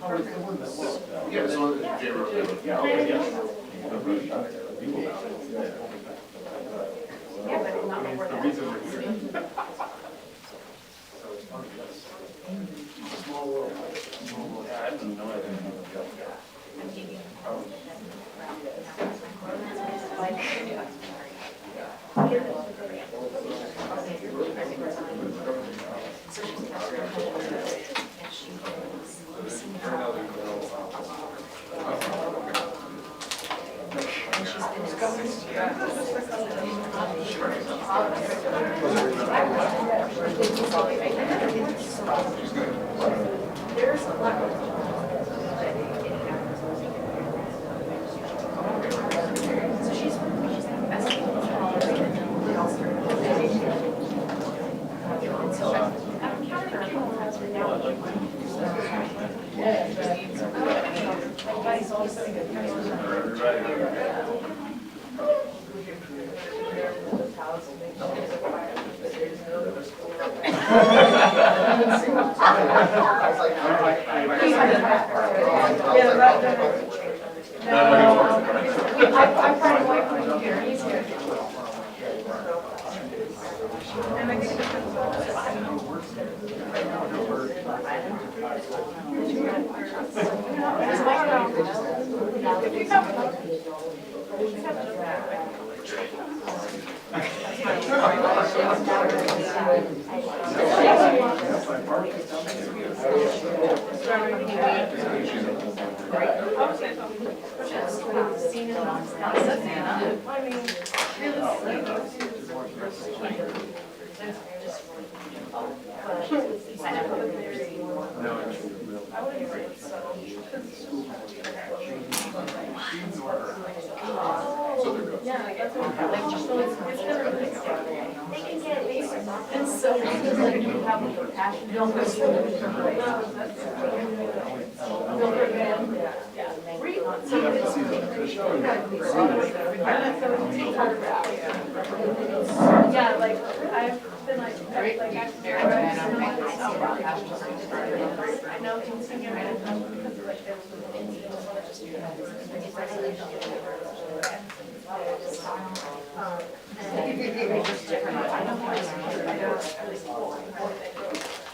Yeah, so Yeah, but not before that. small world. Yeah, I didn't know anything about There's a lot of so she's I'm trying to wait for him here. He's here. And so you have a passion. Don't go through it. Yeah, like I've been like I've very I know things can get rid of them because like there's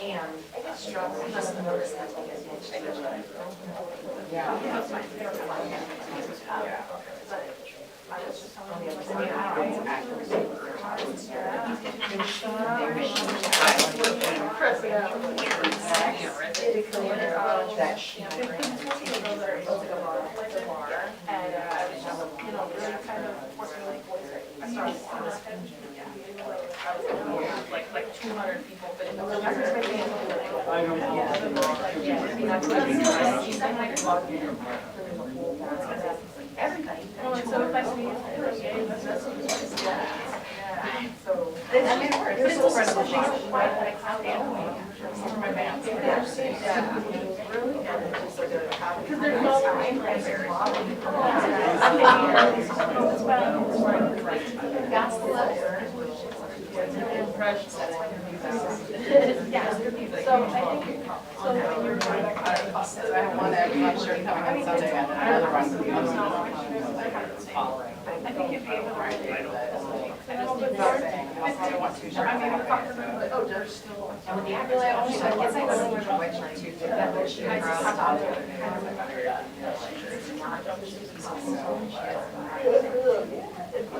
and just notice that that she and I was kind of working like like 200 people, but in the everybody. So if I see so I mean, it's also for my band. Because there's no that's the level. Yeah, so I think so when you're going to so I don't want to I'm not sure coming on Sunday and another run for the following. I think you'd be able to write it. I don't want to. I mean, oh, there's still. And when the actually, I guess I go to the website too.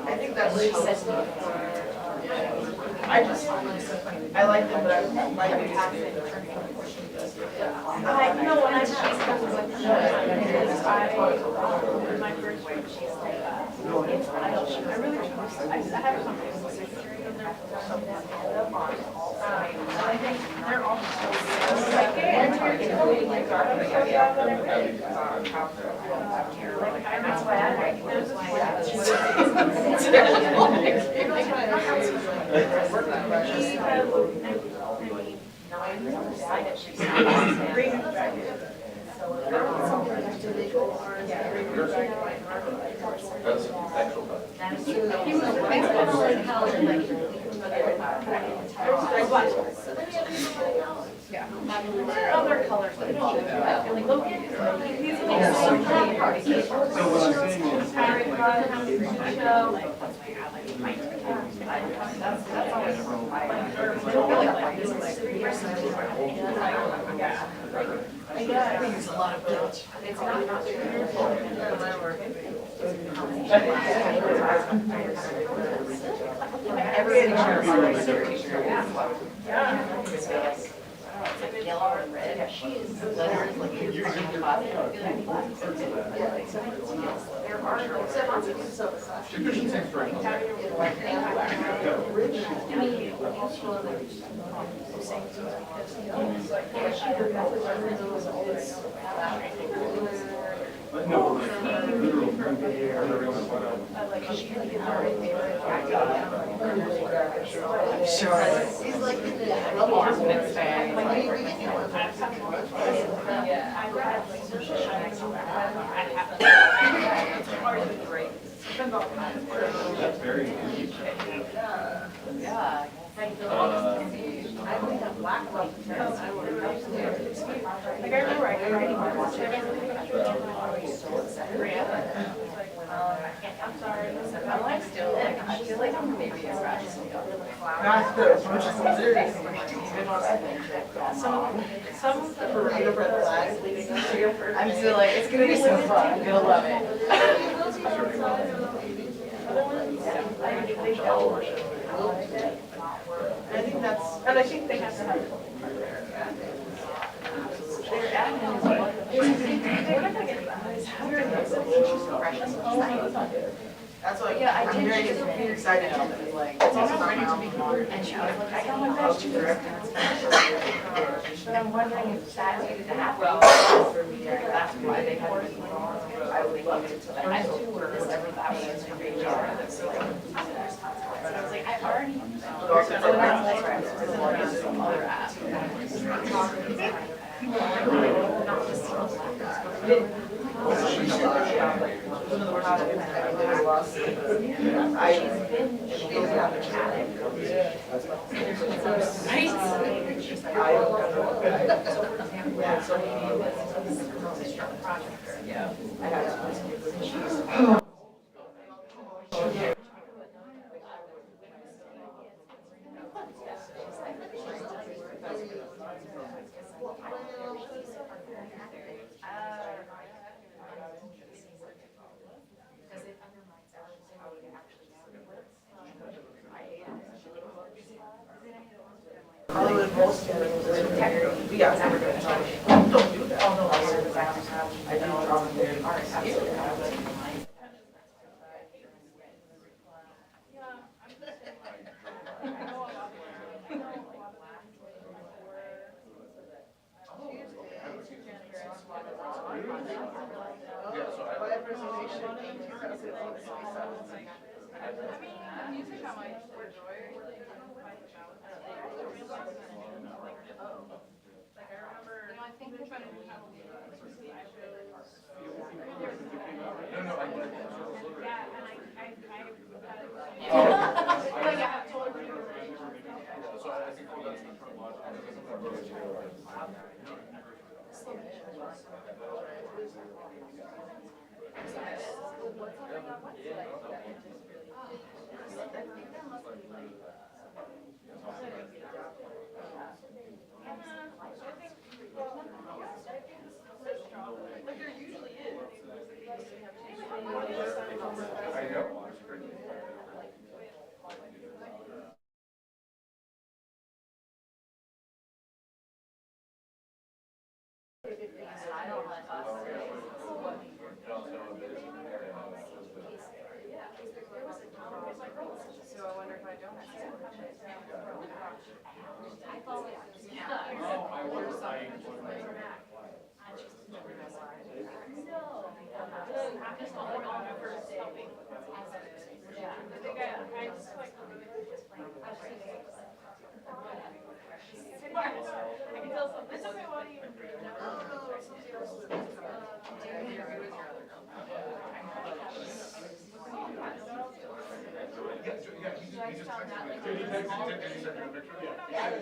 I think that's what she said to me. I like them, but I like to have it. I know when I'm she's coming with my first week, she's like, I really trust. I have something with the secretary in there. I think they're all so that's why I like there's That's actual. He was basically held in like Yeah. There are other colors that fall into that. Like Logan is like, he's like so pretty party. So what I'm saying is, That's always my, I feel like this is like, yeah. We use a lot of guilt. It's not every t-shirt. Yeah. It's like yellow and red. She is letters like you're There are no, literal sure. He's like the Mormon fan. That's very deep. Yeah. I only have black ones. Like I remember I writing my watch. I'm sorry. I'm like still like, I feel like I'm maybe a scratch. That's good. Some of the parade of red flags leading up to your first. I'm still like, it's gonna be so fun. You'll love it. I think that's, and I think they have to have. They're adding in. They're not gonna get that. That's why, Yeah, I I'm did. very She's okay. excited. Like, It's also not ready my to own. be born. And she was like, I got my best tutor. But I'm wondering if that needed to happen. Well, that's why they had me. I would love it. I don't work whatever that was for me. So I was like, I already. Other app. Hollywood most integrity. We got never gonna tell you. Don't do that. Oh no, I know. So I wonder if I don't. Did he text you a picture? Yeah.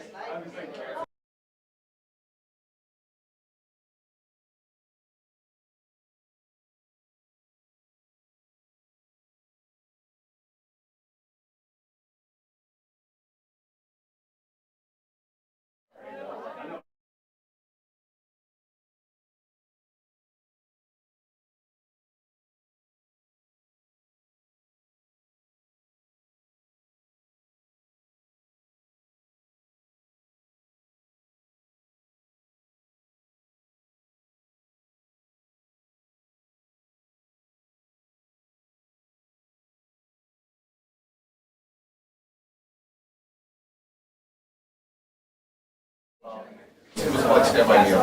It was like stand by you. You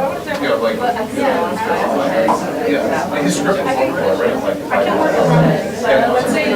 know, like, yeah, like his script was on before, right? Like, Let's say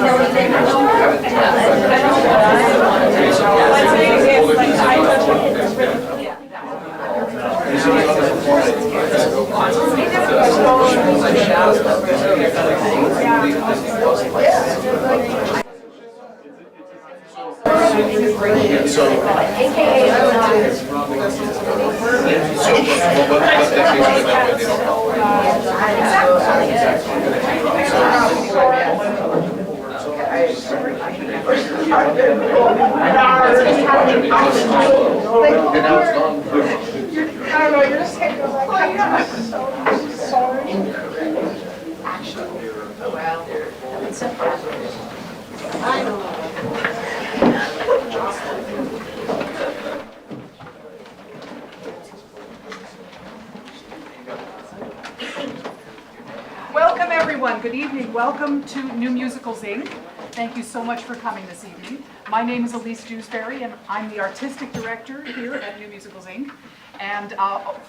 Welcome everyone, good evening. Welcome to New Musicals Inc. Thank you so much for coming this evening. My name is Elise Dewsbury and I'm the artistic director here at New Musicals Inc. And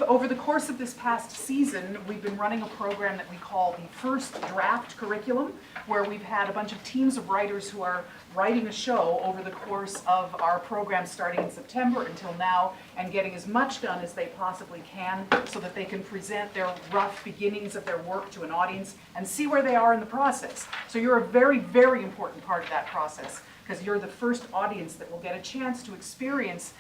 over the course of this past season, we've been running a program that we call the First Draft Curriculum, where we've had a bunch of teams of writers who are writing a show over the course of our program starting in September until now, and getting as much done as they possibly can so that they can present their rough beginnings of their work to an audience and see where they are in the process. So you're a very, very important part of that process, because you're the first audience that will get a chance to experience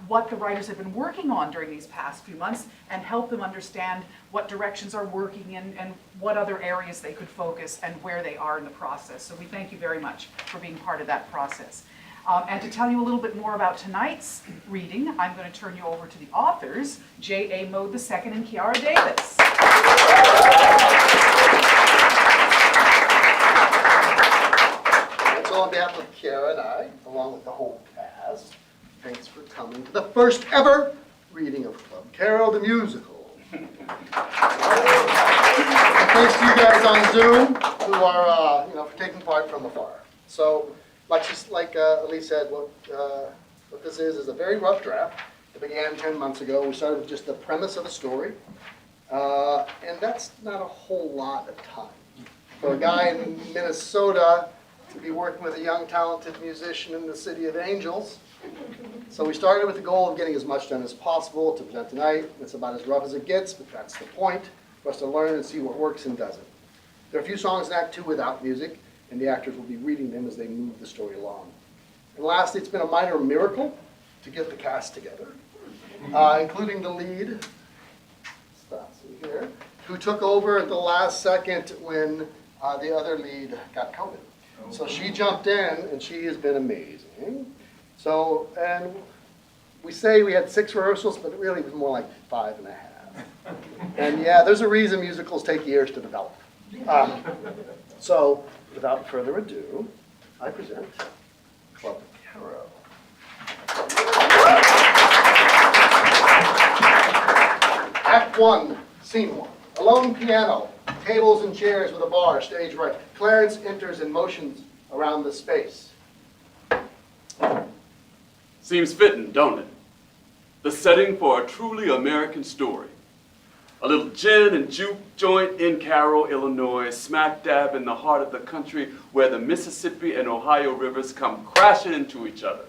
what the writers have been working on during these past few months and help them understand what directions are working in and what other areas they could focus and where they are in the process. So we thank you very much for being part of that process. And to tell you a little bit more about tonight's reading, I'm going to turn you over to the authors, J.A. Moad II and Kiara Davis. So on behalf of Kiara and I, along with the whole cast, thanks for coming to the first ever reading of Club Cairo the Musical. And thanks to you guys on Zoom who are, for taking part from afar. So, like Elise said, what this is a very rough draft. It began 10 months ago. We started with just the premise of a story, and that's not a whole lot of time. For a guy in Minnesota to be working with a young, talented musician in the City of Angels. So we started with the goal of getting as much done as possible to present tonight. It's about as rough as it gets, but that's the point, for us to learn and see what works and doesn't. There are a few songs in Act 2 without music, and the actors will be reading them as they move the story along. And lastly, it's been a minor miracle to get the cast together, including the lead, Stassi here, who took over at the last second when the other lead got COVID. So she jumped in, and she has been amazing. So, and we say we had 6 rehearsals, but it really was more like 5.5. And yeah, there's a reason musicals take years to develop. So, without further ado, I present Club Cairo. Act 1, Scene 1. A lone piano, tables and chairs with a bar, stage right. Clarence enters and motions around the space. Seems fitting, don't it? The setting for a truly American story. A little gin and juke joint in Cairo, Illinois, smack dab in the heart of the country where the Mississippi and Ohio rivers come crashing into each other.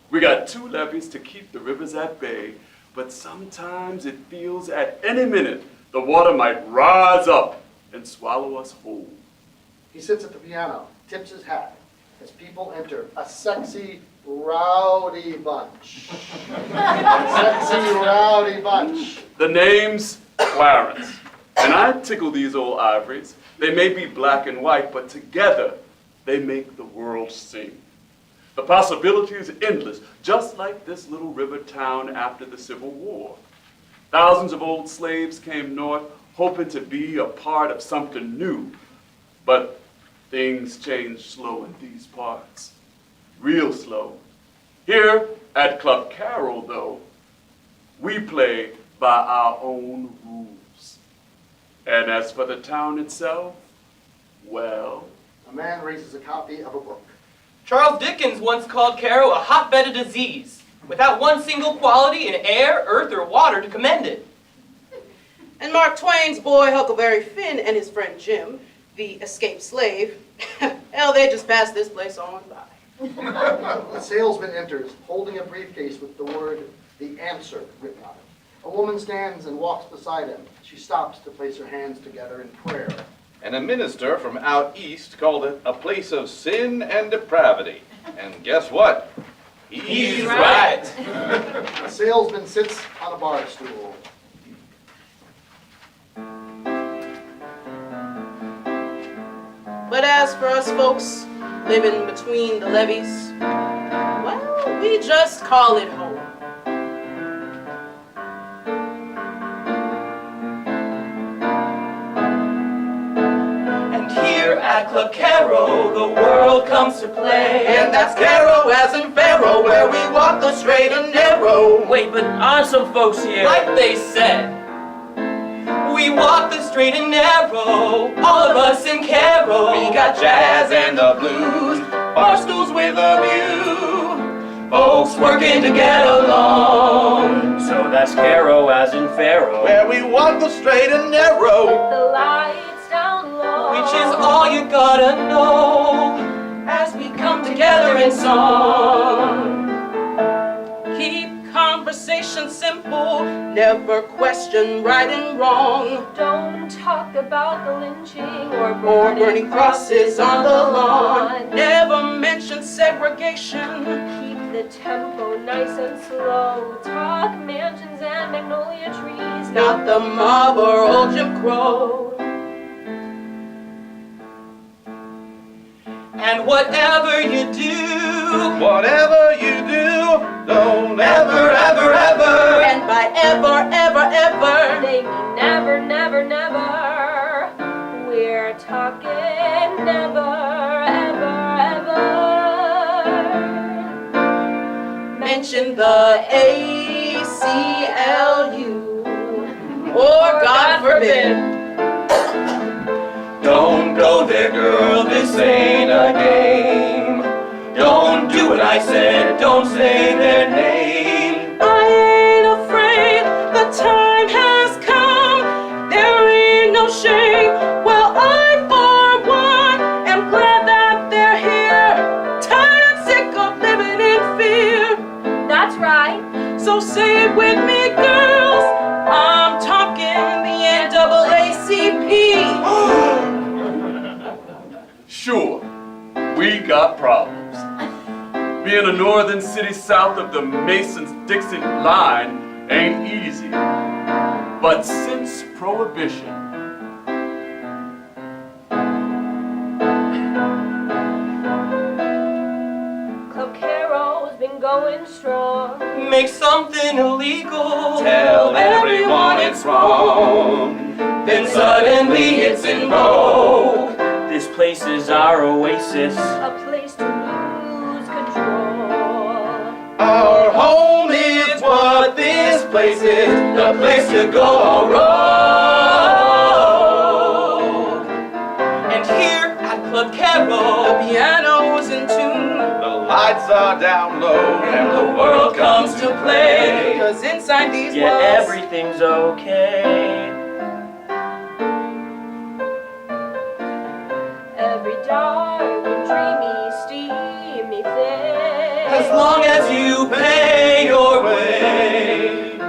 We got 2 levees to keep the rivers at bay, but sometimes it feels at any minute the water might rise up and swallow us whole. He sits at the piano, tips his hat as people enter. A sexy, rowdy bunch. Sexy, rowdy bunch. The name's Clarence, and I tickle these old ivories. They may be black and white, but together they make the world sing. The possibility is endless, just like this little river town after the Civil War. Thousands of old slaves came north hoping to be a part of something new, but things change slow in these parts, real slow. Here at Club Cairo, though, we play by our own rules. And as for the town itself, well... A man raises a copy of a book. Charles Dickens once called Cairo a hotbed of disease. without one single quality in air, earth, or water to commend it. And Mark Twain's boy Huckleberry Finn and his friend Jim, the escaped slave, hell, they just passed this place on by. A salesman enters, holding a briefcase with the word, "The Answer," written on it. A woman stands and walks beside him. She stops to place her hands together in prayer. And a minister from out east called it a place of sin and depravity. And guess what? He's right. A salesman sits on a bar stool. But as for us folks living between the levees, well, we just call it home. And here at Club Cairo, the world comes to play. And that's Cairo as in Pharaoh, where we walk the straight and narrow. Wait, but aren't some folks here? Like they said. We walk the straight and narrow, all of us in Cairo. We got jazz and the blues, bar stools with a view. Folks working to get along. So that's Cairo as in Pharaoh. Where we walk the straight and narrow. The lights down low. Which is all you gotta know as we come together in song. Keep conversation simple, never question right and wrong. Don't talk about the lynching or Or burning crosses on the lawn. Never mention segregation. Keep the tempo nice and slow. Talk mansions and magnolia trees. Not the mob or old Jim Crow. And whatever you do, Whatever you do, don't ever, ever, ever. And by ever, ever, ever, They mean never, never, never. We're talking never, ever, ever. mention the ACLU. Or God forbid. don't go there, girl, this ain't a game. Don't do what I said, don't say their name. I ain't afraid, the time has come. There ain't no shame. Well, I, for one, am glad that they're here. Tired and sick of living in fear. That's right. So say it with me, girls. I'm talking the NAACP. Sure, we got problems. Being a northern city south of the Masons-Dixon line ain't easy. But since Prohibition, Club Cairo's been going strong. Make something illegal, Tell everyone it's wrong. then suddenly it's in vogue. This place is our oasis. A place to lose control. Our home is what this place is. The place to go rogue. And here at Club Cairo, Piano's in tune. The lights are down low and the world comes to play. Cause inside these Yeah, walls, everything's okay. Every dark and dreamy, steamy thing. As long as you pay your way.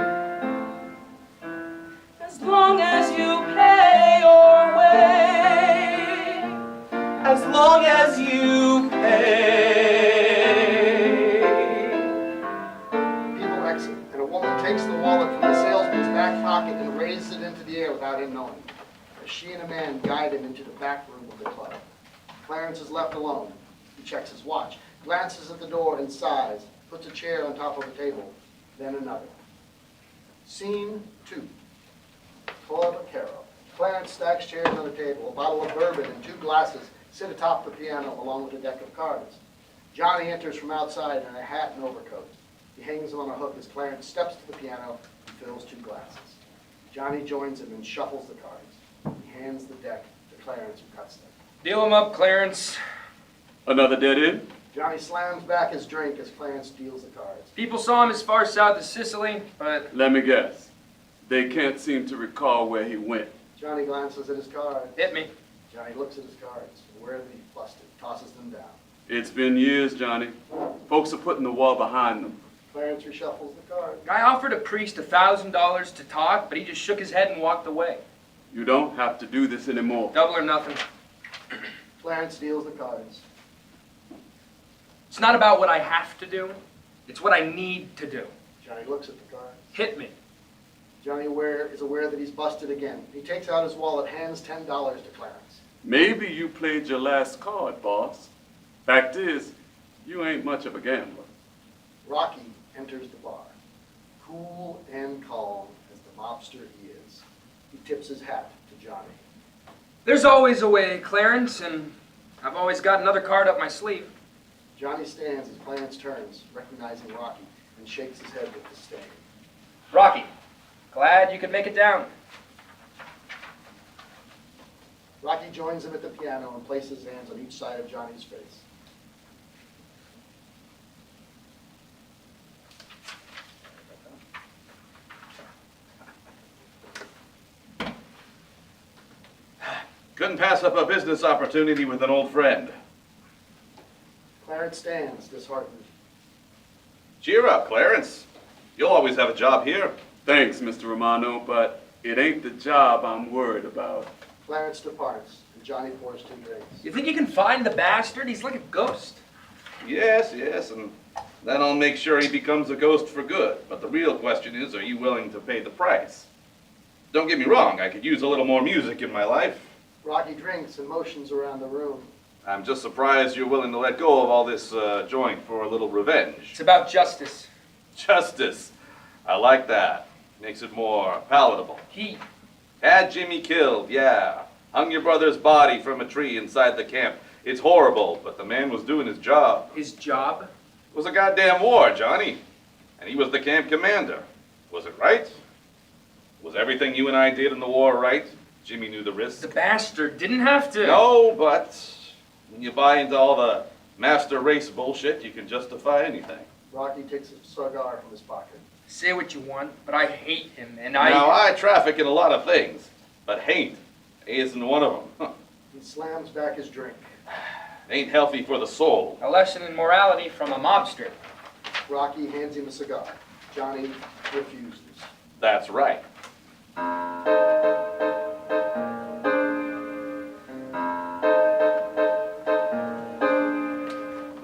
as long as you pay your way. As long as you pay. People exit, and a woman takes the wallet from the salesman's back pocket and raises it into the air without him knowing. As she and a man guide him into the back room of the club. Clarence is left alone. He checks his watch, glances at the door and sighs, puts a chair on top of a table, then another. Scene 2. Club Cairo. Clarence stacks chairs on a table. A bottle of bourbon and 2 glasses sit atop the piano along with a deck of cards. Johnny enters from outside in a hat and overcoat. He hangs them on a hook as Clarence steps to the piano and fills 2 glasses. Johnny joins him and shuffles the cards. He hands the deck to Clarence, who cuts them. Deal him up, Clarence. another dead end? Johnny slams back his drink as Clarence deals the cards. People saw him as far south as Sicily, but Let me guess. They can't seem to recall where he went. Johnny glances at his cards. hit me. Johnny looks at his cards. Where are they busted? Tosses them down. It's been years, Johnny. Folks are putting the wall behind them. Clarence reshuffles the cards. Guy offered a priest $1,000 to talk, but he just shook his head and walked away. You don't have to do this anymore. Double or nothing. Clarence deals the cards. It's not about what I have to do. It's what I need to do. Johnny looks at the cards. Hit me. Johnny is aware that he's busted again. He takes out his wallet, hands $10 to Clarence. Maybe you played your last card, boss. Fact is, you ain't much of a gambler. Rocky enters the bar, cool and calm as the mobster he is. He tips his hat to Johnny. There's always a way, Clarence, and I've always got another card up my sleeve. Johnny stands as Clarence turns, recognizing Rocky, and shakes his head with disdain. Rocky, glad you could make it down. Rocky joins him at the piano and places his hands on each side of Johnny's face. Couldn't pass up a business opportunity with an old friend. Clarence stands, disheartened. Cheer up, Clarence. You'll always have a job here. Thanks, Mr. Romano, but it ain't the job I'm worried about. Clarence departs, and Johnny pours 2 drinks. You think you can find the bastard? He's like a ghost. Yes, and then I'll make sure he becomes a ghost for good. But the real question is, are you willing to pay the price? Don't get me wrong, I could use a little more music in my life. Rocky drinks and motions around the room. I'm just surprised you're willing to let go of all this joint for a little revenge. It's about justice. Justice. I like that. Makes it more palatable. He. Had Jimmy killed, yeah. Hung your brother's body from a tree inside the camp. It's horrible, but the man was doing his job. His job? It was a goddamn war, Johnny. And he was the camp commander. Was it right? Was everything you and I did in the war right? Jimmy knew the risks. The bastard didn't have to. No, but when you buy into all the master race bullshit, you can justify anything. Rocky takes a cigar from his pocket. Say what you want, but I hate him, and Now, I traffic in a lot of things, but hate isn't one of them. Huh. He slams back his drink. Ain't healthy for the soul. A lesson in morality from a mobster. Rocky hands him a cigar. Johnny refuses. That's right.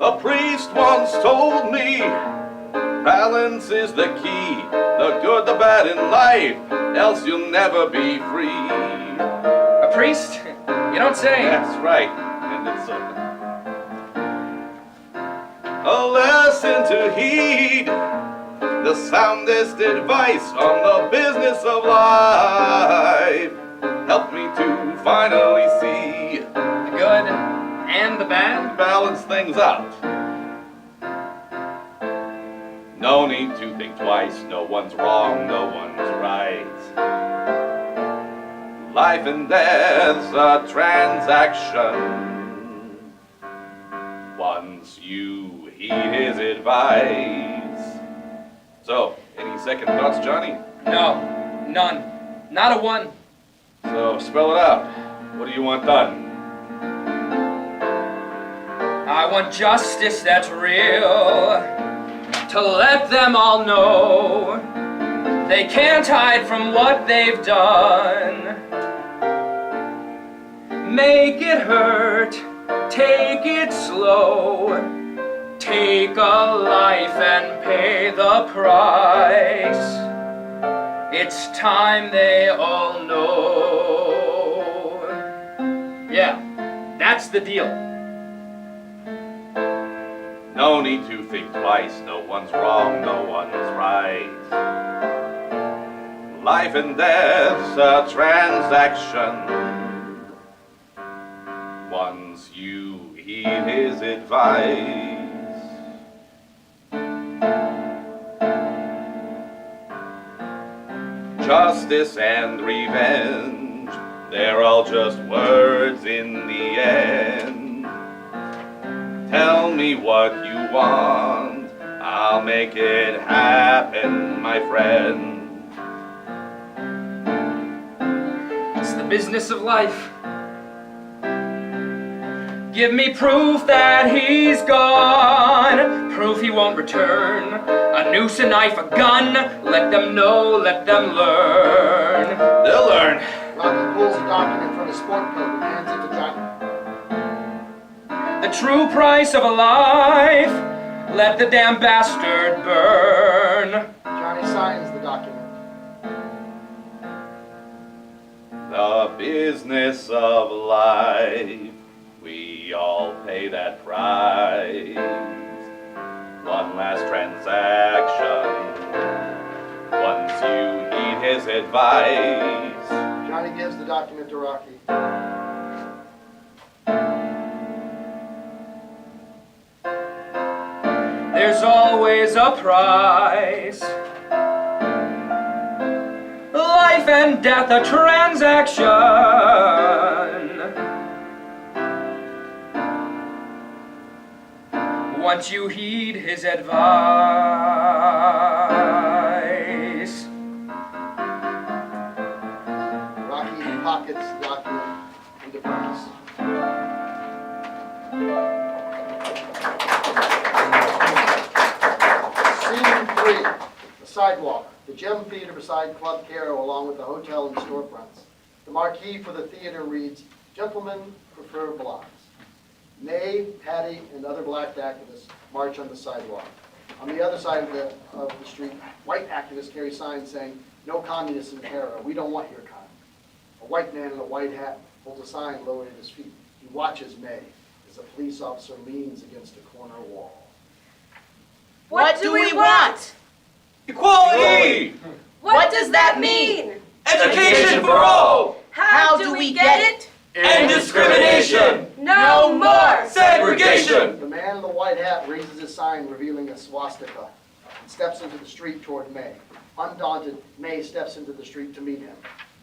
A priest once told me, balance is the key, the good, the bad in life, else you'll never be free. A priest? You don't say. That's right, and it's a lesson to heed, the soundest advice on the business of life. Help me to finally see The good and the bad? balance things out. No need to think twice, no one's wrong, no one's right. Life and death's a transaction. Once you heed his advice. So, any second thoughts, Johnny? No, none. Not a one. So, spell it out. What do you want done? I want justice that's real, to let them all know they can't hide from what they've done. Make it hurt, take it slow, take a life and pay the price. It's time they all know. Yeah, that's the deal. No need to think twice, no one's wrong, no one's right. Life and death's a transaction. Once you heed his advice. Justice and revenge, they're all just words in the end. Tell me what you want, I'll make it happen, my friend. It's the business of life. Give me proof that he's gone, proof he won't return. A noose, a knife, a gun, let them know, let them learn. They'll learn. Rocky pulls a document from his sport coat and hands it to Johnny. The true price of a life, let the damn bastard burn. Johnny signs the document. The business of life, we all pay that price. One last transaction, once you heed his advice. Johnny gives the document to Rocky. There's always a price. Life and death, a transaction. Once you heed his advice. Rocky pockets the document and departs. Scene 3, the sidewalk. The gym theater beside Club Cairo, along with the hotel and storefronts. The marquee for the theater reads, "Gentlemen prefer blondes." May, Patty, and other black activists march on the sidewalk. On the other side of the street, white activists carry signs saying, "No communists in Cairo, we don't want your kind." A white man in a white hat holds a sign lowered at his feet. He watches May as a police officer leans against a corner wall. What do we want? Equality! What does that mean? Education for all! How do we get it? End discrimination! No more! Segregation! The man in the white hat raises his sign revealing a swastika and steps into the street toward May. Undaunted, May steps into the street to meet him.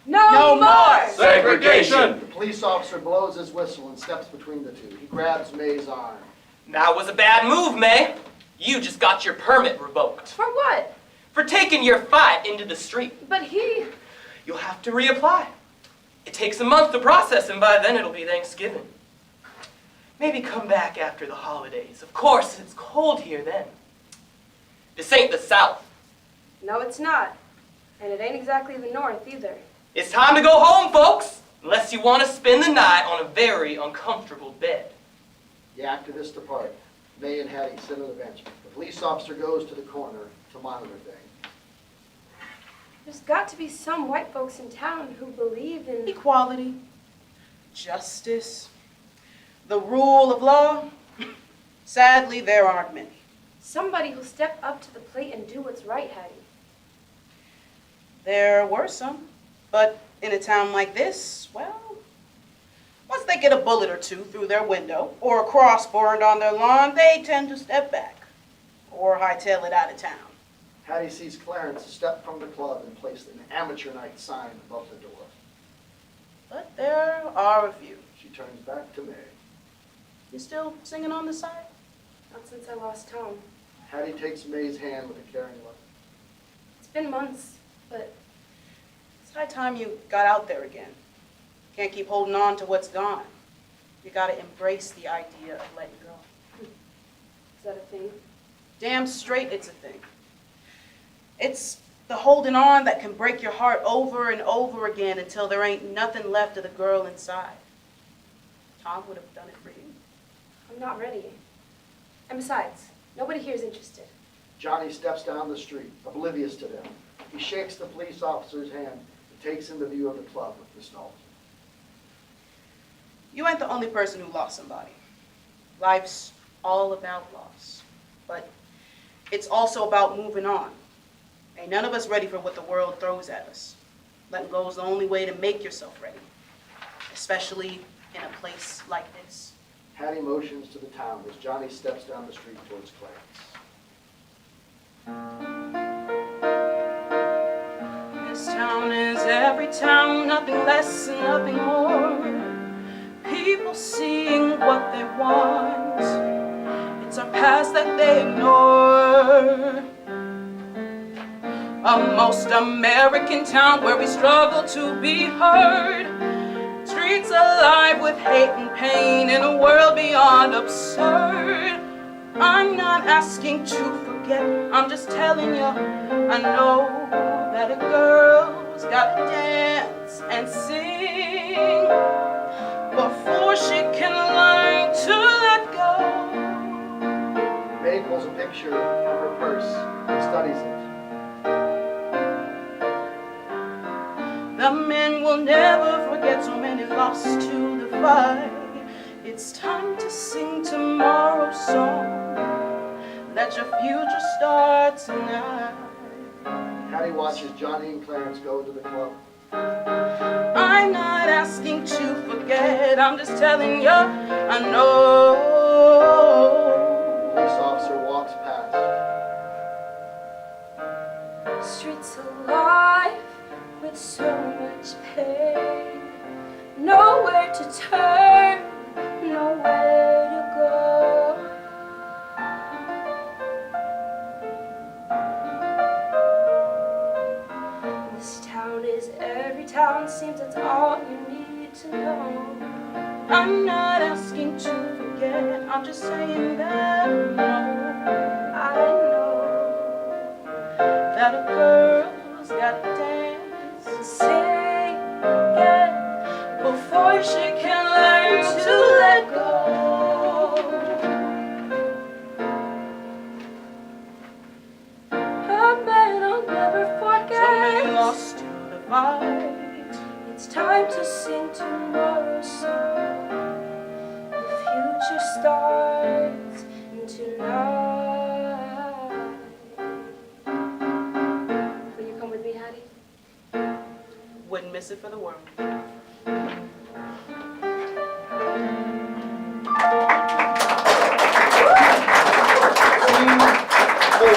No more! Segregation! The police officer blows his whistle and steps between the two. He grabs May's arm. That was a bad move, May. You just got your permit revoked. For what? For taking your fight into the street. But he... You'll have to reapply. It takes a month to process, and by then it'll be Thanksgiving. Maybe come back after the holidays. Of course, it's cold here then. This ain't the South. No, it's not. And it ain't exactly the North either. It's time to go home, folks, unless you want to spend the night on a very uncomfortable bed. The activists depart. May and Hattie sit on the bench. The police officer goes to the corner to monitor things. There's got to be some white folks in town who believe in... Equality, justice, the rule of law. Sadly, there aren't many. Somebody who'll step up to the plate and do what's right, Hattie. There were some, but in a town like this, well, once they get a bullet or two through their window or a cross burned on their lawn, they tend to step back or hightail it out of town. Hattie sees Clarence step from the club and place an amateur night sign above the door. But there are a few. She turns back to May. You still singing on the side? Not since I lost Tom. Hattie takes May's hand with a caring look. It's been months, but... It's high time you got out there again. Can't keep holding on to what's gone. You gotta embrace the idea of letting go. Is that a thing? Damn straight it's a thing. It's the holding on that can break your heart over and over again until there ain't nothing left of the girl inside. Tom would have done it for you. I'm not ready. And besides, nobody here is interested. Johnny steps down the street, oblivious to them. He shakes the police officer's hand and takes in the view of the club with nostalgia. You ain't the only person who lost somebody. Life's all about loss. But it's also about moving on. Ain't none of us ready for what the world throws at us. Letting go is the only way to make yourself ready, especially in a place like this. Hattie motions to the town as Johnny steps down the street towards Clarence. This town is every town, nothing less and nothing more. People seeing what they want, past that they ignore. A most American town where we struggle to be heard. Streets alive with hate and pain in a world beyond absurd. I'm not asking to forget, I'm just telling you, I know that a girl's gotta dance and sing before she can learn to let go. May pulls a picture from her purse and studies it. The men will never forget so many lost to the fight. It's time to sing tomorrow's song. Let your future start tonight. Hattie watches Johnny and Clarence go to the club. I'm not asking to forget, I'm just telling you, I know. Police officer walks past. Streets alive with so much pain. Nowhere to turn, nowhere to go. This town is every town, seems that's all you need to know. I'm not asking to forget, I'm just saying that I know that a girl's gotta dance and sing again before she can learn to let go. A man I'll never So forget. many lost to the fight. It's time to sing tomorrow's song. The future starts tonight. Will you come with me, Hattie? Wouldn't miss it for the world. Scene 4.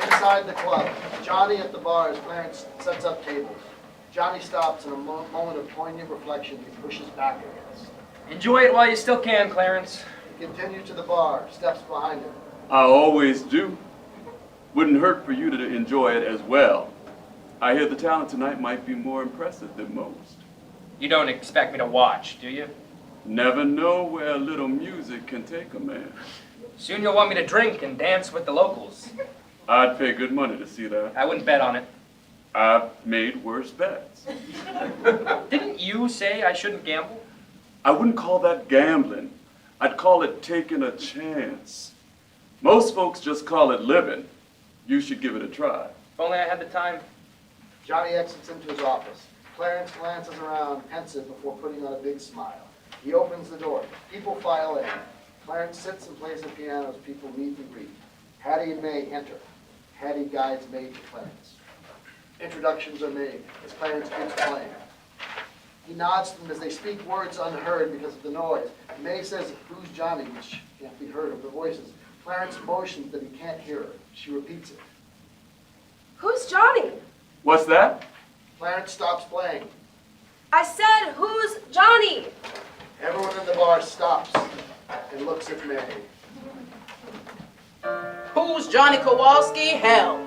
Inside the club. Johnny at the bar as Clarence sets up tables. Johnny stops in a moment of poignant reflection. He pushes back against. Enjoy it while you still can, Clarence. He continues to the bar, steps behind him. I always do. Wouldn't hurt for you to enjoy it as well. I hear the talent tonight might be more impressive than most. You don't expect me to watch, do you? Never know where a little music can take a man. Soon you'll want me to drink and dance with the locals. I'd pay good money to see that. I wouldn't bet on it. I've made worse bets. Didn't you say I shouldn't gamble? I wouldn't call that gambling. I'd call it taking a chance. Most folks just call it living. You should give it a try. If only I had the time. Johnny exits into his office. Clarence glances around, pensive before putting on a big smile. He opens the door. People file in. Clarence sits and plays the piano as people meet and greet. Hattie and May enter. Hattie guides May to Clarence. Introductions are made as Clarence keeps playing. He nods to them as they speak words unheard because of the noise. May says, "Who's Johnny?" which can't be heard over the voices. Clarence motions that he can't hear her. She repeats it. Who's Johnny? What's that? Clarence stops playing. I said, who's Johnny? Everyone in the bar stops and looks at May. Who's Johnny Kowalski? Hell.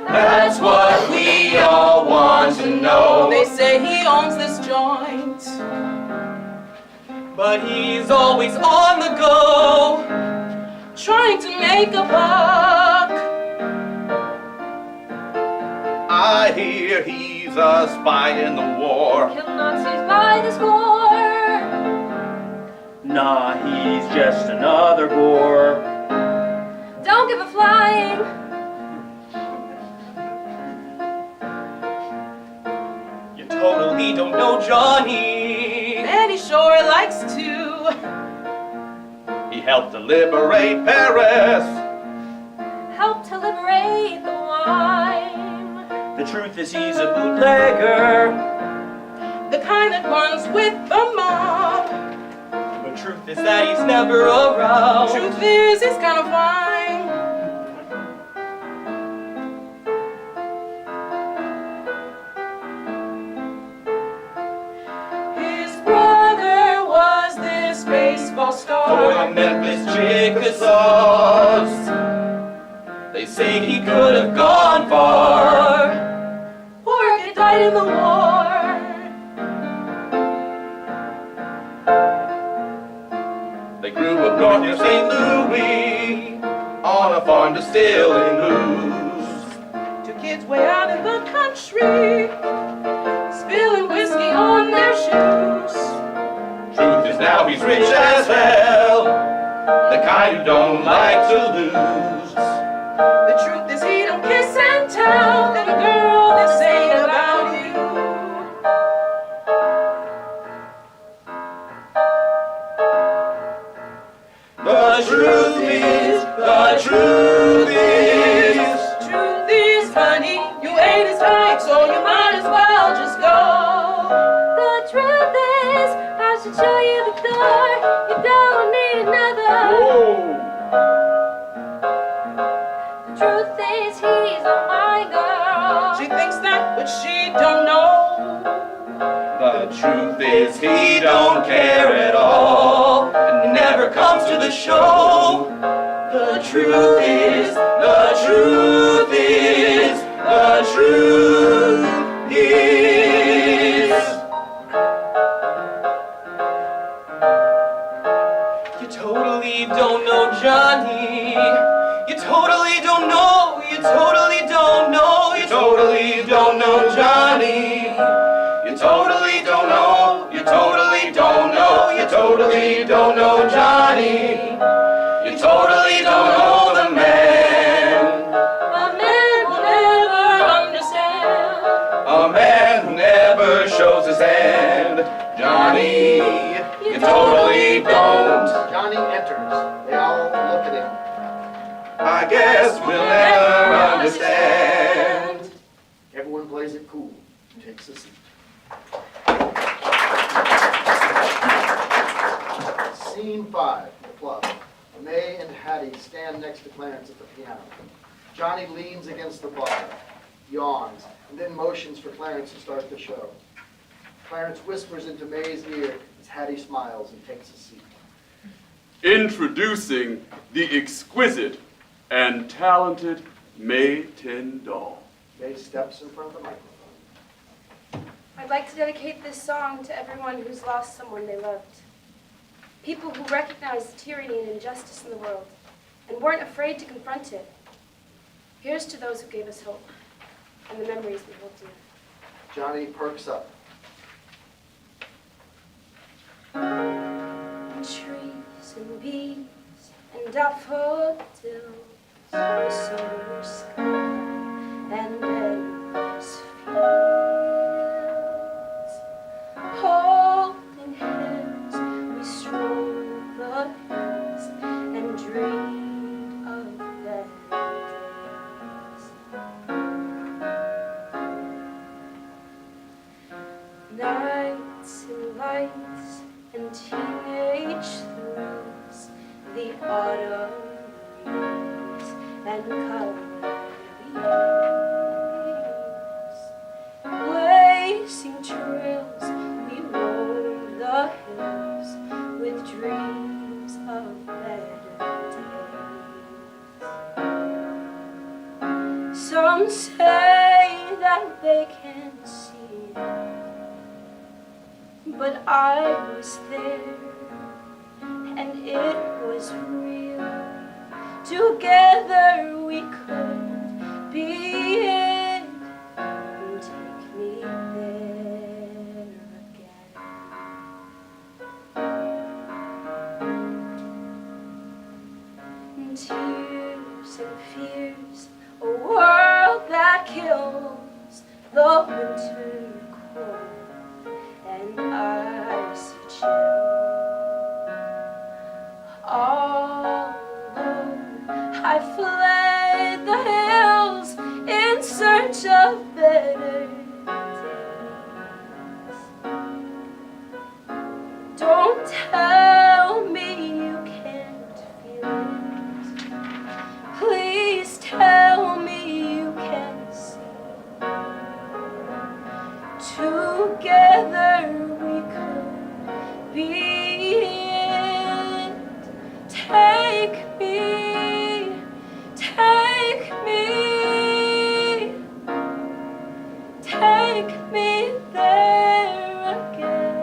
That's what we all want to know. They say he owns this joint, but he's always on the go, trying to make a buck. I hear he's a spy in the war. Kill Nazis by the score. Nah, he's just another Gore. Don't give a flying. You totally don't know Johnny, and he sure likes to. He helped to liberate Paris. Help to liberate the wine. The truth is he's a bootlegger. The kind that runs with the mob. The truth is that he's never around. Truth is, he's kind of fine. His brother was this baseball star. For the from Memphis Chickasaws. They say he could have gone far, or he died in the war. They grew up north near St. Louis, on a farm distilling booze. Two kids way out in the country, spilling whiskey on their shoes. Truth is now he's rich as hell, the kind who don't like to lose. The truth is he don't kiss and tell that a girl this ain't about you. The truth is, honey, you ain't his type, so you might as well just go. The truth is, I should show you the door. You don't need another. The truth is, he's not my girl. She thinks that, but she don't know. The truth is, he don't care at all, and never comes to the show. The truth is, the truth is, the truth is. You totally don't know Johnny. You totally don't know. You totally don't know. You totally don't know Johnny. You totally don't know. You totally don't know. You totally don't know Johnny. You totally don't know the man. A man will never understand. A man who never shows his hand. Johnny, you totally don't. Johnny enters. They all look at him. I guess we'll never understand. Everyone plays it cool and takes a seat. Scene 5, the club. May and Hattie stand next to Clarence at the piano. Johnny leans against the bar, yawns, and then motions for Clarence to start the show. Clarence whispers into May's ear as Hattie smiles and takes a seat. Introducing the exquisite and talented May Tyndall. May steps in front of the microphone. I'd like to dedicate this song to everyone who's lost someone they loved. People who recognized the tyranny and injustice in the world and weren't afraid to confront it. Here's to those who gave us hope and the memories we hold dear. Johnny perks up. Trees and bees and daffodils, the summer sky and endless fields. Holding hands, we strolled the hills and dreamed of better days. Nights and lights and teenage thrills, the autumn breeze and colored leaves. Blazing trails, we roamed the hills with dreams of better days. Some say that they can't see it, but I was there, and it was real. Together we could be it, and take me there again. And tears and fears, a world that kills, the winter cold, and icy chill. All alone, I fled the hills in search of better days. Don't tell me you can't feel it. Please tell me you can see. Together we could be it. take me there again.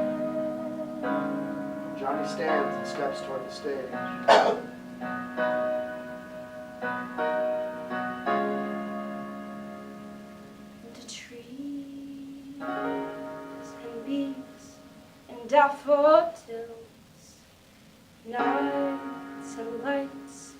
Johnny stands and steps toward the stage. The trees and bees and daffodils, nights and lights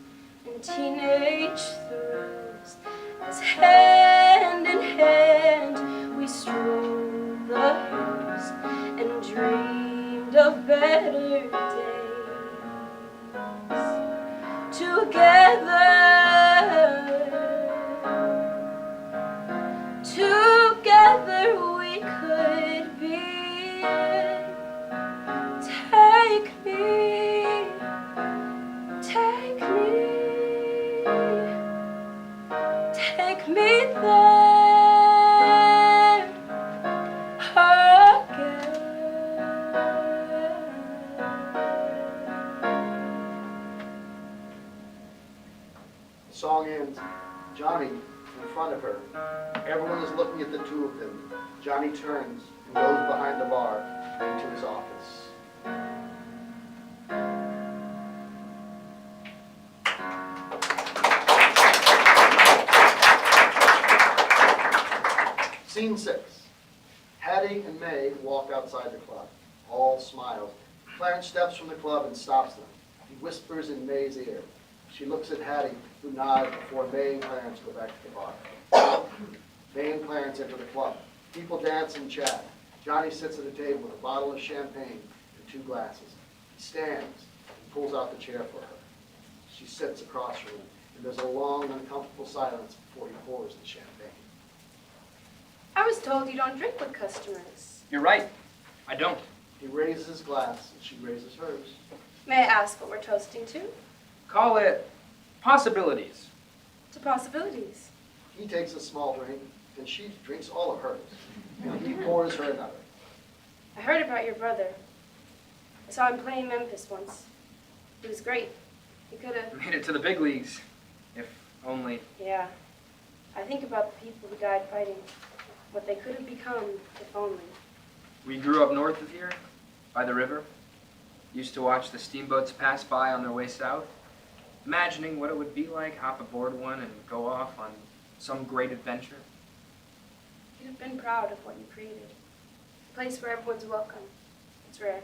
and teenage thrills, as hand in hand we strolled the hills and dreamed of better days together. Together we could be. Take me, take me, take me there again. The song ends. Johnny in front of her. Everyone is looking at the two of them. Johnny turns and goes behind the bar into his office. Scene 6. Hattie and May walk outside the club. All smiles. Clarence steps from the club and stops them. He whispers in May's ear. She looks at Hattie, who nods before May and Clarence go back to the bar. May and Clarence enter the club. People dance and chat. Johnny sits at a table with a bottle of champagne and 2 glasses. He stands and pulls out the chair for her. She sits across from him, and there's a long, uncomfortable silence before he pours the champagne. I was told you don't drink with customers. You're right. I don't. He raises his glass, and she raises hers. May I ask what we're toasting to? Call it possibilities. To possibilities. He takes a small drink, and she drinks all of hers. And he pours her another. I heard about your brother. I saw him play in Memphis once. He was great. He could have... Made it to the big leagues. If only. Yeah. I think about the people who died fighting. What they could have become, if only. We grew up north of here, by the river. Used to watch the steamboats pass by on their way south, imagining what it would be like, hop aboard one and go off on some great adventure. You'd have been proud of what you created. A place where everyone's welcome. It's rare.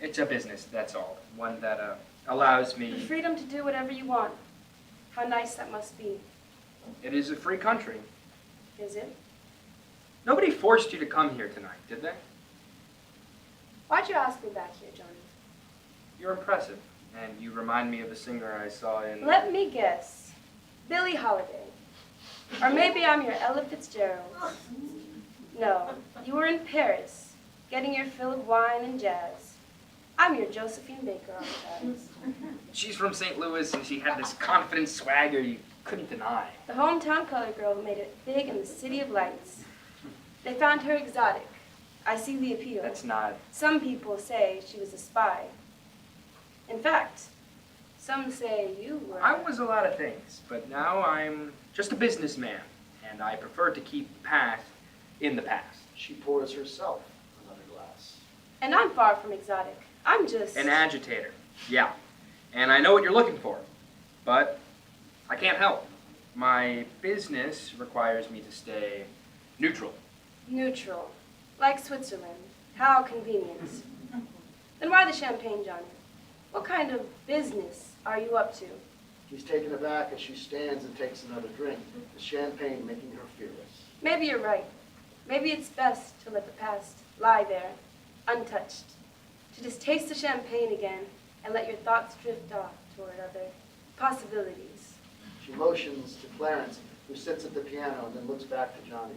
It's a business, that's all. One that allows The me... freedom to do whatever you want. How nice that must be. It is a free country. Is it? Nobody forced you to come here tonight, did they? Why'd you ask me back here, Johnny? You're impressive, and you remind me of a singer I saw in... Let me guess. Billie Holiday. Or maybe I'm your Ella Fitzgerald. No, you were in Paris, getting your fill of wine and jazz. I'm your Josephine Baker on the jazz. She's from St. Louis, and she had this confident swagger you couldn't deny. The hometown colored girl who made it big in the City of Lights. They found her exotic. I see the appeal. That's not... Some people say she was a spy. In fact, some say you were... I was a lot of things, but now I'm just a businessman, and I prefer to keep the past in the past. She pours herself another glass. And I'm far from exotic. I'm just... An agitator, yeah. And I know what you're looking for, but I can't help. My business requires me to stay neutral. Neutral. Like Switzerland. How convenient. Then why the champagne, Johnny? What kind of business are you up to? He's taken aback as she stands and takes another drink, the champagne making her fearless. Maybe you're right. Maybe it's best to let the past lie there, untouched. To just taste the champagne again and let your thoughts drift off toward other possibilities. She motions to Clarence, who sits at the piano and then looks back to Johnny.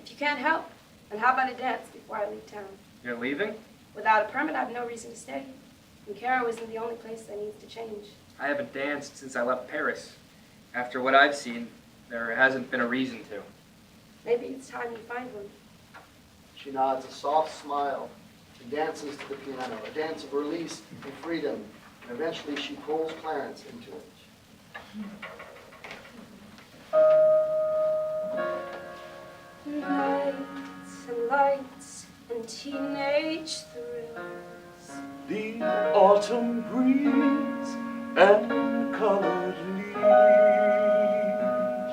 If you can't help, then how about a dance before I leave town? You're leaving? Without a permit, I have no reason to stay. And Cairo isn't the only place that needs to change. I haven't danced since I left Paris. After what I've seen, there hasn't been a reason to. Maybe it's time you find one. She nods a soft smile and dances to the piano, a dance of release and freedom, and eventually she pulls Clarence into it. breeze and colored leaves.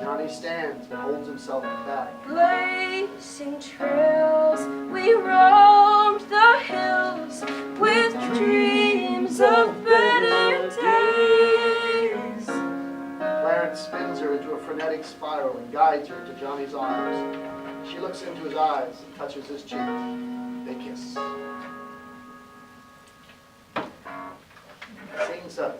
Johnny stands but holds himself back. Blazing trails, we roamed the hills with dreams of better days. Clarence spins her into a frenetic spiral and guides her to Johnny's arms. She looks into his eyes and touches his cheek. They kiss. Scene 7.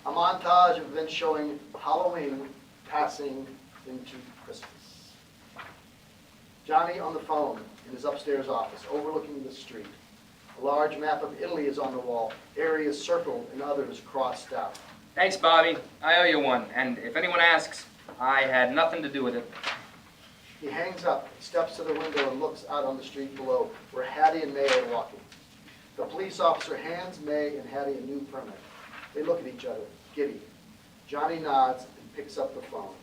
A montage of events showing Halloween passing into Christmas. Johnny on the phone in his upstairs office overlooking the street. A large map of Italy is on the wall, areas circled and others crossed out. Thanks, Bobby. I owe you one, and if anyone asks, I had nothing to do with it. He hangs up, steps to the window, and looks out on the street below, where Hattie and May are walking. The police officer hands May and Hattie a new permit. They look at each other, giddy. Johnny nods and picks up the phone.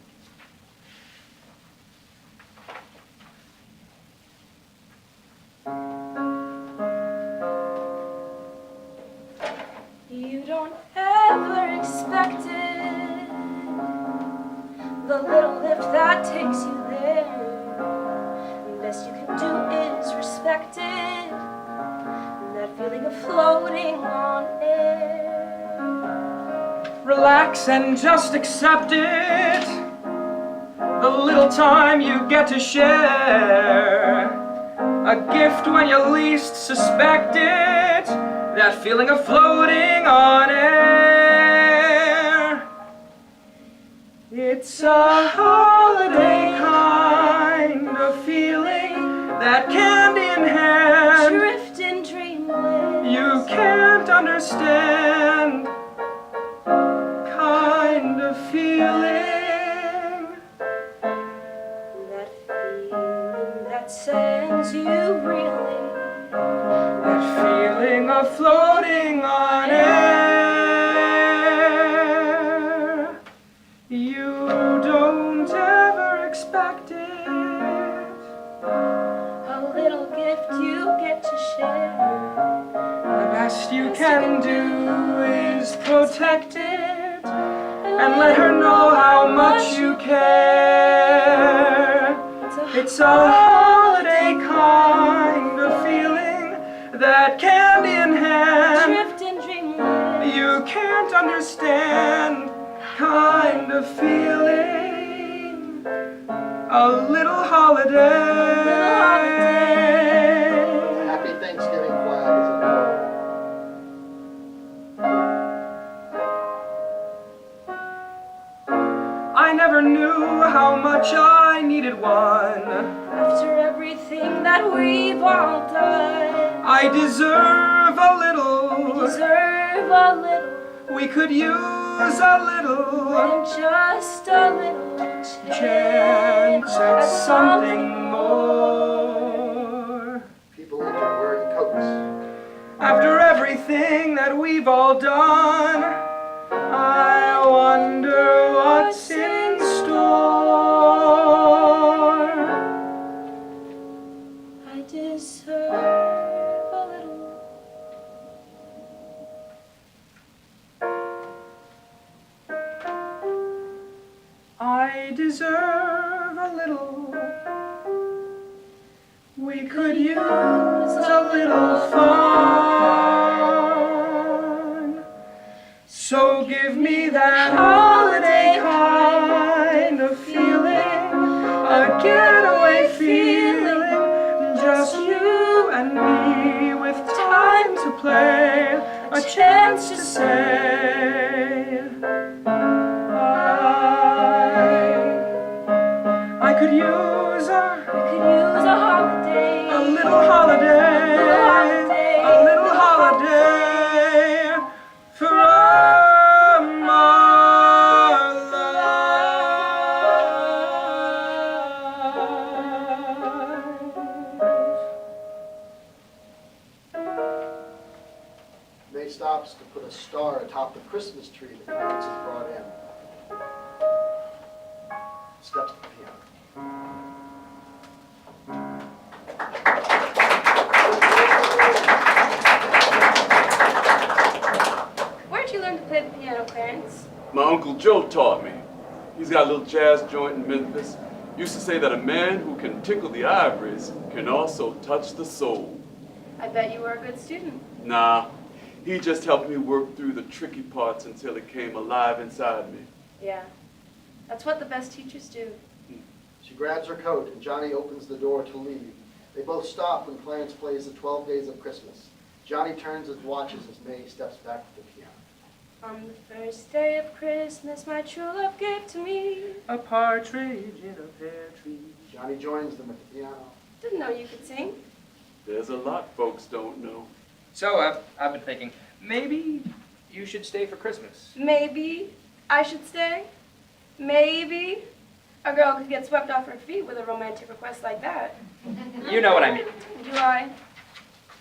You don't ever expect it, the little lift that takes you there. The best you can do is respect it, that feeling of floating on air. Relax and just accept it, the little time you get to share. A gift when you least suspect it, that feeling of floating on air. It's a holiday kind of feeling, that candy in hand. Drift in dreamland. You can't understand. Kind of feeling. That feeling that sends you reeling. That feeling of floating on air. You don't ever expect it. A little gift you get to share. The best you can do is protect it and let her know how much you care. It's a holiday kind of feeling, that candy in hand. Drift in dreamland. You can't understand. Kind of feeling. A little holiday. Happy Thanksgiving flag is unfurled. I never knew how much I needed one. After everything that we've all done, I deserve a little. deserve a little. We could use a little And just a little chance at something more. People enter wearing coats. After everything that we've all done, I wonder what's in store. I deserve a little. I deserve a little. We could use a little fun. So give me that holiday kind of feeling, a getaway feeling, just you and me with time to play, a chance to say, I could use a holiday. a little holiday, a little holiday from our lives. May stops to put a star atop the Christmas tree that Clarence has brought in. Steps to the piano. Where'd you learn to play the piano, Clarence? My Uncle Joe taught me. He's got a little jazz joint in Memphis. Used to say that a man who can tickle the ivories can also touch the soul. I bet you were a good student. Nah, he just helped me work through the tricky parts until it came alive inside me. Yeah, that's what the best teachers do. She grabs her coat and Johnny opens the door to leave. They both stop when Clarence plays the 12 Days of Christmas. Johnny turns and watches as May steps back to the piano. On the first day of Christmas, my true love gave to me A partridge in a pear tree. Johnny joins them at the piano. Didn't know you could sing. There's a lot folks don't know. So I've been thinking, maybe you should stay for Christmas. Maybe I should stay. Maybe a girl could get swept off her feet with a romantic request like that. You know what I mean. Do I?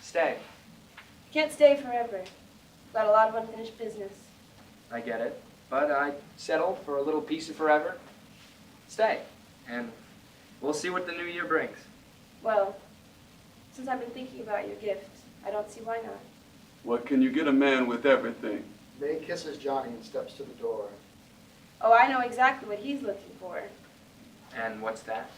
Stay. Can't stay forever. Got a lot of unfinished business. I get it. But I settled for a little piece of forever. Stay. And we'll see what the new year brings. Well, since I've been thinking about your gift, I don't see why not. What can you get a man with everything? May kisses Johnny and steps to the door. Oh, I know exactly what he's looking for. And what's that?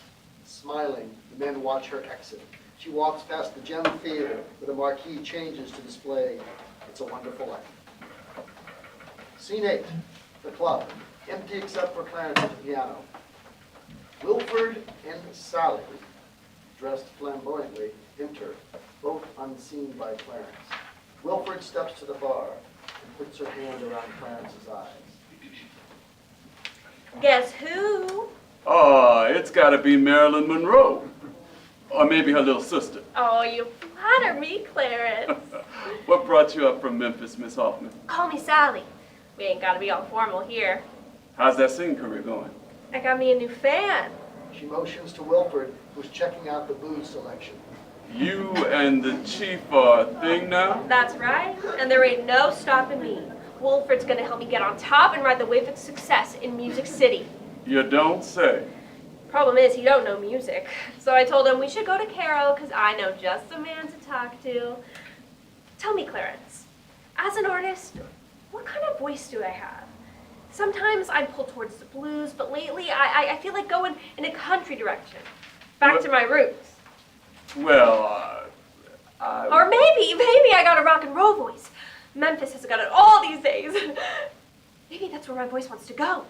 Smiling, the men watch her exit. She walks past the Gem Theater where the marquee changes to display It's a Wonderful Life. Scene 8, the club, empty except for Clarence at the piano. Wilford and Sally, dressed flamboyantly, enter, both unseen by Clarence. Wilford steps to the bar and puts her hand around Clarence's eyes. Guess who? Oh, it's gotta be Marilyn Monroe. Or maybe her little sister. Oh, you flatter me, Clarence. What brought you up from Memphis, Miss Hoffman? Call me Sally. We ain't gotta be all formal here. How's that singing career going? I got me a new fan. She motions to Wilford, who's checking out the booze selection. You and the chief are a thing now? That's right. And there ain't no stopping me. Wolford's gonna help me get on top and ride the wave of success in Music City. You don't say. Problem is, he don't know music. So I told him we should go to Cairo because I know just the man to talk to. Tell me, Clarence, as an artist, what kind of voice do I have? Sometimes I pull towards the blues, but lately I feel like going in a country direction. Back to my roots. Well, Or maybe I got a rock and roll voice. Memphis has got it all these days. Maybe that's where my voice wants to go.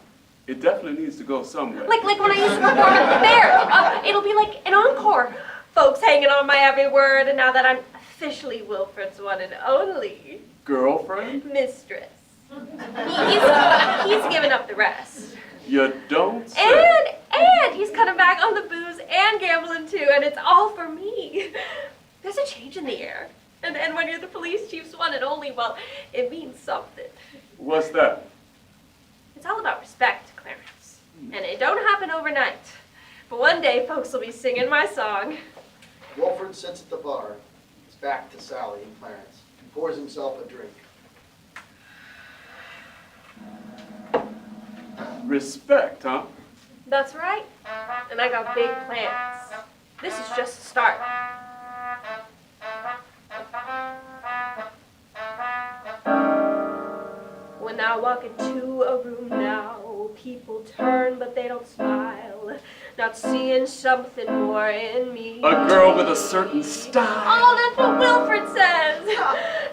it definitely needs to go somewhere. Like when I used to perform at the fair. It'll be like an encore. Folks hanging on my every word, and now that I'm officially Wilford's one and only Girlfriend? mistress. He's given up the rest. You don't say. And he's cutting back on the booze and gambling too, and it's all for me. There's a change in the air. And when you're the police chief's one and only, well, it means something. What's that? It's all about respect, Clarence. And it don't happen overnight. But one day, folks will be singing my song. Wilford sits at the bar, his back to Sally and Clarence. He pours himself a drink. Respect, huh? That's right. And I got big plans. This is just the start. When I walk into a room now, people turn but they don't smile, not seeing something more in me. A girl with a certain style. Oh, that's what Wilford says.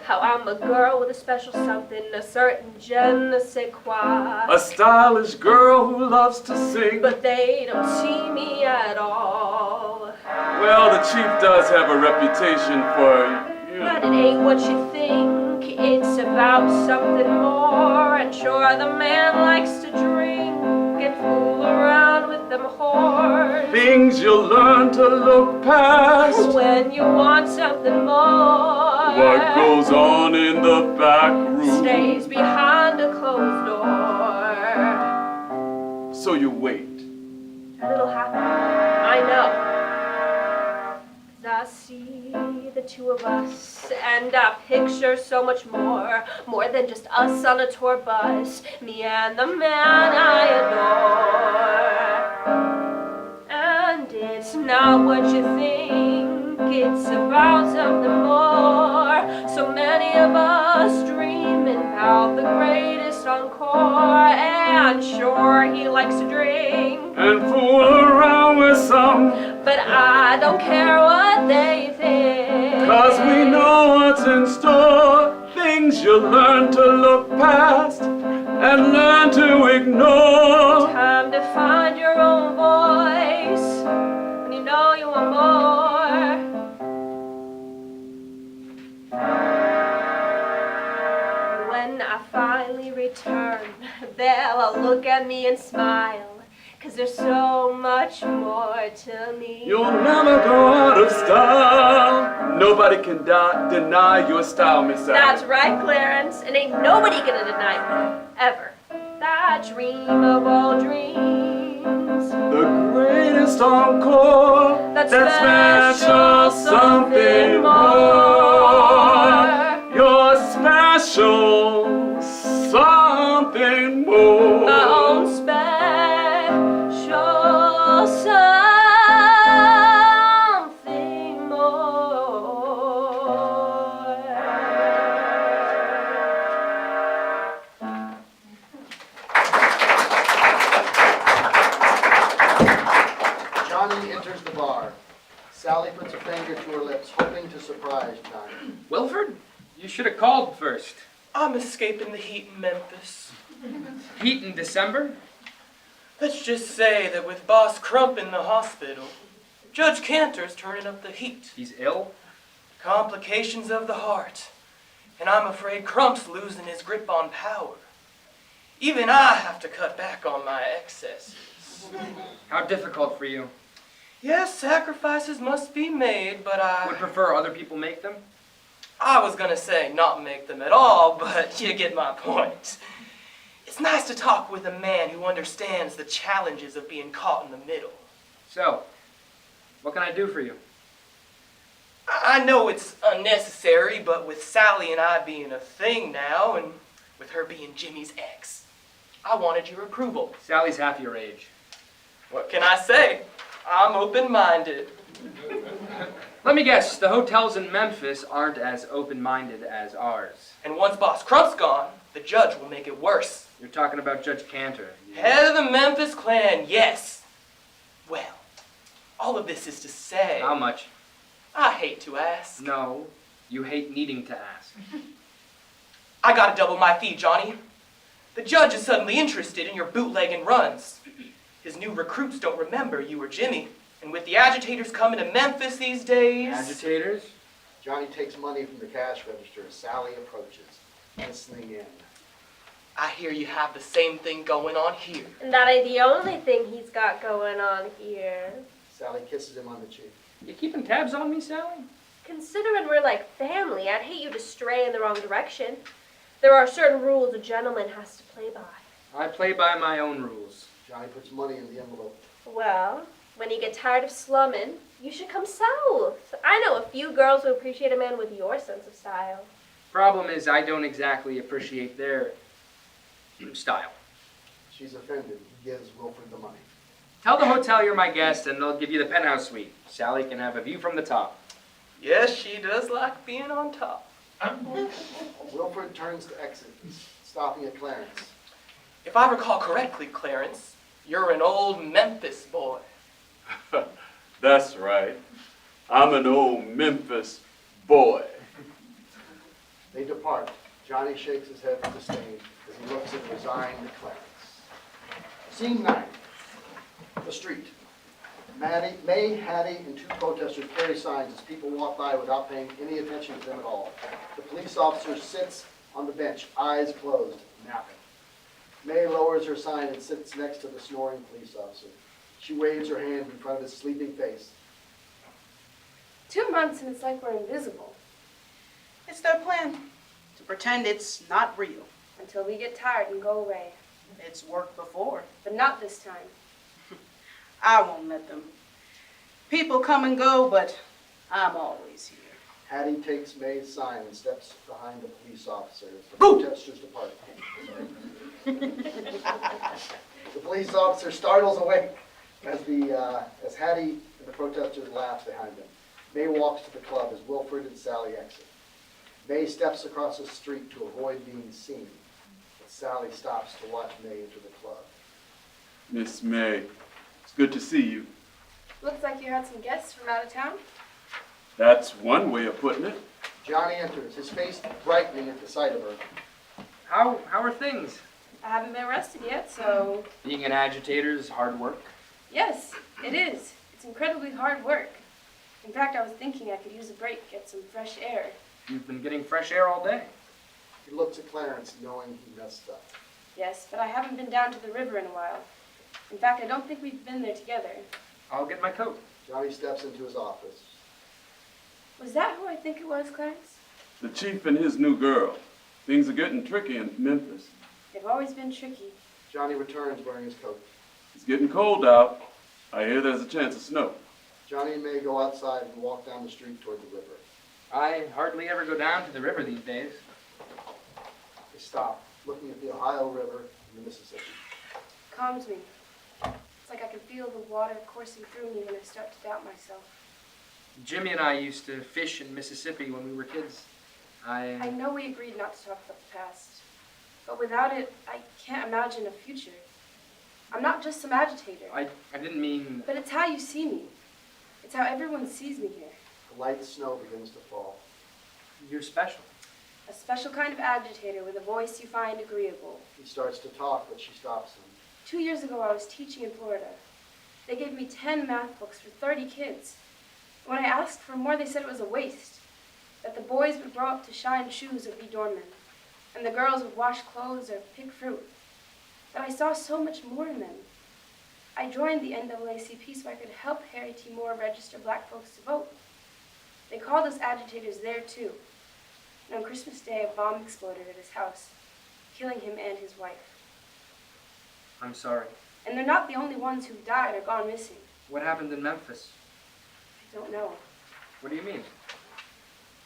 How I'm a girl with a special something, a certain je ne sais quoi. A stylish girl who loves to sing. But they don't see me at all. Well, the chief does have a reputation for, But it ain't what you think, it's about something more. And sure, the man likes to drink and fool around with them whores. things you'll learn to look past. When you want something more, What goes on in the back room? stays behind a closed door. So you wait. And it'll happen, I know. 'Cause I see the two of us, and I picture so much more than just us on a tour bus, me and the man I adore. And it's not what you think, it's about something more. So many of us dreaming about the greatest encore. And sure, he likes to drink and fool around with some, but I don't care what they think. 'cause we know what's in store. Things you learn to look past and learn to ignore. Time to find your own voice when you know you want more. When I finally return, they'll look at me and smile, 'cause there's so much more to me. You'll never go out of style. Nobody can deny your style, Miss Sally. That's right, Clarence, and ain't nobody gonna deny me, ever. That dream of all dreams, The greatest encore, that special something more. You're special something more. my own special something more. Johnny enters the bar. Sally puts a finger to her lips, hoping to surprise Johnny. Wilford, you should have called first. I'm escaping the heat in Memphis. Heat in December? Let's just say that with Boss Crump in the hospital, Judge Cantor's turning up the heat. He's ill? Complications of the heart. And I'm afraid Crump's losing his grip on power. Even I have to cut back on my excesses. How difficult for you. Yes, sacrifices must be made, but Would prefer other people make them? I was gonna say not make them at all, but you get my point. It's nice to talk with a man who understands the challenges of being caught in the middle. So, what can I do for you? I know it's unnecessary, but with Sally and I being a thing now, and with her being Jimmy's ex, I wanted your approval. Sally's half your age. What can I say? I'm open-minded. Let me guess, the hotels in Memphis aren't as open-minded as ours. And once Boss Crump's gone, the judge will make it worse. You're talking about Judge Cantor. Head of the Memphis clan, yes. Well, all of this is to say, How much? I hate to ask. No, you hate needing to ask. I gotta double my fee, Johnny. The judge is suddenly interested in your bootlegging runs. His new recruits don't remember you were Jimmy. And with the agitators coming to Memphis these days... Agitators? Johnny takes money from the cash register as Sally approaches, listening in. I hear you have the same thing going on here. And that ain't the only thing he's got going on here. Sally kisses him on the cheek. You keeping tabs on me, Sally? Considering we're like family, I'd hate you to stray in the wrong direction. There are certain rules a gentleman has to play by. I play by my own rules. Johnny puts money in the envelope. Well, when you get tired of slumming, you should come south. I know a few girls who appreciate a man with your sense of style. Problem is, I don't exactly appreciate their style. She's offended. He gives Wilford the money. Tell the hotel you're my guest and they'll give you the penthouse suite. Sally can have a view from the top. Yes, she does like being on top. Wilford turns to exit, stopping at Clarence. If I recall correctly, Clarence, you're an old Memphis boy. That's right. I'm an old Memphis boy. They depart. Johnny shakes his head with disdain as he looks at resigned Clarence. Scene 9. The street. May, Hattie, and two protesters carry signs as people walk by without paying any attention to them at all. The police officer sits on the bench, eyes closed, napping. May lowers her sign and sits next to the snoring police officer. She waves her hand in front of his sleeping face. 2 months and it's like we're invisible. It's their plan, to pretend it's not real. Until we get tired and go away. It's worked before. But not this time. I won't let them. People come and go, but I'm always here. Hattie takes May's sign and steps behind the police officer as the protesters depart. The police officer startles awake as Hattie and the protesters laugh behind him. May walks to the club as Wilfred and Sally exit. May steps across the street to avoid being seen, but Sally stops to watch May enter the club. Miss May, it's good to see you. Looks like you had some guests from out of town. That's one way of putting it. Johnny enters, his face brightening at the sight of her. How are things? I haven't been arrested yet, so Being an agitator is hard work. yes, it is. It's incredibly hard work. In fact, I was thinking I could use a break, get some fresh air. You've been getting fresh air all day. He looks at Clarence, knowing he messed up. Yes, but I haven't been down to the river in a while. In fact, I don't think we've been there together. I'll get my coat. Johnny steps into his office. Was that who I think it was, Clarence? The chief and his new girl. Things are getting tricky in Memphis. They've always been tricky. Johnny returns wearing his coat. It's getting cold out. I hear there's a chance of snow. Johnny and May go outside and walk down the street toward the river. I hardly ever go down to the river these days. They stop, looking at the Ohio River and the Mississippi. Calms me. It's like I can feel the water coursing through me when I start to doubt myself. Jimmy and I used to fish in Mississippi when we were kids. I know we agreed not to talk about the past, but without it, I can't imagine a future. I'm not just some agitator, I didn't mean... but it's how you see me. It's how everyone sees me here. The light snow begins to fall. You're special. A special kind of agitator with a voice you find agreeable. He starts to talk, but she stops him. 2 years ago, I was teaching in Florida. They gave me 10 math books for 30 kids. When I asked for more, they said it was a waste, that the boys would grow up to shine shoes or be doormen, and the girls would wash clothes or pick fruit. But I saw so much more in them. I joined the NAACP so I could help Harry T. Moore register black folks to vote. They called us agitators there, too. And on Christmas Day, a bomb exploded at his house, killing him and his wife. I'm sorry. And they're not the only ones who've died or gone missing. What happened in Memphis? I don't know. What do you mean?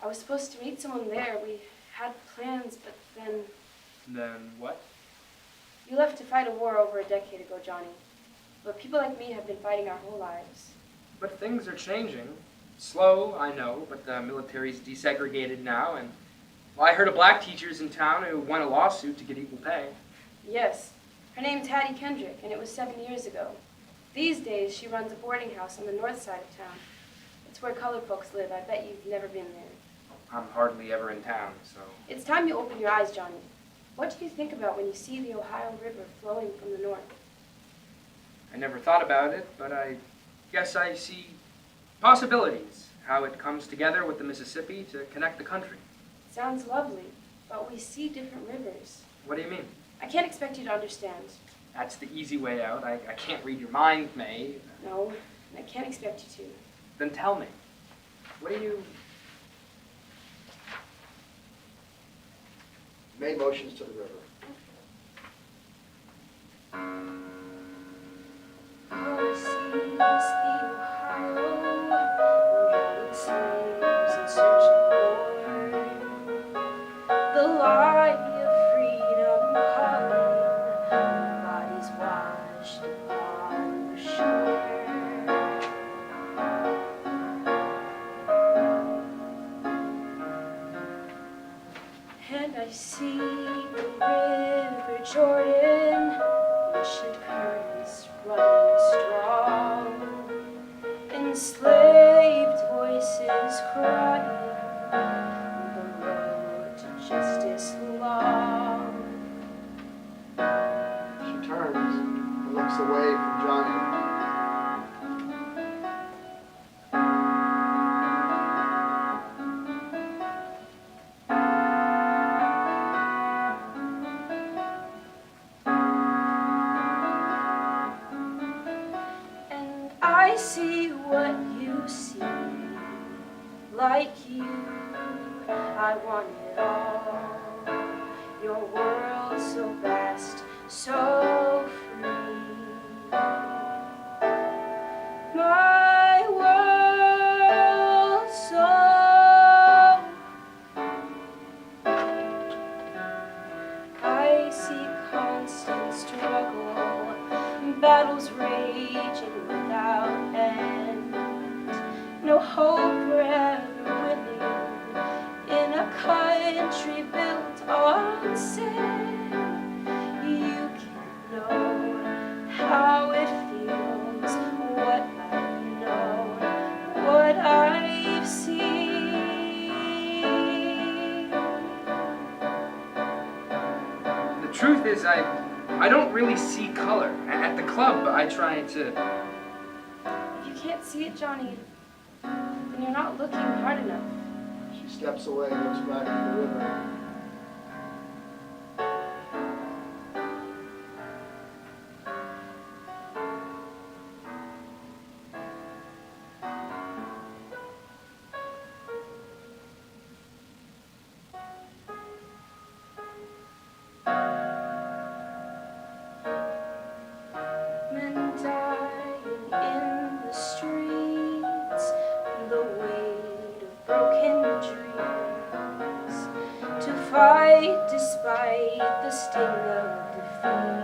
I was supposed to meet someone there. We had plans, but then... Then what? You left to fight a war over a decade ago, Johnny. But people like me have been fighting our whole lives. But things are changing. Slow, I know, but the military's desegregated now, and well, I heard of black teachers in town who won a lawsuit to get equal pay. Yes. Her name's Hattie Kendrick, and it was 7 years ago. These days, she runs a boarding house on the north side of town. It's where colored folks live. I bet you've never been there. I'm hardly ever in town, so... It's time you open your eyes, Johnny. What do you think about when you see the Ohio River flowing from the north? I never thought about it, but I guess I see possibilities. How it comes together with the Mississippi to connect the country. Sounds lovely, but we see different rivers. What do you mean? I can't expect you to understand. That's the easy way out. I can't read your mind, May. No, I can't expect you to. Then tell me. What do you... May motions to the river. Oh, seas, the Ohio, drowning slaves in search of more. The light of freedom calling, bodies washed upon the shore. And I see the river Jordan, ancient currents running strong, enslaved voices crying, the road to justice long. She turns and looks away from Johnny. And I see what you see, like you, I want it all. Your world so vast, so free. My world so I see constant struggle, battles raging without end. No hope for truth is, I don't really see color. At the club, I try to... If you can't see it, Johnny, then you're not looking hard enough. She steps away and looks back at the river. Men dying in the streets, the weight of broken dreams, to fight despite the sting of defeat.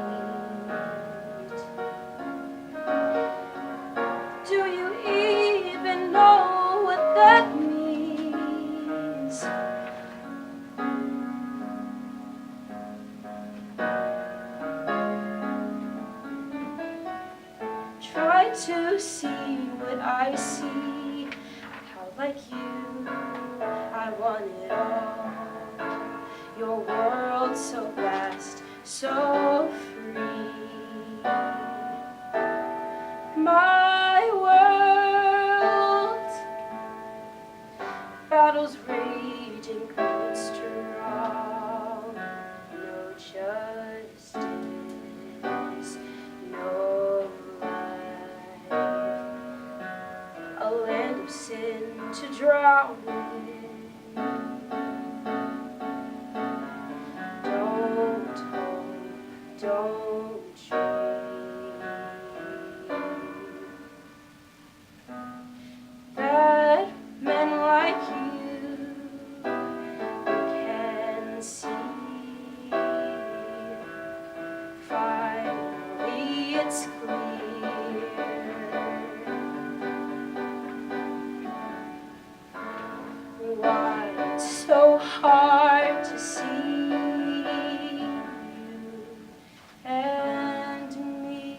Do you even know what that means? Try to see what I see, how like you, I want it all. Your world so vast, so free. My world, battles raging, cold strong, no justice, no a land of sin to drown in. Don't hope, don't dream that men like you can see. Finally, it's clear. Why it's so hard to see you and me.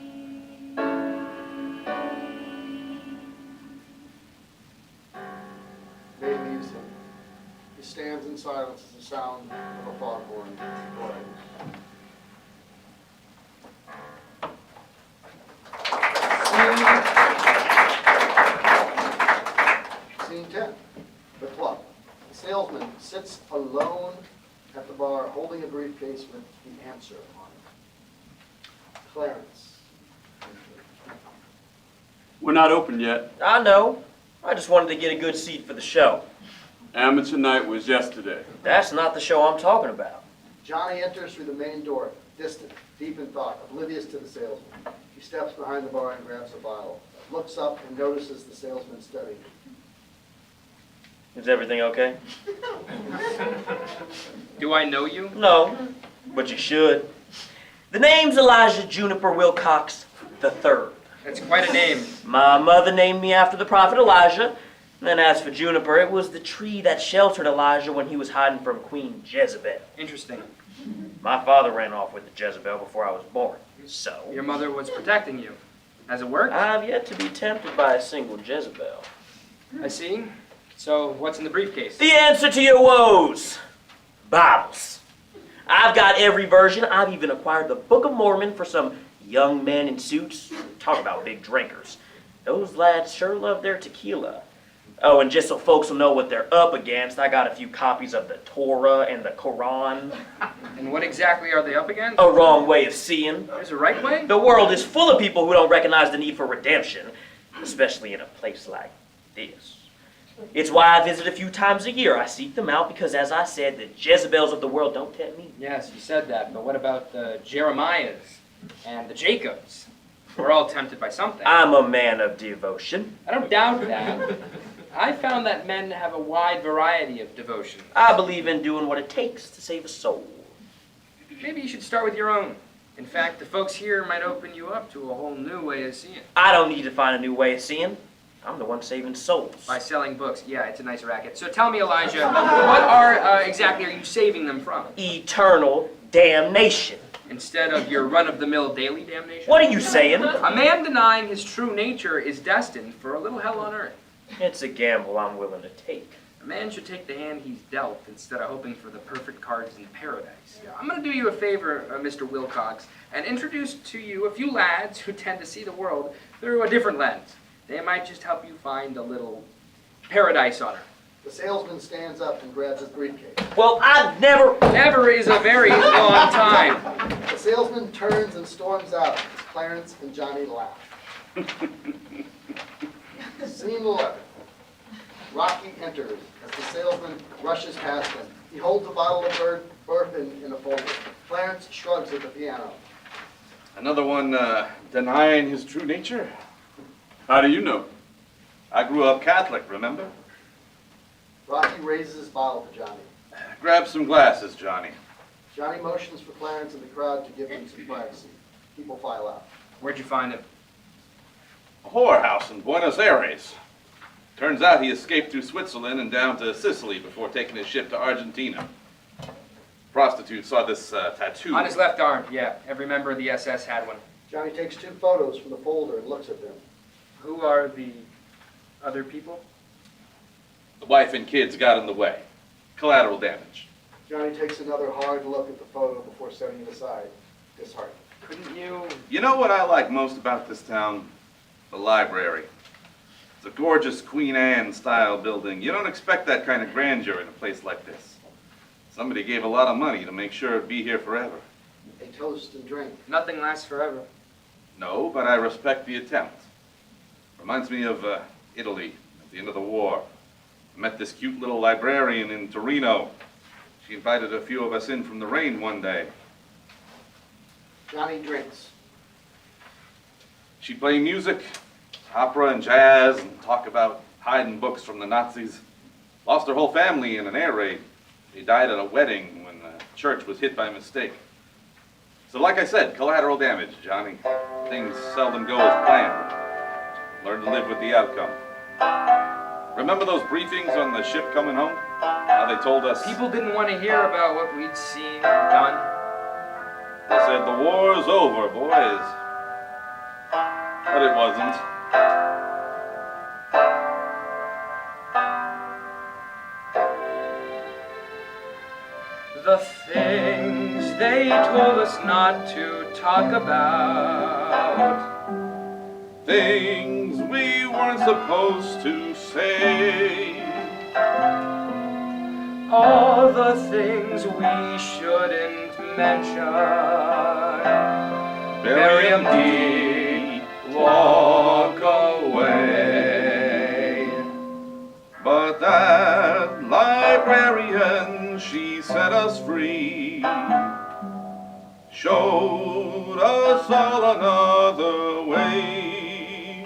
May leaves him. He stands in silence as the sound of a foghorn blowing. Scene 10, the club. The salesman sits alone at the bar holding a briefcase with the answer on it. Clarence. We're not open yet. I know. I just wanted to get a good seat for the show. Amateur night was yesterday. That's not the show I'm talking about. Johnny enters through the main door, distant, deep in thought, oblivious to the salesman. He steps behind the bar and grabs a bottle, looks up and notices the salesman studying. Is everything okay? Do I know you? No, but you should. The name's Elijah Juniper Wilcox III. That's quite a name. My mother named me after the prophet Elijah. And then as for Juniper, it was the tree that sheltered Elijah when he was hiding from Queen Jezebel. Interesting. My father ran off with the Jezebel before I was born. So, Your mother was protecting you. Has it worked? I've yet to be tempted by a single Jezebel. I see. So, what's in the briefcase? The answer to your woes. Bibles. I've got every version. I've even acquired the Book of Mormon for some young men in suits. Talk about big drinkers. Those lads sure love their tequila. Oh, and just so folks will know what they're up against, I got a few copies of the Torah and the Quran. And what exactly are they up against? A wrong way of seeing. There's a right way? The world is full of people who don't recognize the need for redemption, especially in a place like this. It's why I visit a few times a year. I seek them out because, as I said, the Jezebels of the world don't tempt me. Yes, you said that, but what about the Jeremiahs and the Jacobs? We're all tempted by something. I'm a man of devotion. I don't doubt that. I found that men have a wide variety of devotions. I believe in doing what it takes to save a soul. Maybe you should start with your own. In fact, the folks here might open you up to a whole new way of seeing. I don't need to find a new way of seeing. I'm the one saving souls. By selling books. Yeah, it's a nice racket. So tell me, Elijah, what are exactly are you saving them from? Eternal damnation. Instead of your run-of-the-mill daily damnation? What are you saying? A man denying his true nature is destined for a little hell on earth. It's a gamble I'm willing to take. A man should take the hand he's dealt instead of hoping for the perfect cards in paradise. I'm going to do you a favor, Mr. Wilcox, and introduce to you a few lads who tend to see the world through a different lens. They might just help you find a little paradise on earth. The salesman stands up and grabs his briefcase. Well, I've never... Never is a very long time. The salesman turns and storms out as Clarence and Johnny laugh. Scene 11. Rocky enters as the salesman rushes past him. He holds a bottle of bourbon in a folder. Clarence shrugs at the piano. Another one denying his true nature? How do you know? I grew up Catholic, remember? Rocky raises his bottle to Johnny. Grab some glasses, Johnny. Johnny motions for Clarence and the crowd to give him some privacy. People file out. Where'd you find him? A whorehouse in Buenos Aires. Turns out he escaped through Switzerland and down to Sicily before taking his ship to Argentina. Prostitute saw this tattoo. On his left arm, yeah. Every member of the SS had one. Johnny takes 2 photos from the folder and looks at them. Who are the other people? The wife and kids got in the way. Collateral damage. Johnny takes another hard look at the photo before setting it aside, disheartened. Couldn't you? You know what I like most about this town? The library. It's a gorgeous Queen Anne style building. You don't expect that kind of grandeur in a place like this. Somebody gave a lot of money to make sure it'd be here forever. They toast and drink. Nothing lasts forever. No, but I respect the attempt. Reminds me of Italy at the end of the war. I met this cute little librarian in Torino. She invited a few of us in from the rain one day. Johnny drinks. She'd play music, opera and jazz, and talk about hiding books from the Nazis. Lost her whole family in an air raid. They died at a wedding when the church was hit by mistake. So like I said, collateral damage, Johnny. Things seldom go as planned. Learn to live with the outcome. Remember those briefings on the ship coming home? How they told us... People didn't want to hear about what we'd seen or done. They said the war's over, boys. But it wasn't. The things they told us not to talk about. Things we weren't supposed to say. All the things we shouldn't mention. Bury 'em deep, walk away. But that librarian, she set us free. Showed us all another way.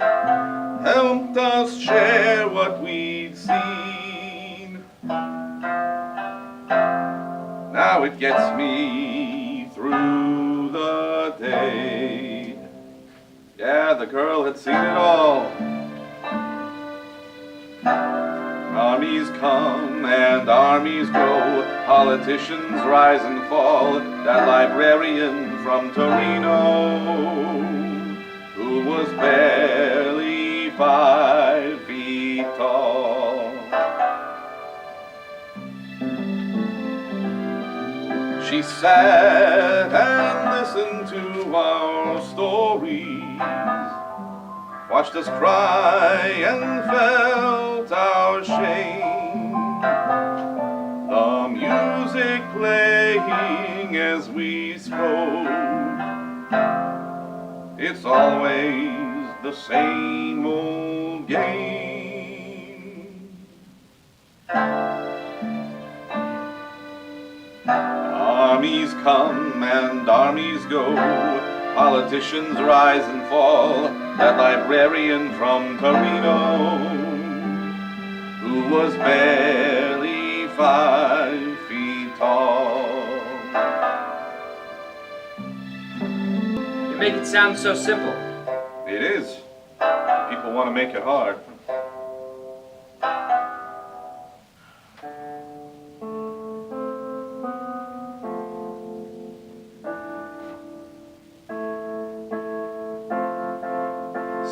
Helped us share what we'd seen. Now it gets me through the day. Yeah, the girl had seen it all. Armies come and armies go, politicians rise and fall. That librarian from Torino, who was barely 5 feet tall. She sat and listened to our stories, watched us cry and felt our shame. The music playing as we spoke, it's always the same old game. Armies come and armies go, politicians rise and fall. That librarian from Torino, who was barely 5 feet tall. You make it sound so simple. It is. People want to make it hard.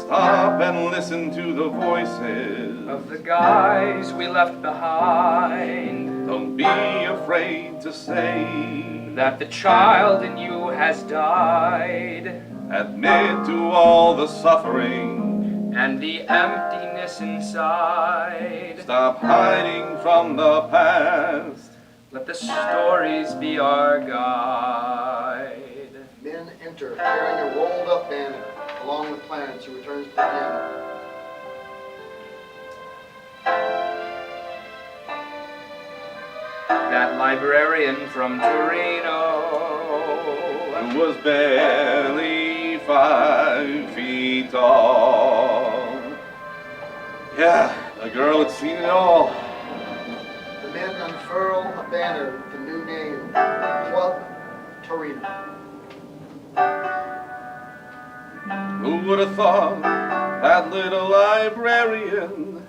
Stop and listen to the voices of the guys we left behind. Don't be afraid to say That the child in you has died. Admit to all the suffering And the emptiness inside. Stop hiding from the past. Let the stories be our guide. Men enter carrying a rolled up banner, along with Clarence, who returns to the piano. That librarian from Torino. Who was barely 5 feet tall. Yeah, the girl had seen it all. The men unfurl a banner with the new name, Club Torino. Who would have thought that little librarian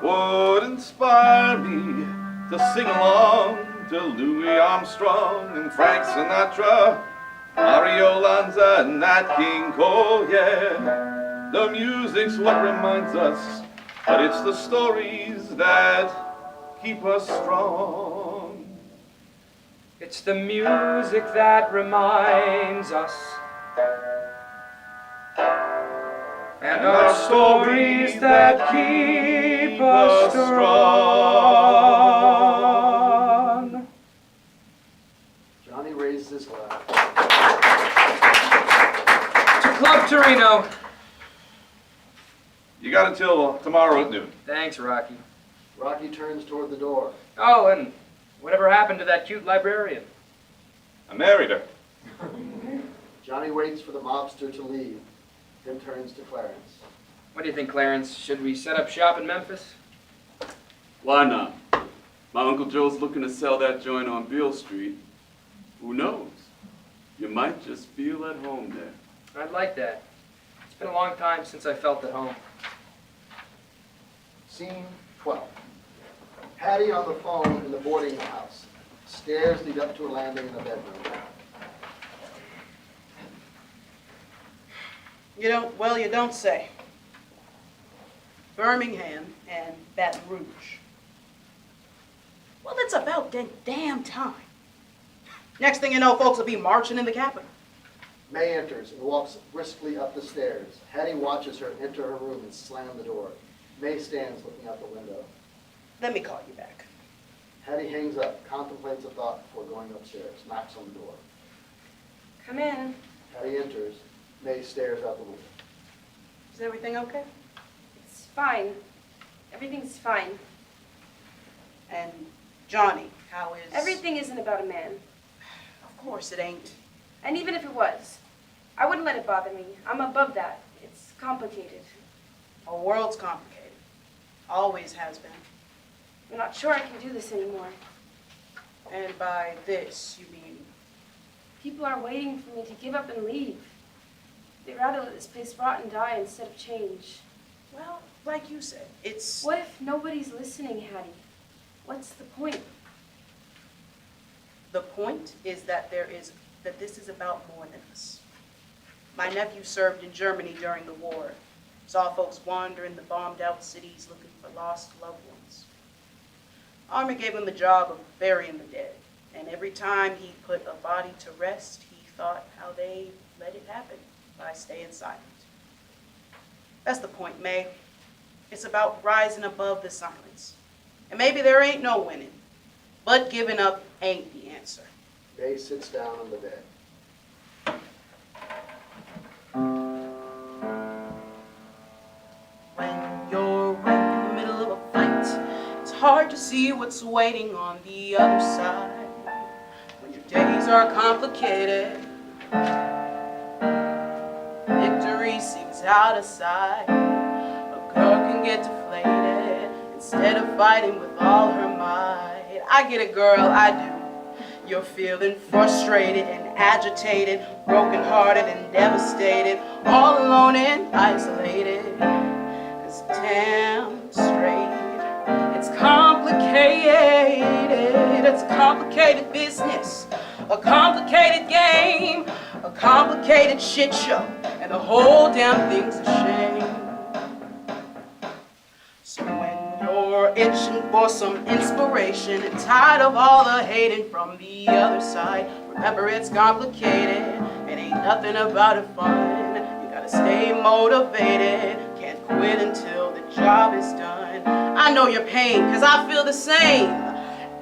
would inspire me to sing along to Louis Armstrong and Frank Sinatra, Mario Lanza and Nat King Cole, yeah. The music's what reminds us, but it's the stories that keep us strong. It's the music that reminds us. And our stories that keep us strong. Johnny raises his glass. To Club Torino. You got until tomorrow at noon. Thanks, Rocky. Rocky turns toward the door. Oh, and whatever happened to that cute librarian? I married her. Johnny waits for the mobster to leave, then turns to Clarence. What do you think, Clarence? Should we set up shop in Memphis? Why not? My Uncle Joe's looking to sell that joint on Beale Street. Who knows? You might just feel at home there. I'd like that. It's been a long time since I felt at home. Scene 12. Hattie on the phone in the boarding house. Stairs lead up to a landing in a bedroom. You don't say. Birmingham and Baton Rouge. Well, it's about damn time. Next thing you know, folks will be marching in the Capitol. May enters and walks briskly up the stairs. Hattie watches her enter her room and slam the door. May stands looking out the window. Let me call you back. Hattie hangs up, contemplates a thought before going upstairs, knocks on the door. Come in. Hattie enters. May stares out the window. Is everything okay? It's fine. Everything's fine. And Johnny, how is... Everything isn't about a man. Of course it ain't. And even if it was, I wouldn't let it bother me. I'm above that. It's complicated. Our world's complicated. Always has been. I'm not sure I can do this anymore. And by this, you mean... People are waiting for me to give up and leave. They'd rather let this place rot and die instead of change. Well, like you said, it's... What if nobody's listening, Hattie? What's the point? The point is that this is about more than us. My nephew served in Germany during the war. Saw folks wander in the bombed-out cities looking for lost loved ones. Army gave him the job of burying the dead, and every time he put a body to rest, he thought how they let it happen by staying silent. That's the point, May. It's about rising above the silence. And maybe there ain't no winning, but giving up ain't the answer. May sits down on the bed. When you're right in the middle of a fight, it's hard to see what's waiting on the other side. When your days are complicated, victory seems out of sight. A girl can get deflated instead of fighting with all her might. I get it, girl, I do. You're feeling frustrated and agitated, brokenhearted and devastated, all alone and isolated. 'Cause damn straight, it's complicated. It's a complicated business, a complicated game, a complicated shit show. And and the whole damn thing's a shame. So when you're itching for some inspiration and tired of all the hating from the other side, remember it's complicated, it ain't nothing about it fun. You gotta stay motivated, can't quit until the job is done. I know your pain, cause I feel the same.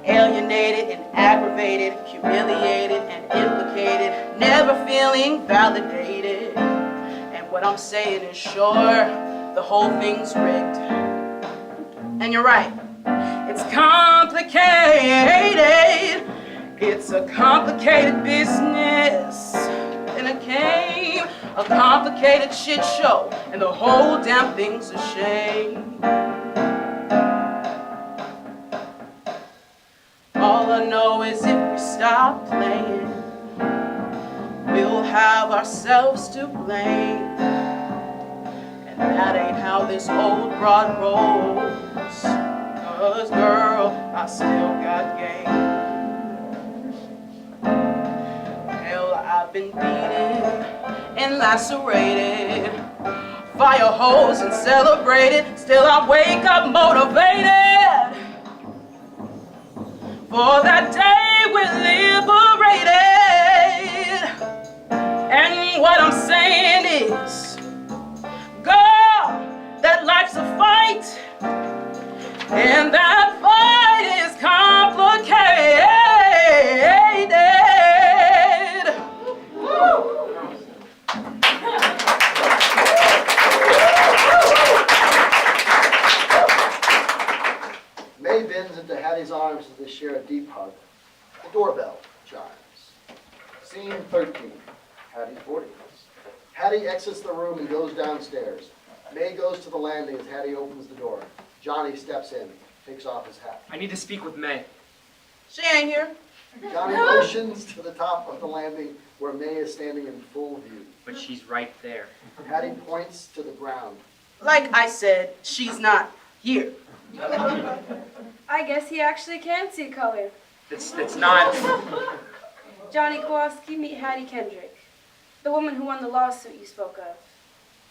Alienated and aggravated, humiliated and implicated, never feeling validated. And what I'm saying is sure, the whole thing's rigged. And you're right, it's complicated. It's a complicated business. And it came a complicated shit show, and the whole damn thing's a shame. All I know is if we stop playing, we'll have ourselves to blame. And that ain't how this old broad rolls. 'Cause girl, I still got game. Hell, I've been beaten and lacerated, fire hose and celebrated. Still I wake up motivated for that day we're liberated. And what I'm saying is, girl, that life's a fight, and that fight is complicated. May bends into Hattie's arms as they share a deep hug. The doorbell chimes. Scene 13. Hattie's boarding house. Hattie exits the room and goes downstairs. May goes to the landing as Hattie opens the door. Johnny steps in, takes off his hat. I need to speak with May. She ain't here. Johnny motions to the top of the landing where May is standing in full view. But she's right there. Hattie points to the ground. Like I said, she's not here. I guess he actually can see color. It's not. Johnny Kowalski, meet Hattie Kendrick, the woman who won the lawsuit you spoke of.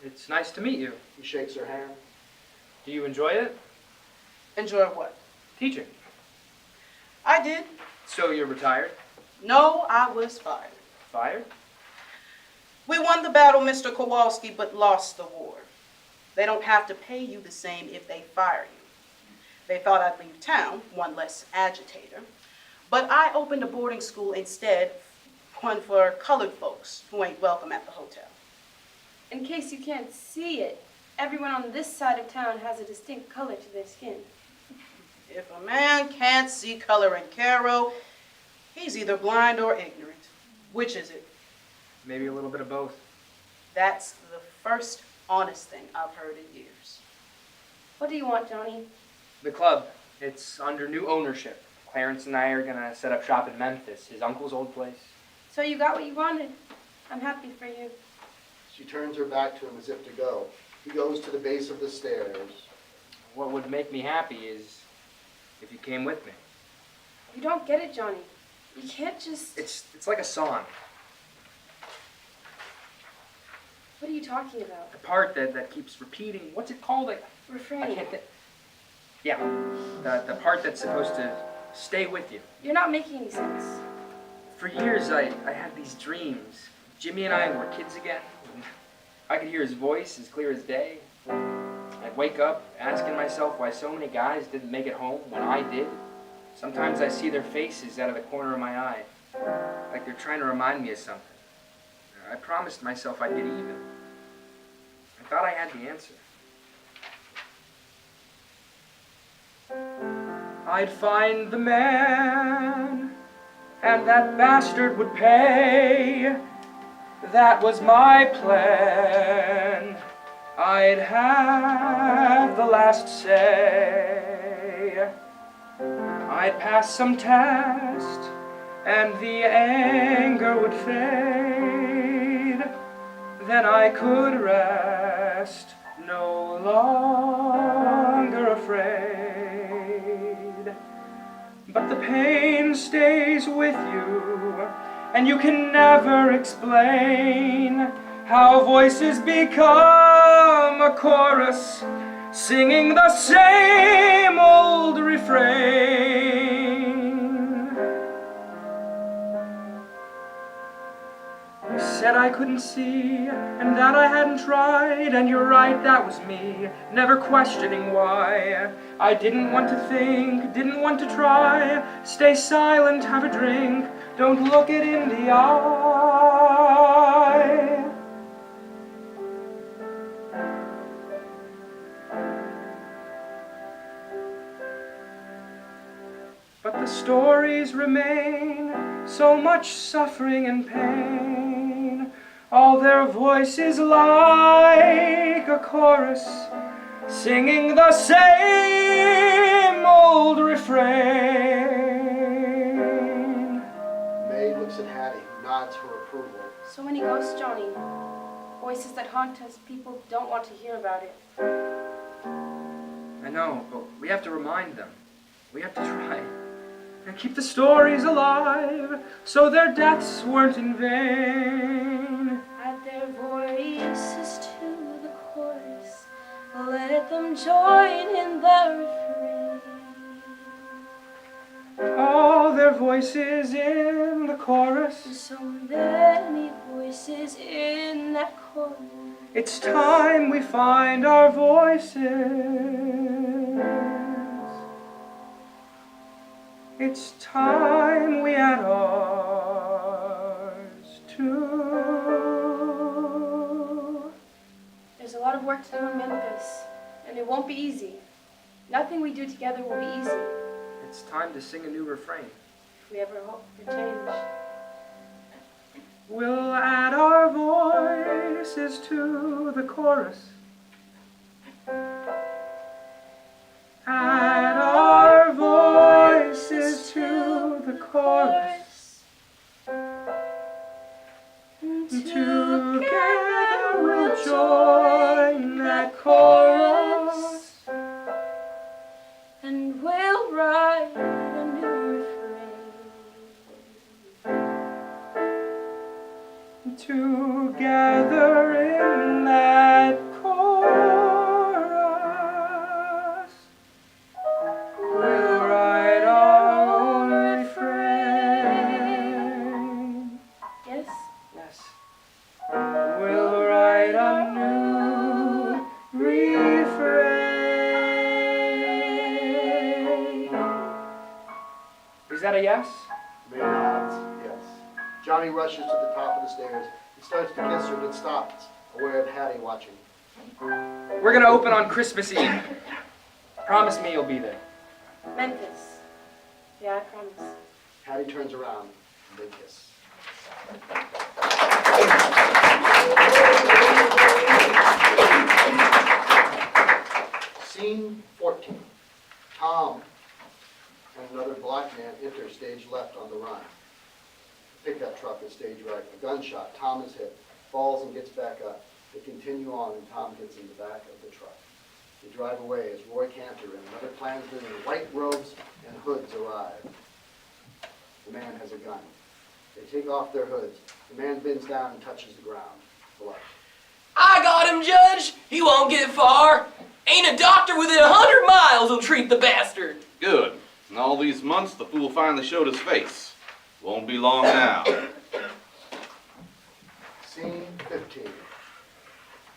It's nice to meet you. He shakes her hand. Do you enjoy it? Enjoy what? Teaching. I did. So you're retired? No, I was fired. Fired? We won the battle, Mr. Kowalski, but lost the war. They don't have to pay you the same if they fire you. They thought I'd leave town, one less agitator. But I opened a boarding school instead, one for colored folks who ain't welcome at the hotel. In case you can't see it, everyone on this side of town has a distinct color to their skin. If a man can't see color in Cairo, he's either blind or ignorant. Which is it? Maybe a little bit of both. That's the first honest thing I've heard in years. What do you want, Johnny? The club. It's under new ownership. Clarence and I are gonna set up shop in Memphis, his uncle's old place. So you got what you wanted. I'm happy for you. She turns her back to him as if to go. He goes to the base of the stairs. What would make me happy is if you came with me. You don't get it, Johnny. You can't just... It's like a song. What are you talking about? The part that keeps repeating. What's it called? I Refrain. can't think. Yeah, the part that's supposed to stay with you. You're not making any sense. For years, I had these dreams. Jimmy and I were kids again. I could hear his voice as clear as day. I'd wake up asking myself why so many guys didn't make it home when I did. Sometimes I see their faces out of the corner of my eye, like they're trying to remind me of something. I promised myself I'd get even. I thought I had the answer. I'd find the man, and that bastard would pay. That was my plan. I'd have the last say. I'd pass some test, and the anger would fade. Then I could rest, no longer afraid. But the pain stays with you, and you can never explain how voices become a chorus, singing the same old refrain. You said I couldn't see, and that I hadn't tried, and you're right, that was me, never questioning why. I didn't want to think, didn't want to try, stay silent, have a drink, don't look it in the eye. But the stories remain, so much suffering and pain, all their voices like a chorus, singing the same old refrain. May looks at Hattie, nods her approval. So many ghosts, Johnny. Voices that haunt us, people don't want to hear about it. I know, but we have to remind them. We have to try. And keep the stories alive, so their deaths weren't in vain. Add their voices to the chorus, let them join in the refrain. All their voices in the chorus. So many voices in that chorus. It's time we find our voices. It's time we add ours too. There's a lot of work to do in Memphis, and it won't be easy. Nothing we do together will be easy, It's time to sing a new refrain. if we ever hope for change. We'll add our voices to the chorus. Add our voices to the chorus. Together we'll join that chorus. And we'll write a new refrain. Together in that chorus, we'll write our own refrain. Yes? Yes. We'll write a new refrain. Is that a yes? May nods, yes. Johnny rushes to the top of the stairs. He starts to kiss her, then stops, aware of Hattie watching. We're gonna open on Christmas Eve. Promise me you'll be there. Memphis. Yeah, I promise. Hattie turns around, and they kiss. Scene 14. Tom and another black man enter stage left on the run. The pickup truck is stage right. A gunshot. Tom is hit, falls and gets back up. They continue on and Tom gets in the back of the truck. They drive away as Roy Cantor and another Klansman in white robes and hoods arrive. The man has a gun. They take off their hoods. The man bends down and touches the ground. Blood. I got him, Judge. He won't get far. Ain't a doctor within 100 miles will treat the bastard. Good. In all these months, the fool finally showed his face. Won't be long now. Scene 15.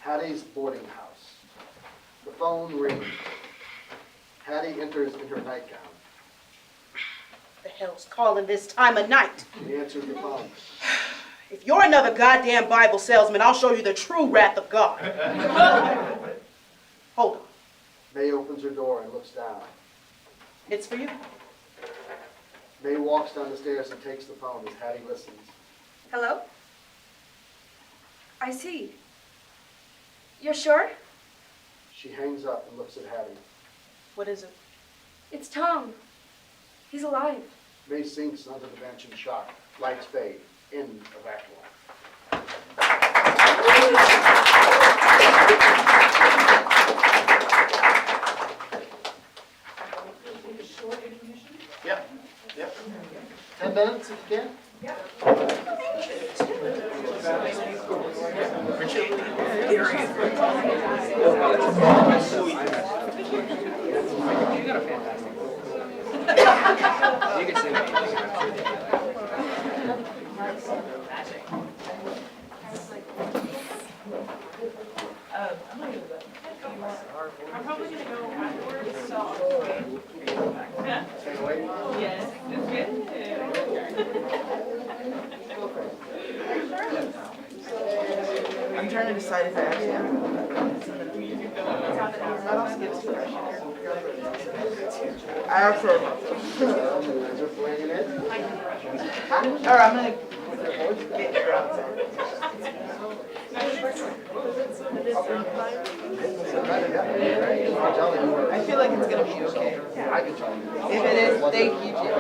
Hattie's boarding house. The phone rings. Hattie enters in her nightgown. The hell's calling this time of night? She answers the phone. If you're another goddamn Bible salesman, I'll show you the true wrath of God. Hold on. May opens her door and looks down. It's for you. May walks down the stairs and takes the phone as Hattie listens. Hello? I see. You're sure? She hangs up and looks at Hattie. What is it? It's Tom. He's alive. May sinks under the bench in shock. Lights fade. End of Act 1. Yep. 10 minutes if you can? You got a fantastic voice. You can sing anything, I'm sure they do I'm probably gonna go afterwards, so. Yes, it's good. I'm trying to decide if I actually have. I actually. Or I'm gonna get your outside. I feel like it's gonna be okay. If it is, thank you, Jim.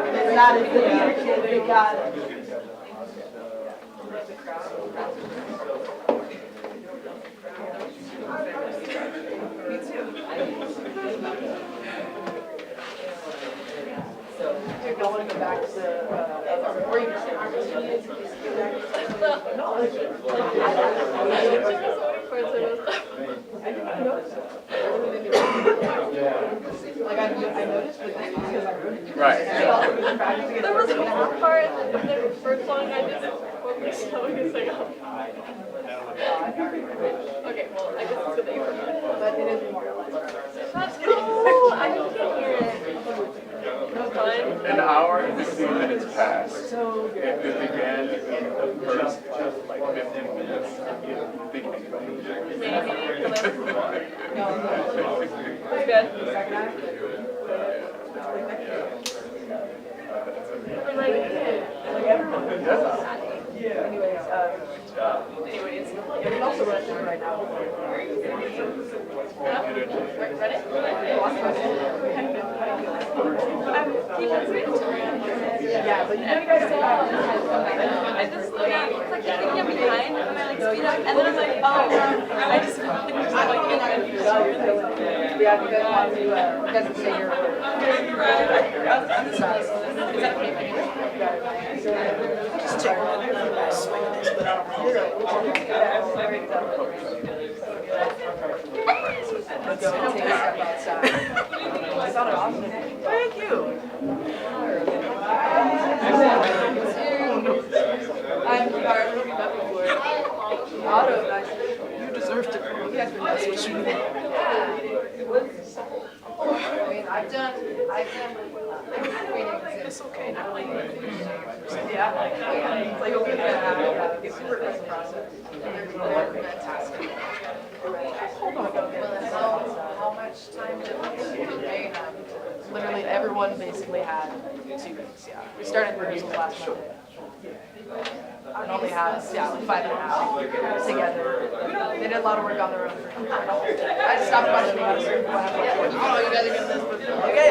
If it's not, it's the leadership, they got it. Me too. Do you want to go back to the, or you like I noticed, but that's because I wrote it. Right. There was one part in the first song I just focused so we can sing off. Okay, well, I guess it's good that you heard it. But it is memorialized. That's cool. I just can't hear it. No fun. An hour and 15 minutes passed. It began in the first like 15 minutes. Thinking about it. Maybe. No, It's good. second act. Or like, everyone. Anyways, you can also run it right now. ready? Yeah, but you know you guys still have. I just look at, it's like you can get behind, and I like speed up, and then I'm like, oh, I just like, Yeah, you guys want to, you guys can say your word. I'm just is that okay if I do this? Just check. Swing this, but I Let's go take a step outside. I thought it awesome. Thank you. I'm sorry, I've met before. Otto, nice. You deserve to come. You guys been nice what you did. I mean, I've done it's okay now. Yeah, like open that it's super aggressive process. There's no fantastic. Hold on. How much time did they have? Literally everyone basically had 2 weeks, yeah. We started rehearsals last Monday. And only has, like 5.5 together. They did a lot of work on their own. I just stopped questioning how to serve what happened. Oh, you guys are getting this, but okay.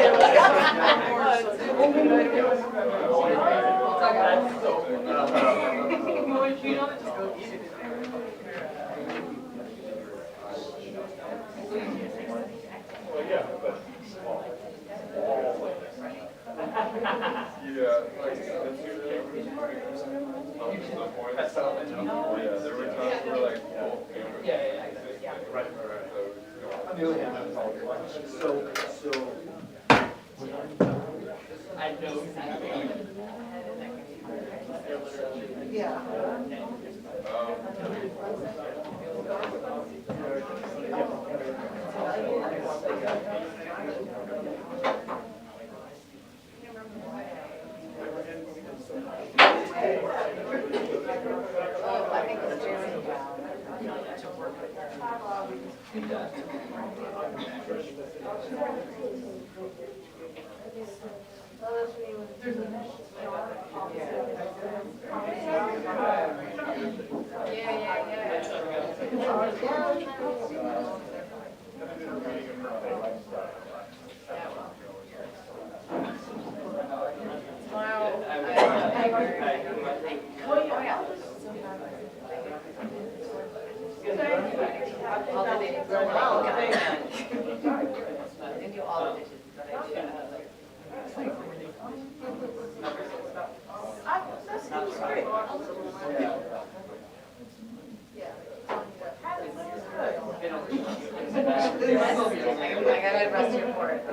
gotta arrest you for it. I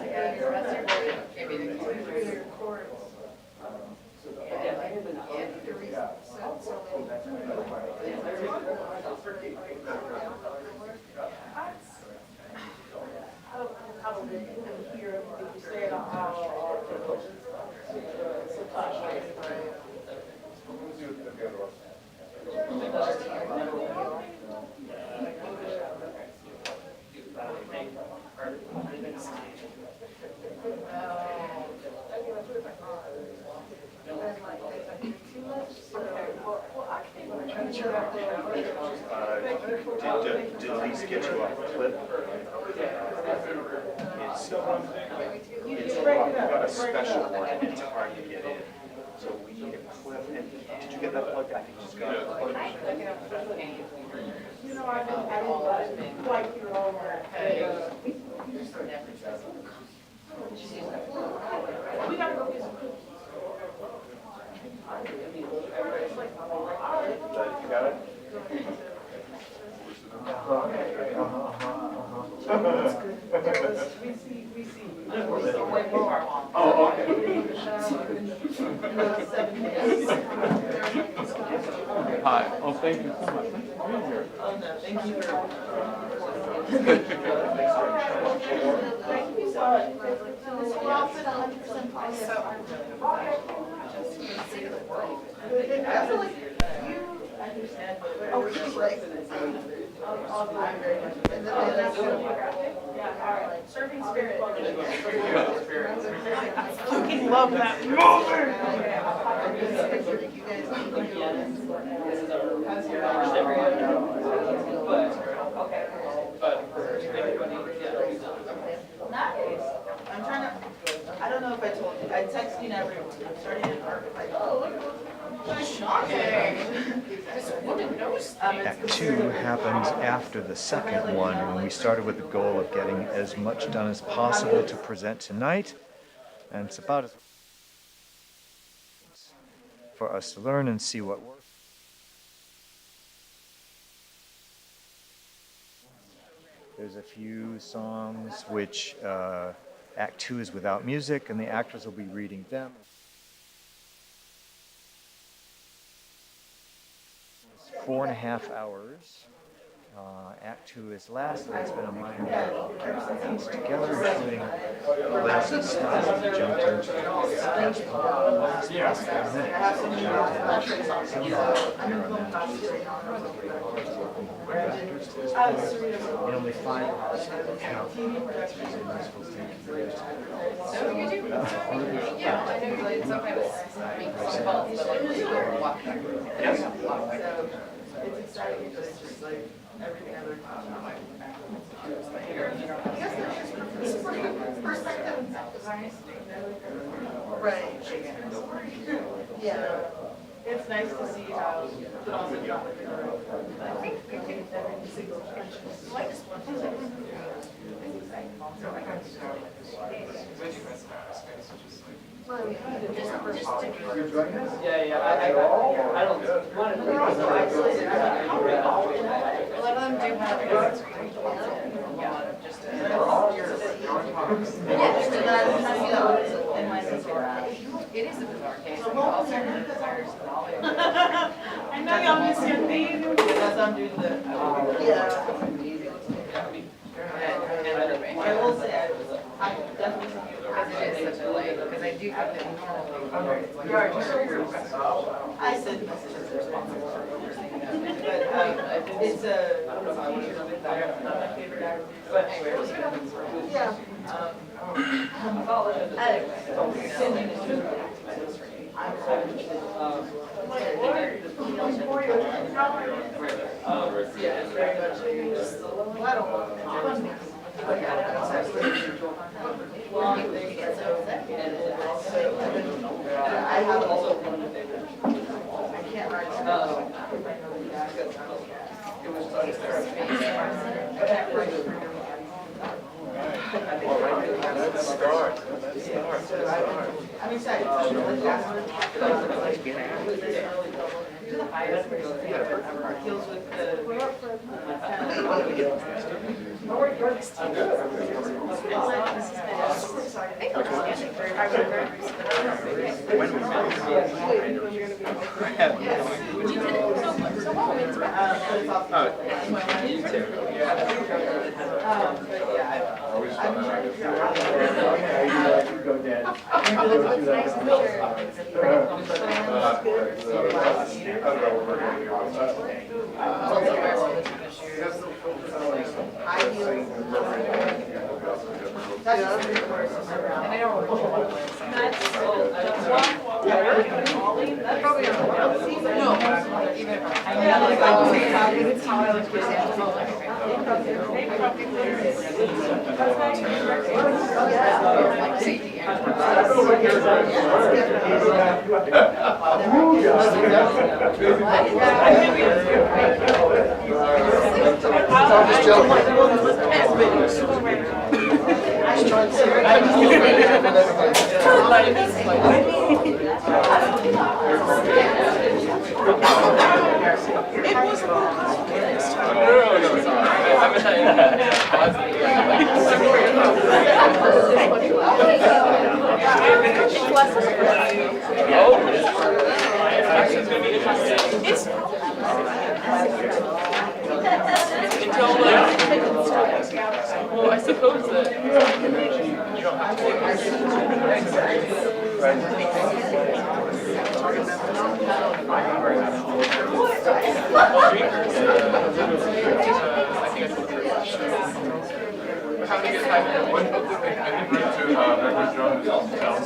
gotta arrest you for it. Give me the Did Elise get you off the clip? It's got a special one and it's hard to get in. So we need a clip. And did you get that plugged? I think she's got it plugged. You know, I didn't quite hear all that. We gotta go get some cookies. You got it? We see. We're still way more along. Oh, okay. Hi. Oh, thank you so much. Thanks for being here. Oh, no, thank you very much. I feel like you understand. Oh, right. I'll do that very much. And then that's yeah, all right. Serving spirit. I fucking love that movie. How's your nice. I'm trying to, I don't know if I told you, I'm texting everyone. I'm starting an arc, like, oh, look, shocking. This woman knows. Act 2 happens after the second one, when we started with the goal of getting as much done as possible to present tonight, and it's about as for us to learn and see what works. There's a few songs which Act 2 is without music, and the actors will be reading them. It's 4.5 hours. Act 2 is last, and it's been a minor piece together, including lazy stuff, jumped into in only 5 hours. So you do? Yeah, I know you like sometimes make phone calls, but like you walk back. So it's exciting, but it's just like everything I've learned. I guess there's just perspective and design. Right. Yeah. It's nice to see how, but also not like I think every single question is like this one. I don't want to. They're also isolated. A lot of them do have just in my sister. It is a bizarre case. I mean, all certain desires and all. I know y'all miss your thing. That's I'm doing the. Yeah. I will say, I definitely because it is such a late, because I do have them normally. I said messages responsible for overseeing that. But it's a teacher with that, not my favorite actor. But anyway, yeah. Yeah, it's very much just a little long thing, so I have also one of the I can't write it was let's start. I'm excited. Deals with the. You too. I'm just joking. Just trying to see Well, I suppose that you don't have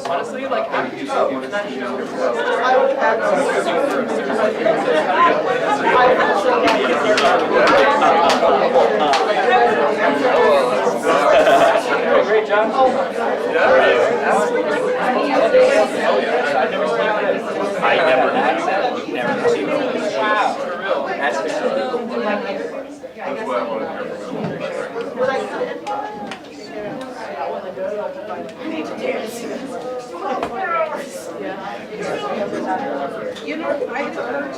honestly, like, after you saw that show, great job. I never seen it. Wow. For real. That's exciting. That's why I wanted You know, I had heard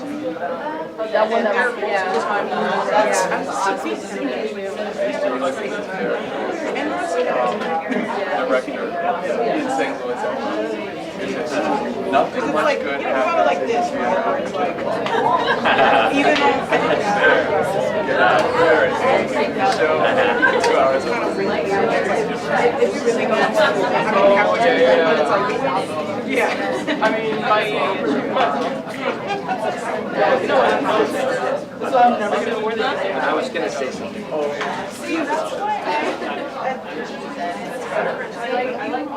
That one that was, yeah. In St. Louis. Nothing much like, good you know, kind of like this, where it's like, even on 2 hours. if you really go on, yeah. I mean, my you know what? So I'm never going to wear that. I was gonna say something. See, that's why I like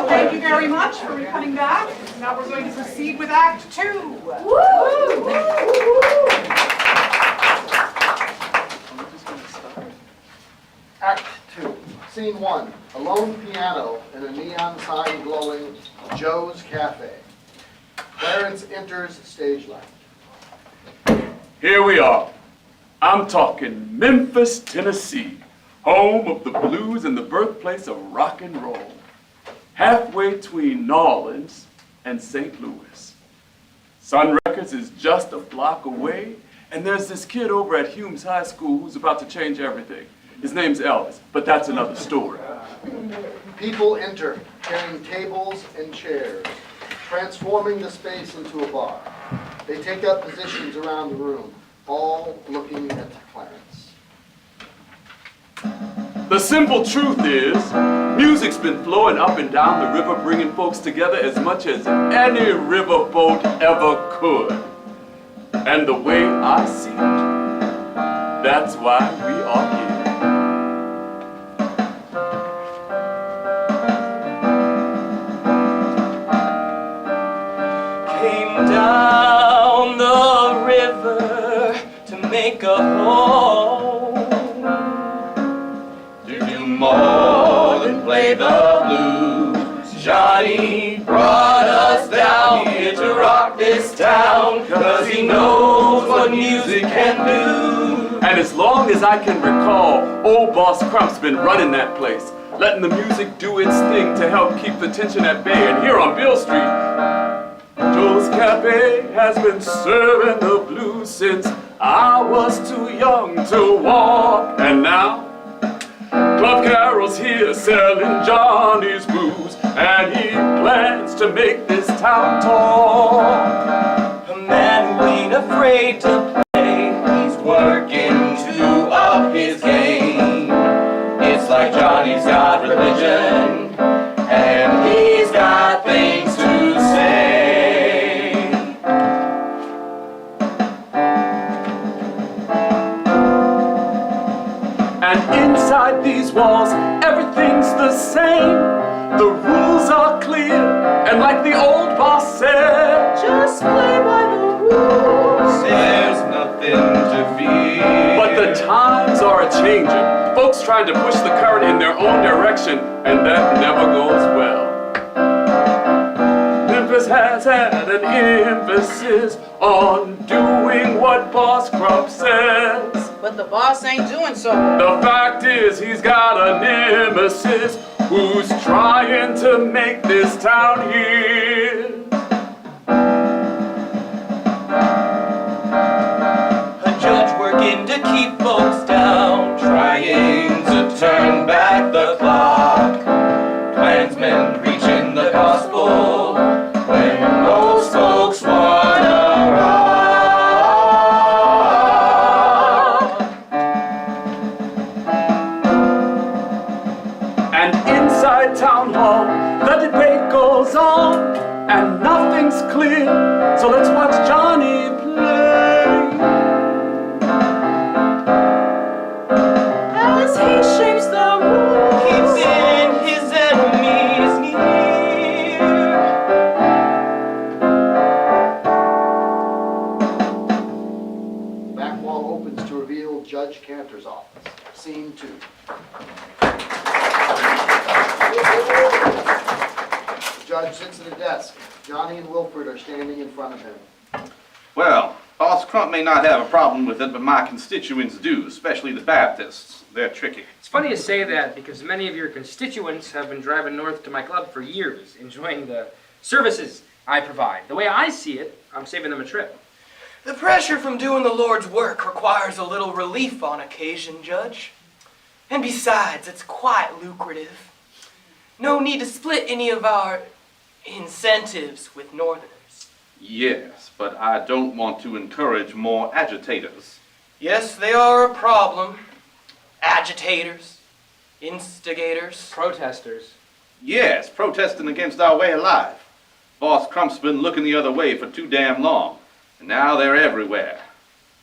Thank you very much for coming back. Now we're going to proceed with Act 2. Act 2, Scene 1, a lone piano in a neon sign glowing Joe's Cafe. Clarence enters stage left. Here we are. I'm talking Memphis, Tennessee, home of the blues and the birthplace of rock and roll. Halfway between New Orleans and St. Louis. Sun Records is just a block away, and there's this kid over at Humes High School who's about to change everything. His name's Elvis, but that's another story. People enter, carrying tables and chairs, transforming the space into a bar. They take up positions around the room, all looking at Clarence. The simple truth is, music's been flowing up and down the river, bringing folks together as much as any riverboat ever could. And the way I see it, that's why we are here. Came down the river to make a home. To do more than play the blues. Johnny brought us down here to rock this town, 'cause he knows what music can do. And as long as I can recall, old Boss Crump's been running that place, letting the music do its thing to help keep the tension at bay. And here on Bill Street, Joe's Cafe has been serving the blues since I was too young to walk. And now, Club Carol's here selling Johnny's blues, and he plans to make this town talk. A man who ain't afraid to play, he's working to up his game. It's like Johnny's got religion, and he's got things to say. And inside these walls, everything's the same. The rules are clear, and like the old boss said, just play by the rules. There's nothing to fear. But the times are a-changing. Folks trying to push the current in their own direction, and that never goes well. Memphis has had an emphasis on doing what Boss Crump says. But the boss ain't doing so. The fact is, he's got a nemesis who's trying to make this town here. A judge working to keep folks down, trying to turn back the clock. Klansmen preaching the gospel when most folks wanna rock. And inside town hall, the debate goes on, and nothing's clear. So let's watch Johnny play as he shapes the rules, Keeping his enemies near. Back wall opens to reveal Judge Cantor's office. Scene 2. The judge sits at a desk. Johnny and Wilford are standing in front of him. Well, Boss Crump may not have a problem with it, but my constituents do, especially the Baptists. They're tricky. It's funny you say that because many of your constituents have been driving north to my club for years, enjoying the services I provide. The way I see it, I'm saving them a trip. The pressure from doing the Lord's work requires a little relief on occasion, Judge. And besides, it's quite lucrative. No need to split any of our incentives with Northerners. Yes, but I don't want to encourage more agitators. Yes, they are a problem. Agitators, instigators. Protesters. Yes, protesting against our way of life. Boss Crump's been looking the other way for too damn long, and now they're everywhere.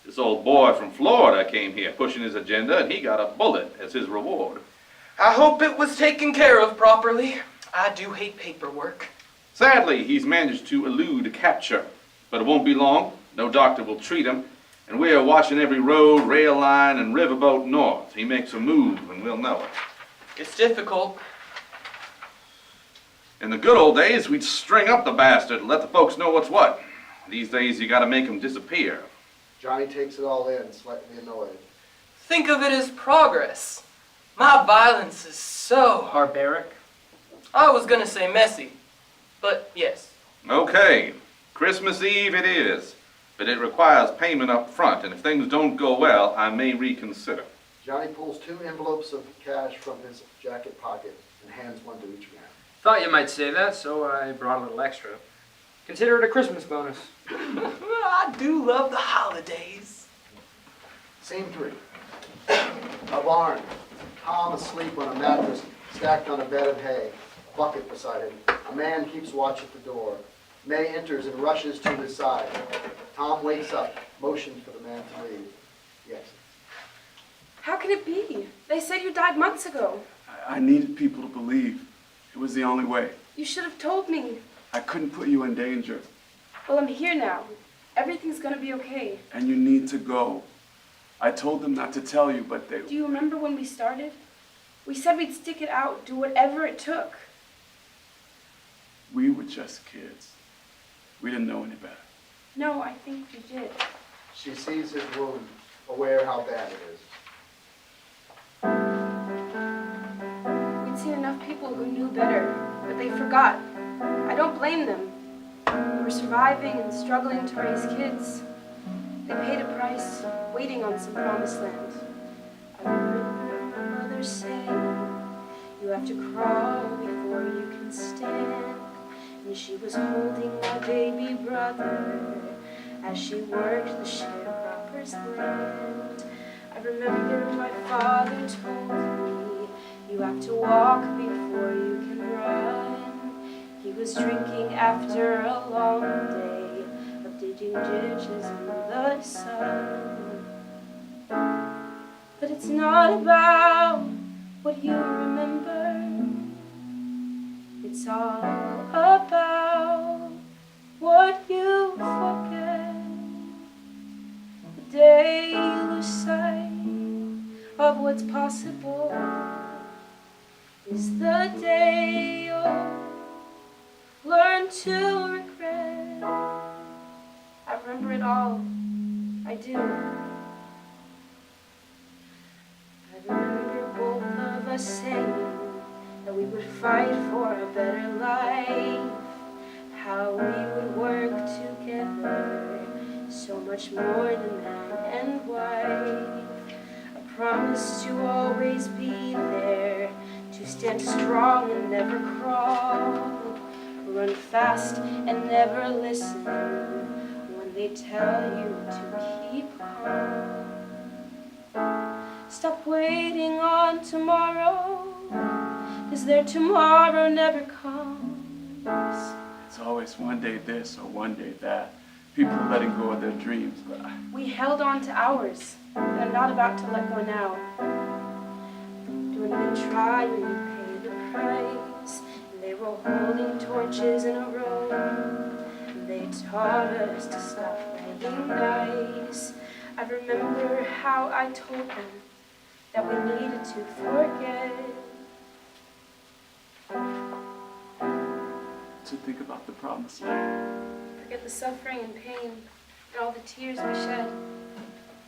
This old boy from Florida came here pushing his agenda, and he got a bullet as his reward. I hope it was taken care of properly. I do hate paperwork. Sadly, he's managed to elude capture, but it won't be long. No doctor will treat him, and we are watching every road, rail line, and riverboat north. He makes a move, and we'll know it. It's difficult. In the good old days, we'd string up the bastard and let the folks know what's what. These days, you gotta make him disappear. Johnny takes it all in, slightly annoyed. Think of it as progress. My violence is so... Barbaric. I was gonna say messy, but yes. Okay, Christmas Eve it is, but it requires payment up front, and if things don't go well, I may reconsider. Johnny pulls 2 envelopes of cash from his jacket pocket and hands one to each man. Thought you might say that, so I brought a little extra. Consider it a Christmas bonus. I do love the holidays. Scene 3. A barn. Tom asleep on a mattress, stacked on a bed of hay. A bucket beside him. A man keeps watch at the door. May enters and rushes to his side. Tom wakes up, motions for the man to leave. Yes. How can it be? They said you died months ago. I needed people to believe. It was the only way. You should have told me. I couldn't put you in danger, Well, I'm here now. Everything's gonna be okay. and you need to go. I told them not to tell you, but they... Do you remember when we started? We said we'd stick it out, do whatever it took. We were just kids. We didn't know any better. No, I think we did. She sees his wound, aware how bad it is. We'd seen enough people who knew better, but they forgot. I don't blame them. They were surviving and struggling to raise kids. They paid a price, waiting on some promised land. I remember my mother saying, you have to crawl before you can stand. And she was holding my baby brother as she worked the sharecropper's land. I remember my father told me, you have to walk before you can run. He was drinking after a long day of digging ditches in the sun. But it's not about what you remember. It's all about what you forget. The day you lose sight of what's possible is the day you'll learn to regret. I remember it all. I do. I remember both of us saying that we would fight for a better life, how we would work together, so much more than man and wife. I promised to always be there, to stand strong and never crawl, run fast and never listen when they tell you to keep calm. Stop waiting on tomorrow, 'cause their tomorrow never comes. It's always one day this or one day that. People letting go of their dreams, but We held on to ours, and I'm not about to let go now. Don't even try when you pay the price. And they were holding torches in a row, and they taught us to stop playing nice. I remember how I told them that we needed to forget. to think about the promised land. Forget the suffering and pain and all the tears we shed.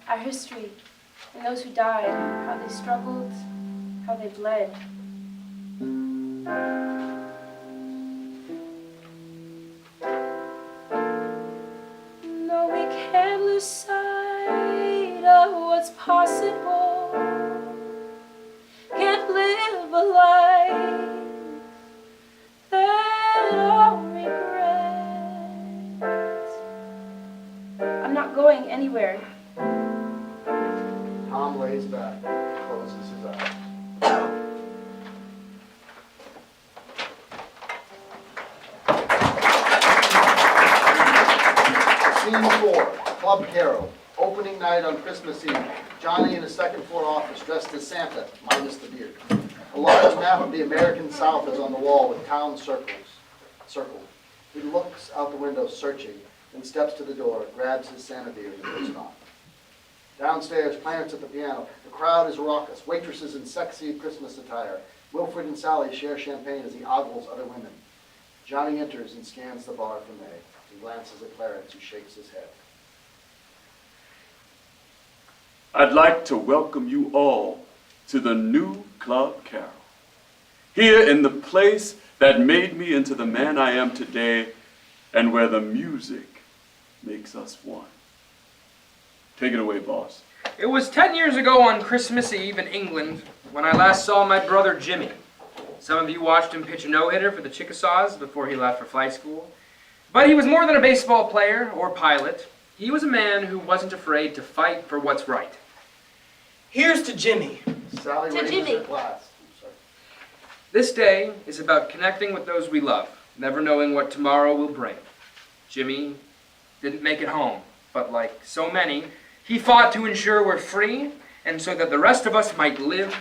Our history and those who died, how they struggled, how they bled. No, we can't lose sight of what's possible. Can't live a life that I'll regret. I'm not going anywhere. Tom lays back, closes his eyes. Scene 4, Club Cairo. Opening night on Christmas Eve. Johnny in a second-floor office dressed as Santa, minus the beard. A large map of the American South is on the wall with town circled. He looks out the window searching, then steps to the door, grabs his Santa beard and puts it on. Downstairs, Clarence at the piano. The crowd is raucous, waitresses in sexy Christmas attire. Wilfred and Sally share champagne as he ogles other women. Johnny enters and scans the bar for May. He glances at Clarence, who shakes his head. I'd like to welcome you all to the new Club Cairo. Here in the place that made me into the man I am today, and where the music makes us one. Take it away, boss. It was 10 years ago on Christmas Eve in England when I last saw my brother Jimmy. Some of you watched him pitch a no-hitter for the Chickasaws before he left for flight school. But he was more than a baseball player or pilot. He was a man who wasn't afraid to fight for what's right. Here's to Jimmy. Sally To raises Jimmy. her glass. This day is about connecting with those we love, never knowing what tomorrow will bring. Jimmy didn't make it home, but like so many, he fought to ensure we're free, and so that the rest of us might live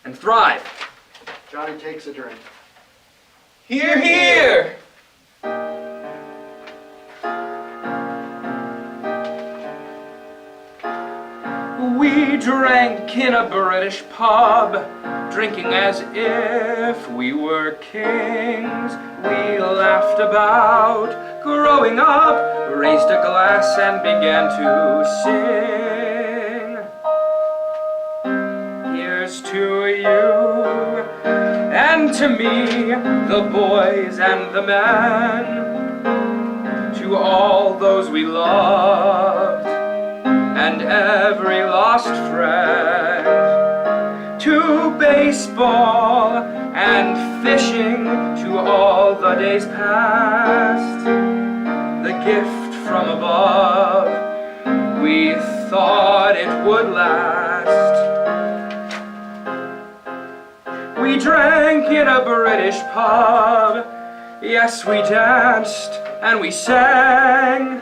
and thrive. Johnny takes a drink. Hear, hear! We drank in a British pub, drinking as if we were kings. We laughed about growing up, raised a glass and began to sing. Here's to you and to me, the boys and the men, to all those we loved and every lost friend, to baseball and fishing, to all the days past, the gift from above, we thought it would last. We drank in a British pub, yes, we danced and we sang.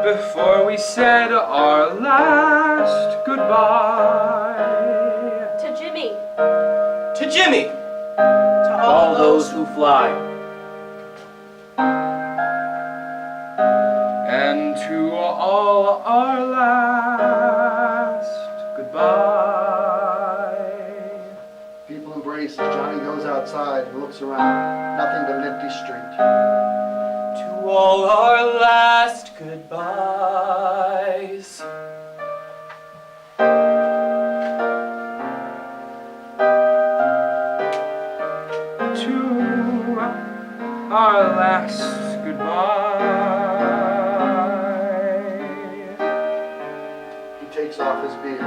Before we said our last goodbye. To Jimmy. To Jimmy. To all those who fly. And to all our last goodbye. People embrace as Johnny goes outside and looks around. Nothing but an empty street. To all our last goodbyes. To our last goodbye. He takes off his beard.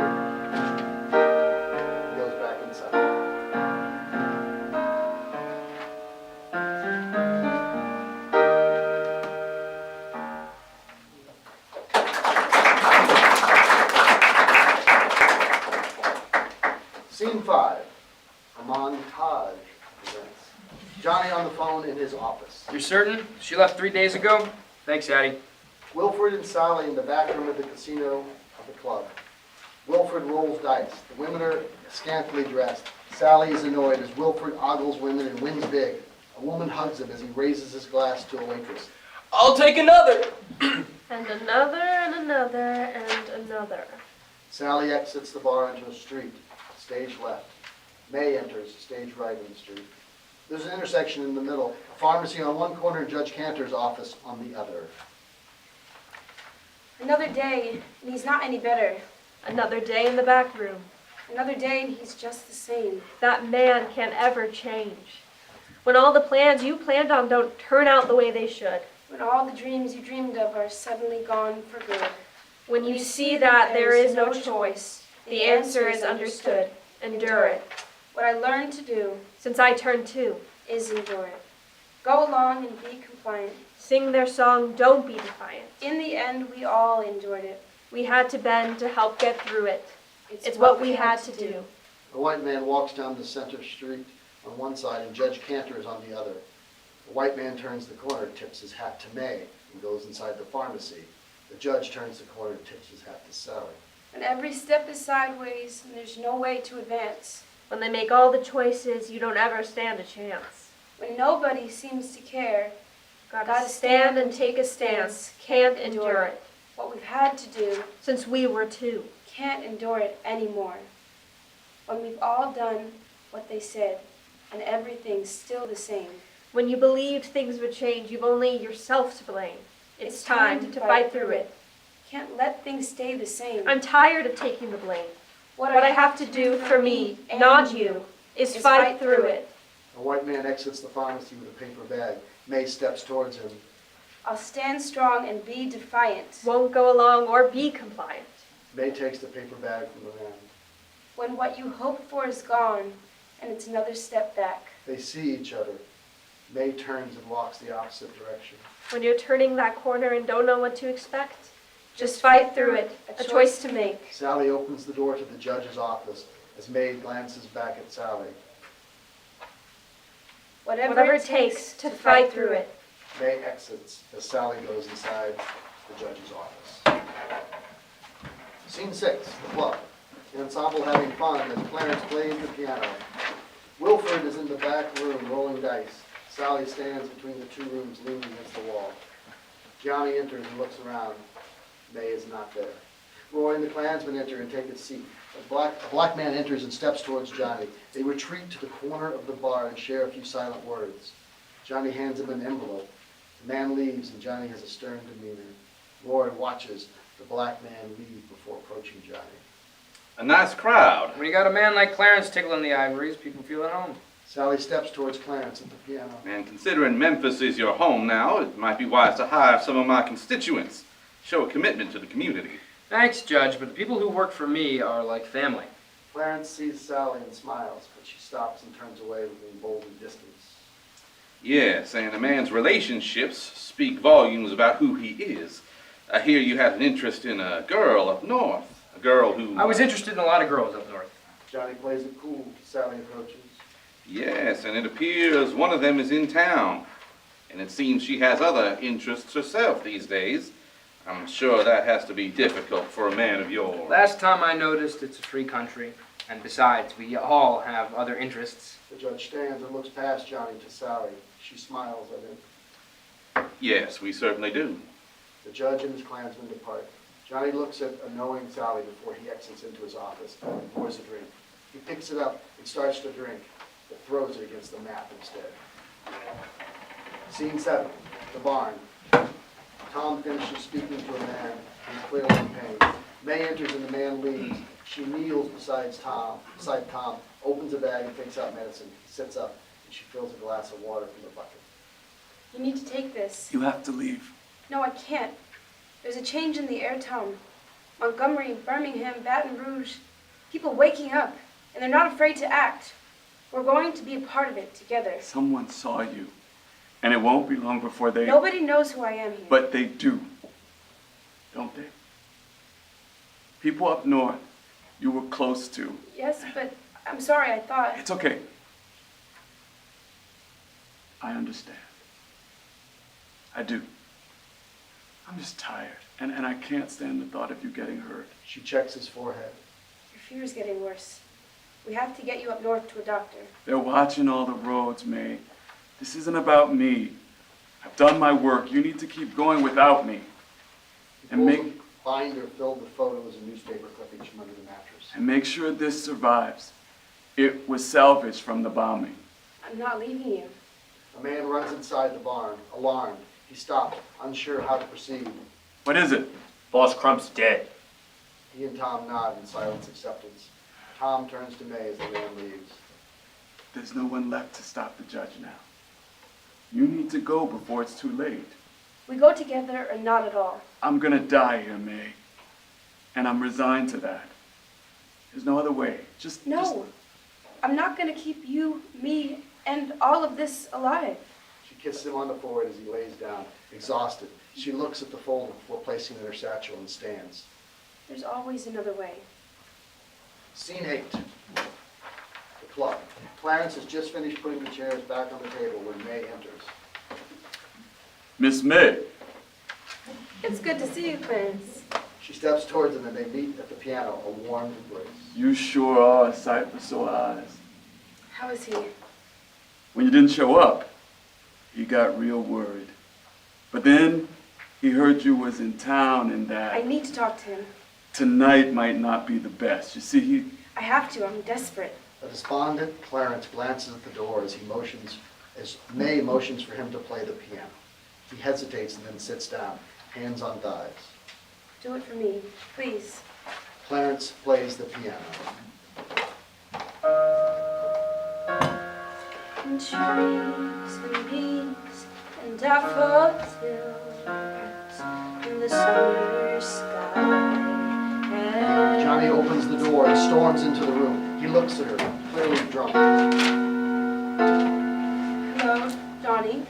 He goes back inside. Scene 5, a montage presents Johnny on the phone in his office. You're certain? She left 3 days ago? Thanks, Addie. Wilfred and Sally in the back room of the casino of the club. Wilfred rolls dice. The women are scantily dressed. Sally is annoyed as Wilfred ogles women and wins big. A woman hugs him as he raises his glass to a waitress. I'll take another. And another, and another, and another. Sally exits the bar into a street. Stage left. May enters, stage right in the street. There's an intersection in the middle, a pharmacy on one corner and Judge Cantor's office on the other. Another day, and he's not any better. Another day in the back room. Another day, and he's just the same. That man can't ever change. When all the plans you planned on don't turn out the way they should. When all the dreams you dreamed of are suddenly gone for good. When you see that there is no choice, the answer is understood. Endure it. What I learned to do Since I turned 2, is endure it. Go along and be compliant. sing their song, Don't Be Defiant. In the end, we all endured it. We had to bend to help get through it. It's what we had to do. A white man walks down the center street on one side and Judge Cantor is on the other. The white man turns the corner, tips his hat to May, and goes inside the pharmacy. The judge turns the corner and tips his hat to Sally. When every step is sideways and there's no way to advance. When they make all the choices, you don't ever stand a chance. When nobody seems to care. Gotta stand and take a stance. Can't endure it. What we've had to do. Since we were 2. Can't endure it anymore. When we've all done what they said, and everything's still the same. When you believed things would change, you've only yourself to blame. It's time to fight through it. Can't let things stay the same. I'm tired of taking the blame. What I have to do for me, not you, is fight through it. A white man exits the pharmacy with a paper bag. May steps towards him. I'll stand strong and be defiant. Won't go along or be compliant. May takes the paper bag from the man. When what you hoped for is gone, and it's another step back. They see each other. May turns and walks the opposite direction. When you're turning that corner and don't know what to expect, just fight through it, a choice to make. Sally opens the door to the judge's office as May glances back at Sally. Whatever it takes to fight through it. May exits as Sally goes inside the judge's office. Scene 6, the club. The ensemble having fun as Clarence plays the piano. Wilfred is in the back room rolling dice. Sally stands between the two rooms leaning against the wall. Johnny enters and looks around. May is not there. Roy and the Klansmen enter and take a seat. A black man enters and steps towards Johnny. They retreat to the corner of the bar and share a few silent words. Johnny hands him an envelope. The man leaves and Johnny has a stern demeanor. Roy watches the black man leave before approaching Johnny. A nice crowd. When you got a man like Clarence tickling the ivories, people feel at home. Sally steps towards Clarence at the piano. And considering Memphis is your home now, it might be wise to hire some of my constituents. Show a commitment to the community. Thanks, Judge, but the people who work for me are like family. Clarence sees Sally and smiles, but she stops and turns away with an emboldened distance. Yes, and a man's relationships speak volumes about who he is. I hear you had an interest in a girl up north. A girl who... I was interested in a lot of girls up north. Johnny plays it cool. Sally approaches. Yes, and it appears one of them is in town. And it seems she has other interests herself these days. I'm sure that has to be difficult for a man of your... Last time I noticed, it's a free country. And besides, we all have other interests. The judge stands and looks past Johnny to Sally. She smiles at him. Yes, we certainly do. The judge and his Klansmen depart. Johnny looks at a knowing Sally before he exits into his office and pours a drink. He picks it up and starts to drink, but throws it against the map instead. Scene 7, the barn. Tom finishes speaking to a man who is clearly in pain. May enters and the man leaves. She kneels beside Tom, opens a bag and takes out medicine. He sits up and she fills a glass of water from the bucket. You need to take this. You have to leave. No, I can't. There's a change in the air tone. Montgomery, Birmingham, Baton Rouge, people waking up, and they're not afraid to act. We're going to be a part of it together. Someone saw you, and it won't be long before they... Nobody knows who I am here. But they do, don't they? People up north you were close to. Yes, but I'm sorry, I thought... It's okay. I understand. I do. I'm just tired, and I can't stand the thought of you getting hurt. She checks his forehead. Your fever's getting worse. We have to get you up north to a doctor. They're watching all the roads, May. This isn't about me. I've done my work. You need to keep going without me. And make a binder filled with photos and newspaper clippings from under the mattress. And make sure this survives. It was salvaged from the bombing. I'm not leaving you. A man runs inside the barn, alarmed. He stops, unsure how to proceed. What is it? Boss Crump's dead. He and Tom nod in silent acceptance. Tom turns to May as the man leaves. There's no one left to stop the judge now. You need to go before it's too late. We go together or not at all. I'm gonna die here, May. And I'm resigned to that. There's no other way. No. I'm not gonna keep you, me, and all of this alive. She kisses him on the forehead as he lays down, exhausted. She looks at the folder before placing it in her satchel and stands. There's always another way. Scene 8. The club. Clarence has just finished putting the chairs back on the table when May enters. Miss May. It's good to see you, Clarence. She steps towards him and they meet at the piano, a warm embrace. You sure are a sight for sore eyes. How is he? When you didn't show up, he got real worried. But then he heard you was in town and that I need to talk to him. tonight might not be the best. You see, I have to. I'm desperate. A despondent Clarence glances at the door as May motions for him to play the piano. He hesitates and then sits down, hands on thighs. Do it for me, please. Clarence plays the piano. And trees and bees and daffodils in the summer sky. Johnny opens the door and storms into the room. He looks at her, clearly drunk. Hello, Johnny.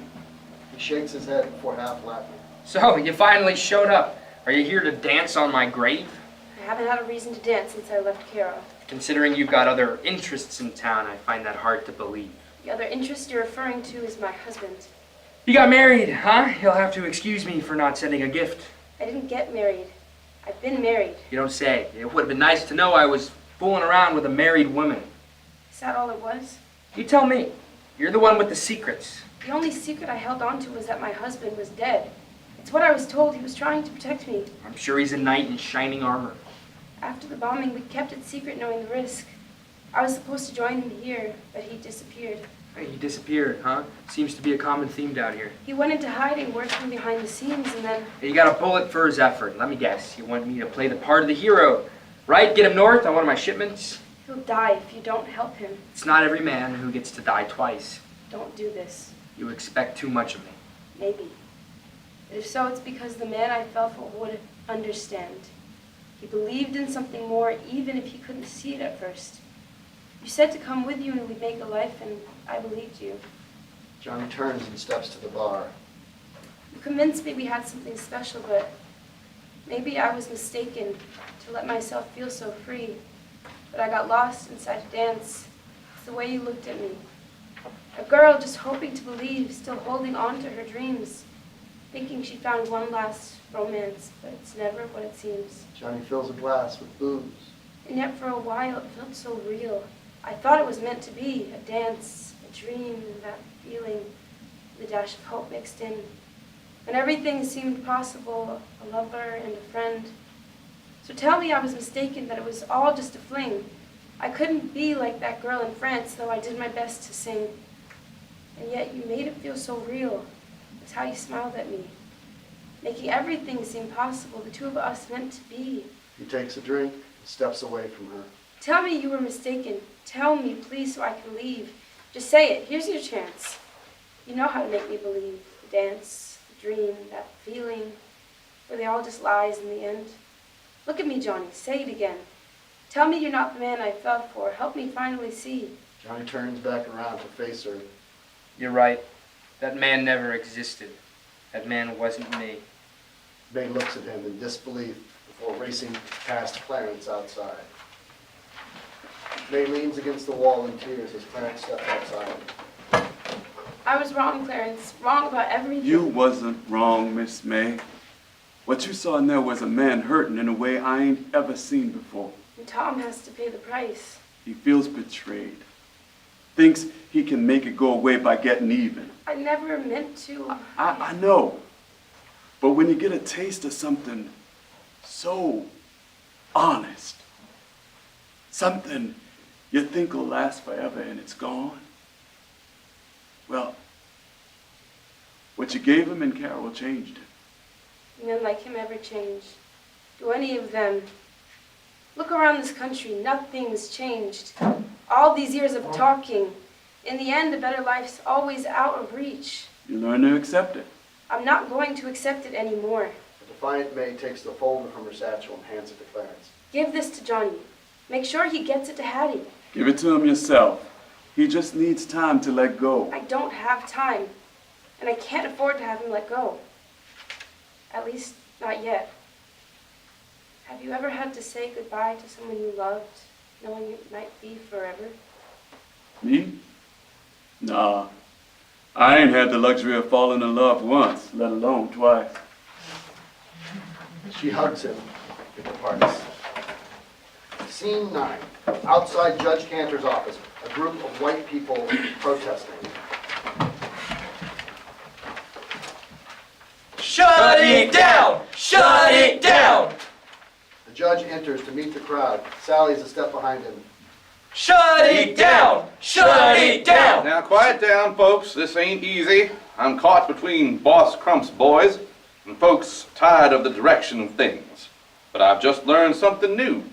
He shakes his head before half laughing. So, you finally showed up. Are you here to dance on my grave? I haven't had a reason to dance since I left Cairo. Considering you've got other interests in town, I find that hard to believe. The other interest you're referring to is my husband. You got married, huh? You'll have to excuse me for not sending a gift. I didn't get married. I've been married. You don't say. It would have been nice to know I was fooling around with a married woman. Is that all it was? You tell me. You're the one with the secrets. The only secret I held on to was that my husband was dead. It's what I was told. He was trying to protect me. I'm sure he's a knight in shining armor. After the bombing, we kept it secret knowing the risk. I was supposed to join him here, but he disappeared. Hey, he disappeared, huh? Seems to be a common theme down here. He went into hiding, working behind the scenes, and then Hey, you got a bullet for his effort. Let me guess. You want me to play the part of the hero, right? Get him north on one of my shipments? he'll die if you don't help him. It's not every man who gets to die twice. Don't do this. You expect too much of me. Maybe. But if so, it's because the man I fell for would understand. He believed in something more, even if he couldn't see it at first. You said to come with you and we'd make a life, and I believed you. Johnny turns and steps to the bar. You convinced me we had something special, but maybe I was mistaken to let myself feel so free. But I got lost inside a dance. It's the way you looked at me. A girl just hoping to believe, still holding on to her dreams, thinking she found one last romance, but it's never what it seems. Johnny fills a glass with booze. And yet for a while it felt so real. I thought it was meant to be, a dance, a dream, and that feeling, the dash of hope mixed in. And everything seemed possible, a lover and a friend. So tell me I was mistaken, that it was all just a fling. I couldn't be like that girl in France, though I did my best to sing. And yet you made it feel so real. It's how you smiled at me, making everything seem possible, the two of us meant to be. He takes a drink and steps away from her. Tell me you were mistaken. Tell me, please, so I can leave. Just say it. Here's your chance. You know how to make me believe. The dance, the dream, that feeling. Were they all just lies in the end? Look at me, Johnny. Say it again. Tell me you're not the man I fell for. Help me finally see. Johnny turns back around to face her. You're right. That man never existed. That man wasn't me. May looks at him in disbelief before racing past Clarence outside. May leans against the wall in tears as Clarence steps outside. I was wrong, Clarence. Wrong about everything. You wasn't wrong, Miss May. What you saw in there was a man hurting in a way I ain't ever seen before. And Tom has to pay the price. He feels betrayed. Thinks he can make it go away by getting even. I never meant to. I know. But when you get a taste of something so honest, something you think will last forever and it's gone, well, what you gave him in Cairo changed him. Men like him ever change? Do any of them? Look around this country. Nothing's changed. All these years of talking. In the end, a better life's always out of reach. You learn to accept it. I'm not going to accept it anymore. The defiant May takes the folder from her satchel and hands it to Clarence. Give this to Johnny. Make sure he gets it to Hattie. Give it to him yourself. He just needs time to let go. I don't have time. And I can't afford to have him let go. At least, not yet. Have you ever had to say goodbye to someone you loved, knowing it might be forever? Me? Nah. I ain't had the luxury of falling in love once, let alone twice. She hugs him. It departs. Scene 9. Outside Judge Cantor's office. A group of white people protesting. Shut it down! Shut it down! The judge enters to meet the crowd. Sally's a step behind him. Shut it down! Shut it down! Now quiet down, folks. This ain't easy. I'm caught between Boss Crump's boys and folks tired of the direction of things. But I've just learned something new.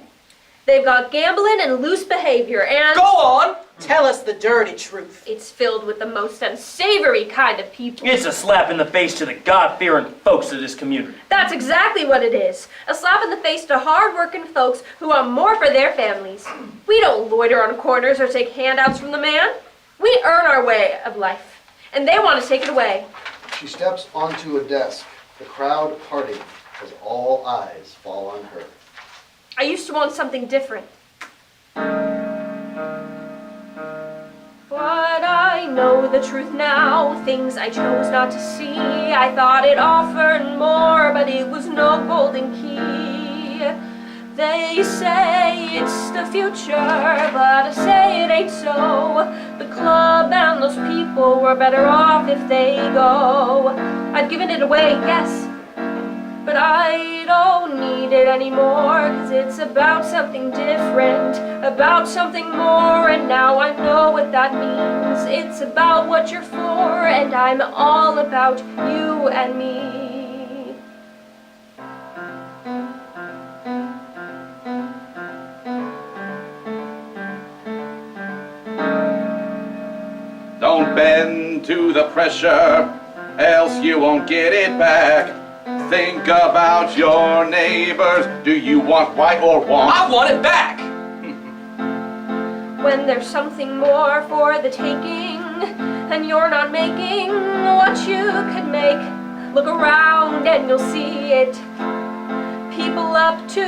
They've got gambling and loose behavior, and Go on! Tell us the dirty truth. it's filled with the most unsavory kind of people. It's a slap in the face to the God-fearing folks of this community. That's exactly what it is. A slap in the face to hard-working folks who want more for their families. We don't loiter on corners or take handouts from the man. We earn our way of life, and they want to take it away. She steps onto a desk. The crowd parting as all eyes fall on her. I used to want something different. But I know the truth now, things I chose not to see. I thought it offered more, but it was no golden key. They say it's the future, but I say it ain't so. The club and those people were better off if they go. I've given it away, yes, but I don't need it anymore, 'cause it's about something different, about something more, and now I know what that means. It's about what you're for, and I'm all about you and me. Don't bend to the pressure, else you won't get it back. Think about your neighbors. Do you want white or want? I want it back! When there's something more for the taking, and you're not making what you could make, look around and you'll see it. People up to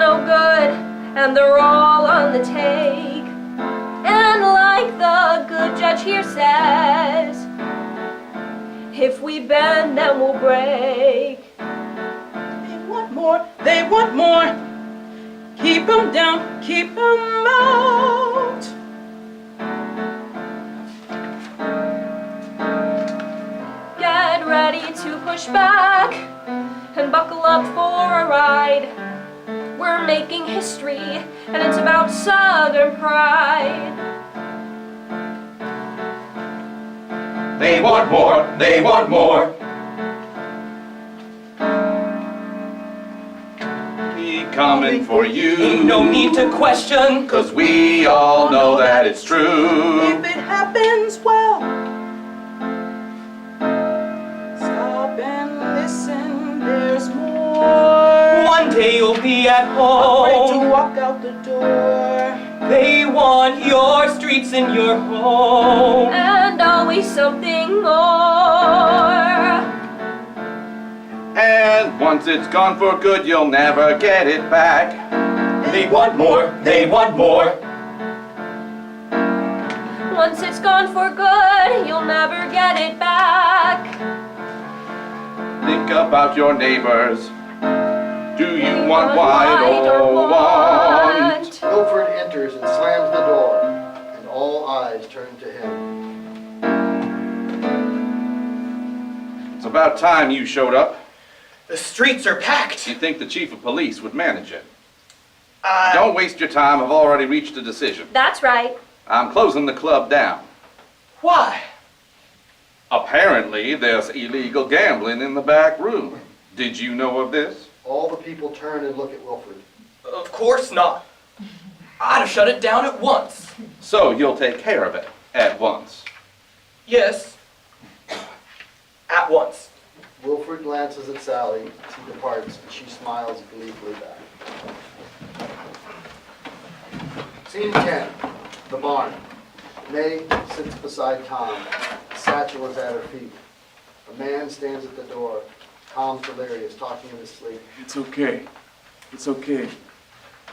no good, and they're all on the take. And like the good judge here says, if we bend, then we'll break. They want more, they want more. Keep them down, keep them out. Get ready to push back and buckle up for a ride. We're making history, and it's about Southern pride. They want more, they want more. Be coming for you. Ain't no need to question, 'cause we all know that it's true. If it happens, well, stop and listen, there's more. one day you'll be at Afraid to home. walk out the door. They want your streets and your home. And always something more. And once it's gone for good, you'll never get it back. They want more, they want more. Once it's gone for good, you'll never get it back. Think about your neighbors. Do you want white or want? Wilford enters and slams the door, and all eyes turn to him. It's about time you showed up. The streets are packed. You think the chief of police would manage it? Don't waste your time. I've already reached a decision. That's right. I'm closing the club down. Why? Apparently, there's illegal gambling in the back room. Did you know of this? All the people turn and look at Wilford. Of course not. I'd have shut it down at once. So you'll take care of it at once. Yes. At once. Wilford glances at Sally as he departs, and she smiles gleefully back. Scene 10, the barn. May sits beside Tom. A satchel is at her feet. A man stands at the door. Tom's delirious, talking in his sleep. It's okay. It's okay.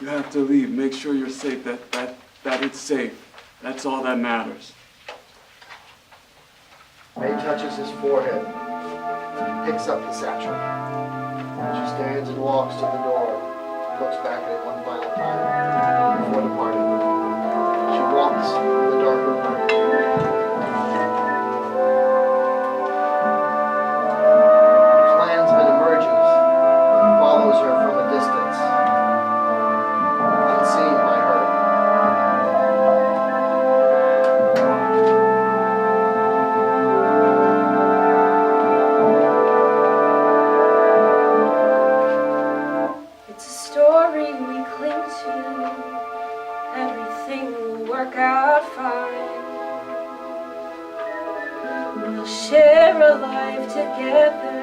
You have to leave. Make sure you're safe, that it's safe. That's all that matters. May touches his forehead, picks up the satchel. She stands and walks to the door, looks back at it one final time before departing. She walks in the dark room. Klansman emerges and follows her from a distance, unseen by her. It's a story we cling to. Everything will work out fine. We'll share a life together.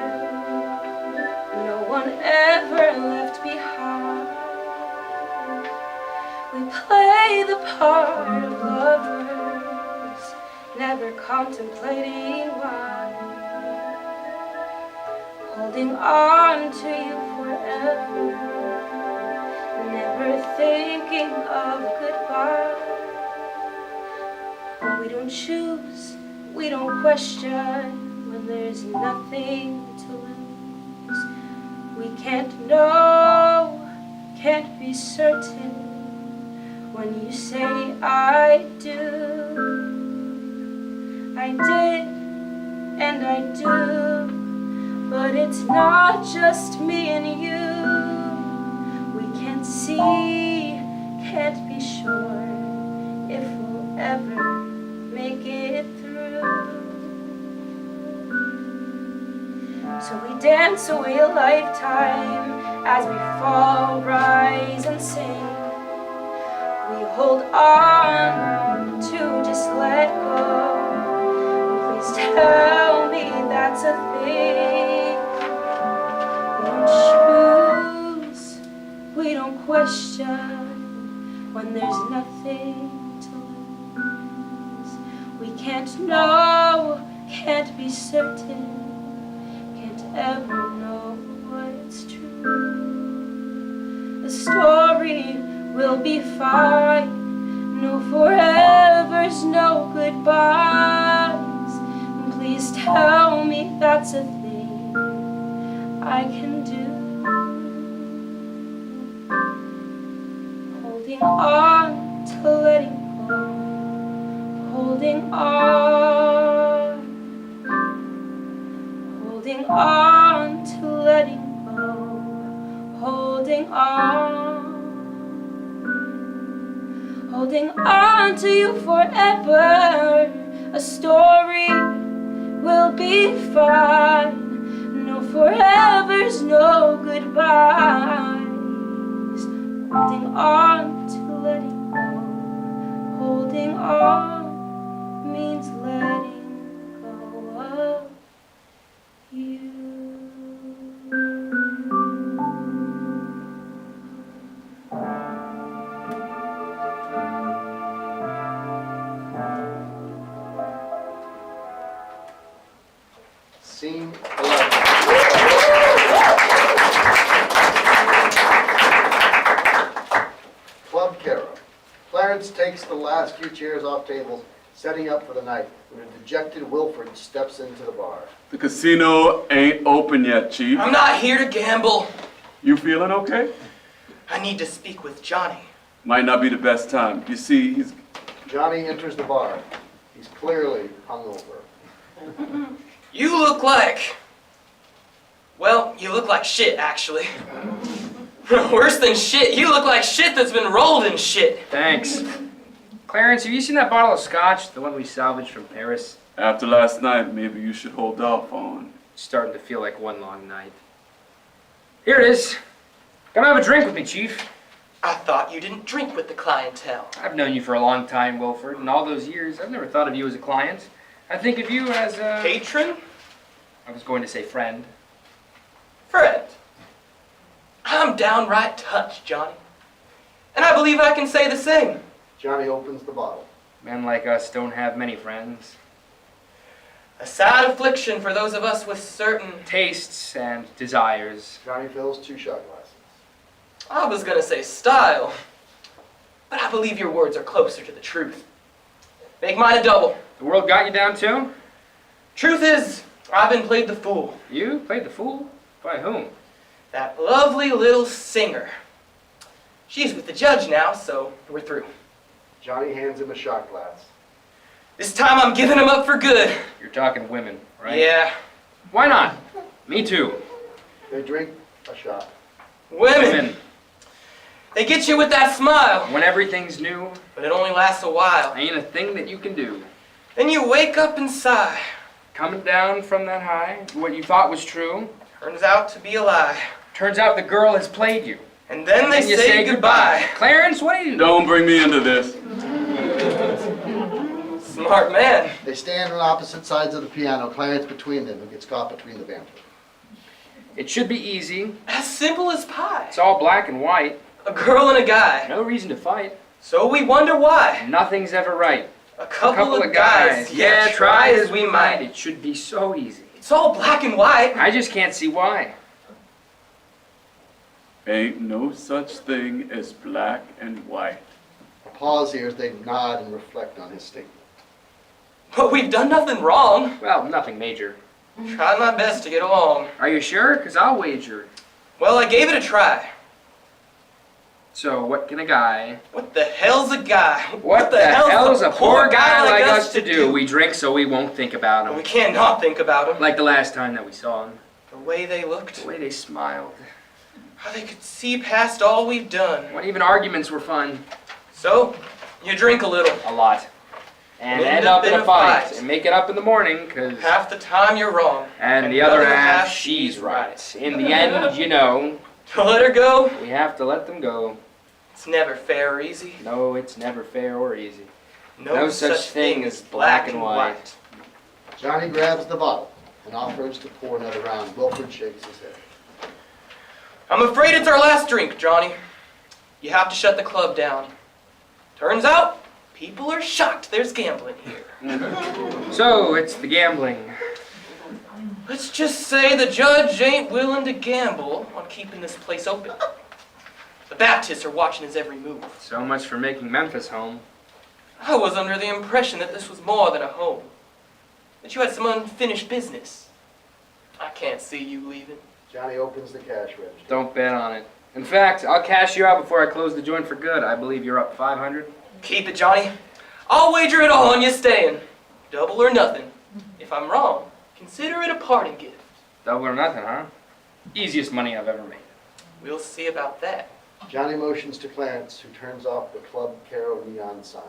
No one ever left behind. We play the part of lovers, never contemplating why. Holding on to you forever, never thinking of goodbye. We don't choose, we don't question when there's nothing to lose. We can't know, can't be certain when you say I do. I did and I do, but it's not just me and you. see, can't be sure if we'll ever make it through. So we dance away a lifetime as we fall, rise, and sing. We hold on to just let go. Please tell me that's a thing. We don't choose, we don't question when there's nothing to lose. We can't know, can't be certain, can't ever know what's true. The story will be fine, no forevers, no goodbyes. And please tell me that's a thing I can do. Holding on to letting go, holding on, holding on to letting go, holding on. Holding on to you forever. A story will be fine. No forevers, no goodbyes. Holding on to letting go. Holding on means letting go of you. Scene 11. Club Cairo. Clarence takes the last few chairs off tables, setting up for the night, when a dejected Wilford steps into the bar. The casino ain't open yet, Chief. I'm not here to gamble. You feeling okay? I need to speak with Johnny. Might not be the best time. You see, he's... Johnny enters the bar. He's clearly hungover. You look like... Well, you look like shit, actually. Worse than shit, you look like shit that's been rolled in shit. Thanks. Clarence, have you seen that bottle of scotch, the one we salvaged from Paris? After last night, maybe you should hold off on. It's starting to feel like one long night. Here it is. Come have a drink with me, Chief. I thought you didn't drink with the clientele. I've known you for a long time, Wilford, and all those years, I've never thought of you as a client. I think of you as a... Patron? I was going to say friend. Friend. I'm downright touched, Johnny. And I believe I can say the same. Johnny opens the bottle. Men like us don't have many friends. A sad affliction for those of us with certain... tastes and desires. Johnny fills 2 shot glasses. I was gonna say style, but I believe your words are closer to the truth. Make mine a double. The world got you down too? Truth is, I've been played the fool. You played the fool? By whom? That lovely little singer. She's with the judge now, so we're through. Johnny hands him a shot glass. This time I'm giving him up for good. You're talking women, right? Yeah. Why not? Me too. They drink a shot. Women. They get you with that smile. When everything's new, But it only lasts a while. ain't a thing that you can do. Then you wake up and sigh. Coming down from that high, what you thought was true, Turns out to be a lie. turns out the girl has played you. And then they you say goodbye. Clarence, what are you... Don't bring me into this. Smart man. They stand on opposite sides of the piano, Clarence between them, who gets caught between the banter. It should be easy. As simple as pie. It's all black and white. A girl and a guy. No reason to fight. So we wonder why. Nothing's ever right. A couple of guys. Yeah, try as we might. It should be so easy. It's all black and white. I just can't see why. Ain't no such thing as black and white. A pause here as they nod and reflect on his statement. But we've done nothing wrong. Well, nothing major. Tried my best to get along. Are you sure? 'Cause I'll wager. Well, I gave it a try. So, what can a guy... What the hell's a guy? What the hell's a poor guy like us to do? We drink so we won't think about him. We can't not think about him. Like the last time that we saw him. The way they looked. The way they smiled. How they could see past all we've done. When even arguments were fun. So, you drink a little. A lot. And And end up in a fight. And make it up in the morning, because... Half the time you're wrong. And the other half, she's right. In the end, you know... To let her go? We have to let them go. It's never fair or easy. No, it's never fair or easy. No such thing as black and white. Johnny grabs the bottle and offers to pour another round. Wilford shakes his head. I'm afraid it's our last drink, Johnny. You have to shut the club down. Turns out, people are shocked there's gambling here. So, it's the gambling. Let's just say the judge ain't willing to gamble on keeping this place open. The Baptists are watching his every move. So much for making Memphis home. I was under the impression that this was more than a home. That you had some unfinished business. I can't see you leaving. Johnny opens the cash register. Don't bet on it. In fact, I'll cash you out before I close the joint for good. I believe you're up 500. Keep it, Johnny. I'll wager it all on you staying. Double or nothing. If I'm wrong, consider it a parting gift. Double or nothing, huh? Easiest money I've ever made. We'll see about that. Johnny motions to Clarence, who turns off the Club Cairo neon sign.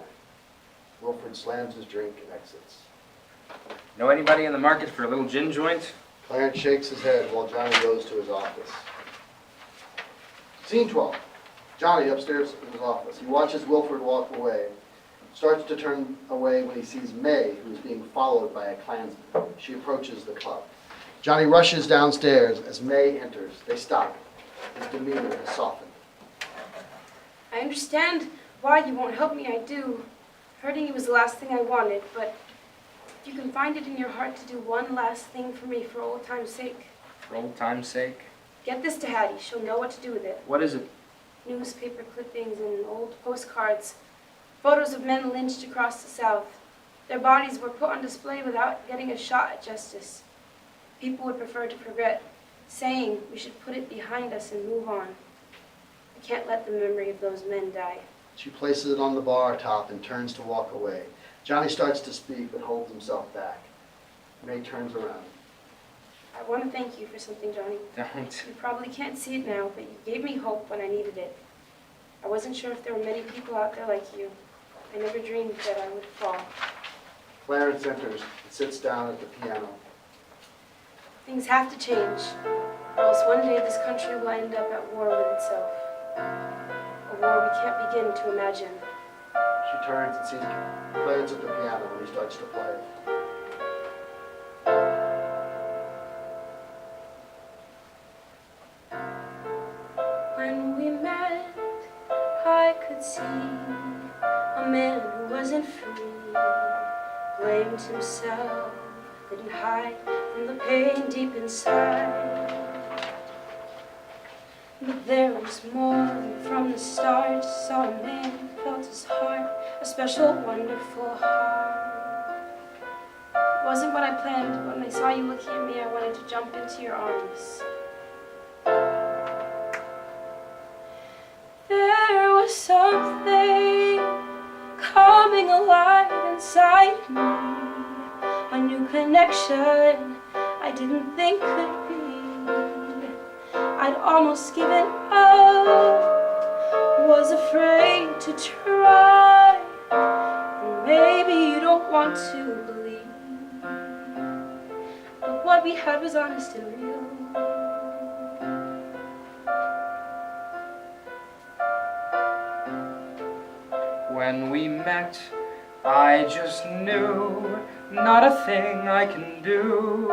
Wilford slams his drink and exits. Know anybody in the market for a little gin joint? Clarence shakes his head while Johnny goes to his office. Scene 12. Johnny upstairs in his office. He watches Wilford walk away. Starts to turn away when he sees May, who is being followed by a Klansman. She approaches the club. Johnny rushes downstairs. As May enters, they stop. His demeanor has softened. I understand why you won't help me, I do. Hurting you was the last thing I wanted, but if you can find it in your heart to do one last thing for me for old time's sake. For old time's sake? Get this to Hattie. She'll know what to do with it. What is it? Newspaper clippings and old postcards. Photos of men lynched across the South. Their bodies were put on display without getting a shot at justice. People would prefer to forget, saying we should put it behind us and move on. I can't let the memory of those men die. She places it on the bar top and turns to walk away. Johnny starts to speak but holds himself back. May turns around. I want to thank you for something, Johnny. Don't. You probably can't see it now, but you gave me hope when I needed it. I wasn't sure if there were many people out there like you. I never dreamed that I would fall. Clarence enters and sits down at the piano. Things have to change, or else one day this country will end up at war with itself. A war we can't begin to imagine. She turns and sees Clarence at the piano when he starts to play. When we met, I could see a man who wasn't free, blamed himself, couldn't hide from the pain deep inside. But there was more than from the start. Saw a man, felt his heart, a special, wonderful heart. It wasn't what I planned, but when I saw you looking at me, I wanted to jump into your arms. There was something coming alive inside me, a new connection I didn't think could be. I'd almost given up, was afraid to try, and maybe you don't want to believe, but what we had was honest and real. When we met, I just knew not a thing I can do.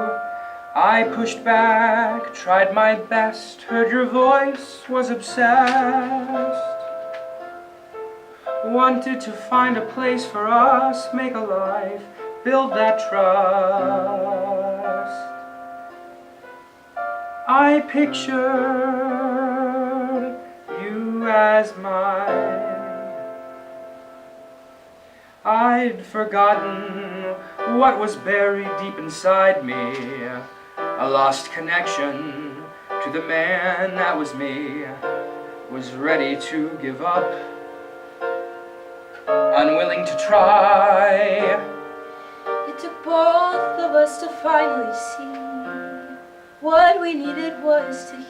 I pushed back, tried my best, heard your voice, was obsessed. Wanted to find a place for us, make a life, build that trust. I pictured you as mine. I'd forgotten what was buried deep inside me, a lost connection to the man that was me, was ready to give up, unwilling to try. It took both of us to finally see what we needed was to heal.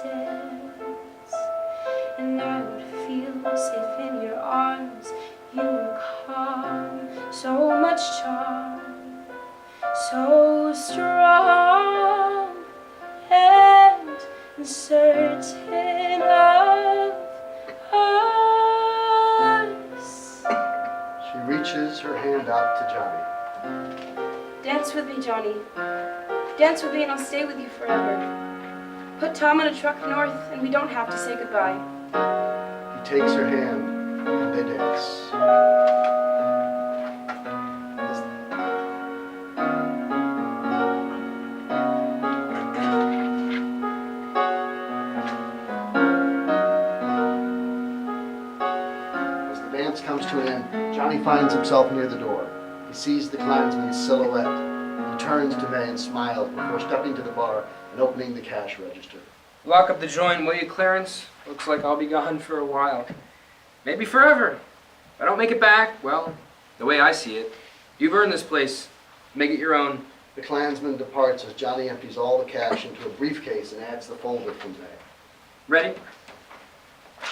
dance, and I would feel safe in your arms. You were calm, so much charm, so strong, and certain of us. She reaches her hand out to Johnny. Dance with me, Johnny. Dance with me and I'll stay with you forever. Put Tom in a truck north and we don't have to say goodbye. He takes her hand and they dance. As the dance comes to an end, Johnny finds himself near the door. He sees the Klansman's silhouette. He turns to May and smiles before stepping to the bar and opening the cash register. Lock up the joint, will you, Clarence? Looks like I'll be gone for a while. Maybe forever. If I don't make it back, well, the way I see it, you've earned this place. Make it your own. The Klansman departs as Johnny empties all the cash into a briefcase and adds the folder from May. Ready?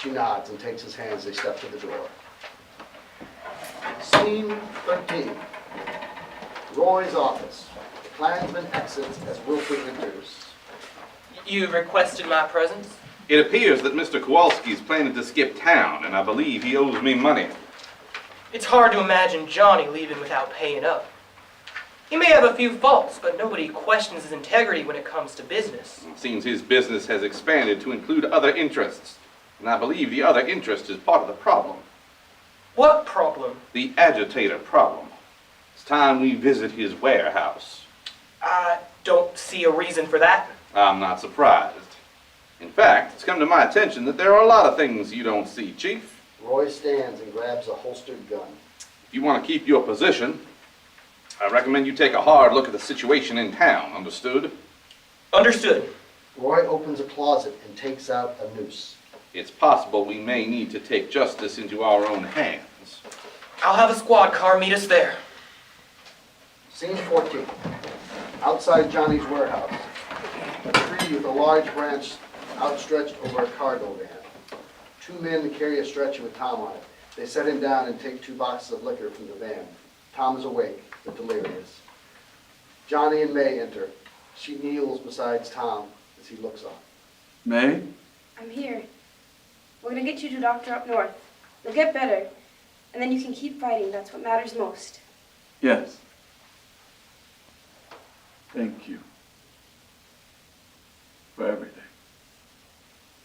She nods and takes his hand as they step to the door. Scene 13. Roy's office. The Klansman exits as Wilfred enters. You requested my presence? It appears that Mr. Kowalski is planning to skip town, and I believe he owes me money. It's hard to imagine Johnny leaving without paying up. He may have a few faults, but nobody questions his integrity when it comes to business. It seems his business has expanded to include other interests, and I believe the other interest is part of the problem. What problem? The agitator problem. It's time we visit his warehouse. I don't see a reason for that. I'm not surprised. In fact, it's come to my attention that there are a lot of things you don't see, Chief. Roy stands and grabs a holstered gun. If you want to keep your position, I recommend you take a hard look at the situation in town, understood? Understood. Roy opens a closet and takes out a noose. It's possible we may need to take justice into our own hands. I'll have a squad car meet us there. Scene 14. Outside Johnny's warehouse. A tree with a large branch outstretched over a cargo van. Two men carry a stretcher with Tom on it. They set him down and take 2 boxes of liquor from the van. Tom is awake, but delirious. Johnny and May enter. She kneels beside Tom as he looks on. May? I'm here. We're gonna get you to a doctor up north. You'll get better, and then you can keep fighting. That's what matters most. Yes. Thank you for everything.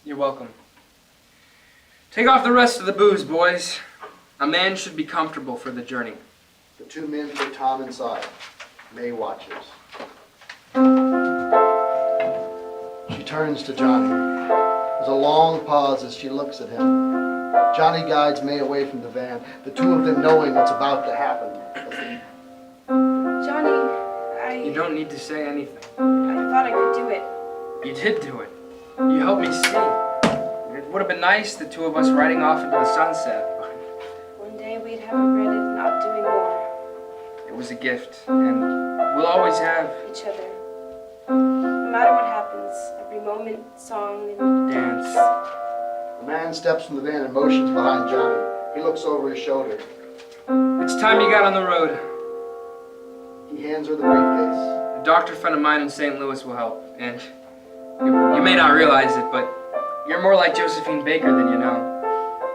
You're welcome. Take off the rest of the booze, boys. A man should be comfortable for the journey. The 2 men put Tom inside. May watches. She turns to Johnny. There's a long pause as she looks at him. Johnny guides May away from the van, the 2 of them knowing what's about to happen. Johnny, You don't need to say anything. I thought I could do it. You did do it. You helped me see. It would have been nice, the 2 of us riding off into the sunset. One day we'd have regretted not doing more. It was a gift, and we'll always have Each other. No matter what happens, every moment, song, and dance. A man steps from the van and motions behind Johnny. He looks over his shoulder. It's time you got on the road. He hands her the briefcase. A doctor friend of mine in St. Louis will help, and you may not realize it, but you're more like Josephine Baker than you know.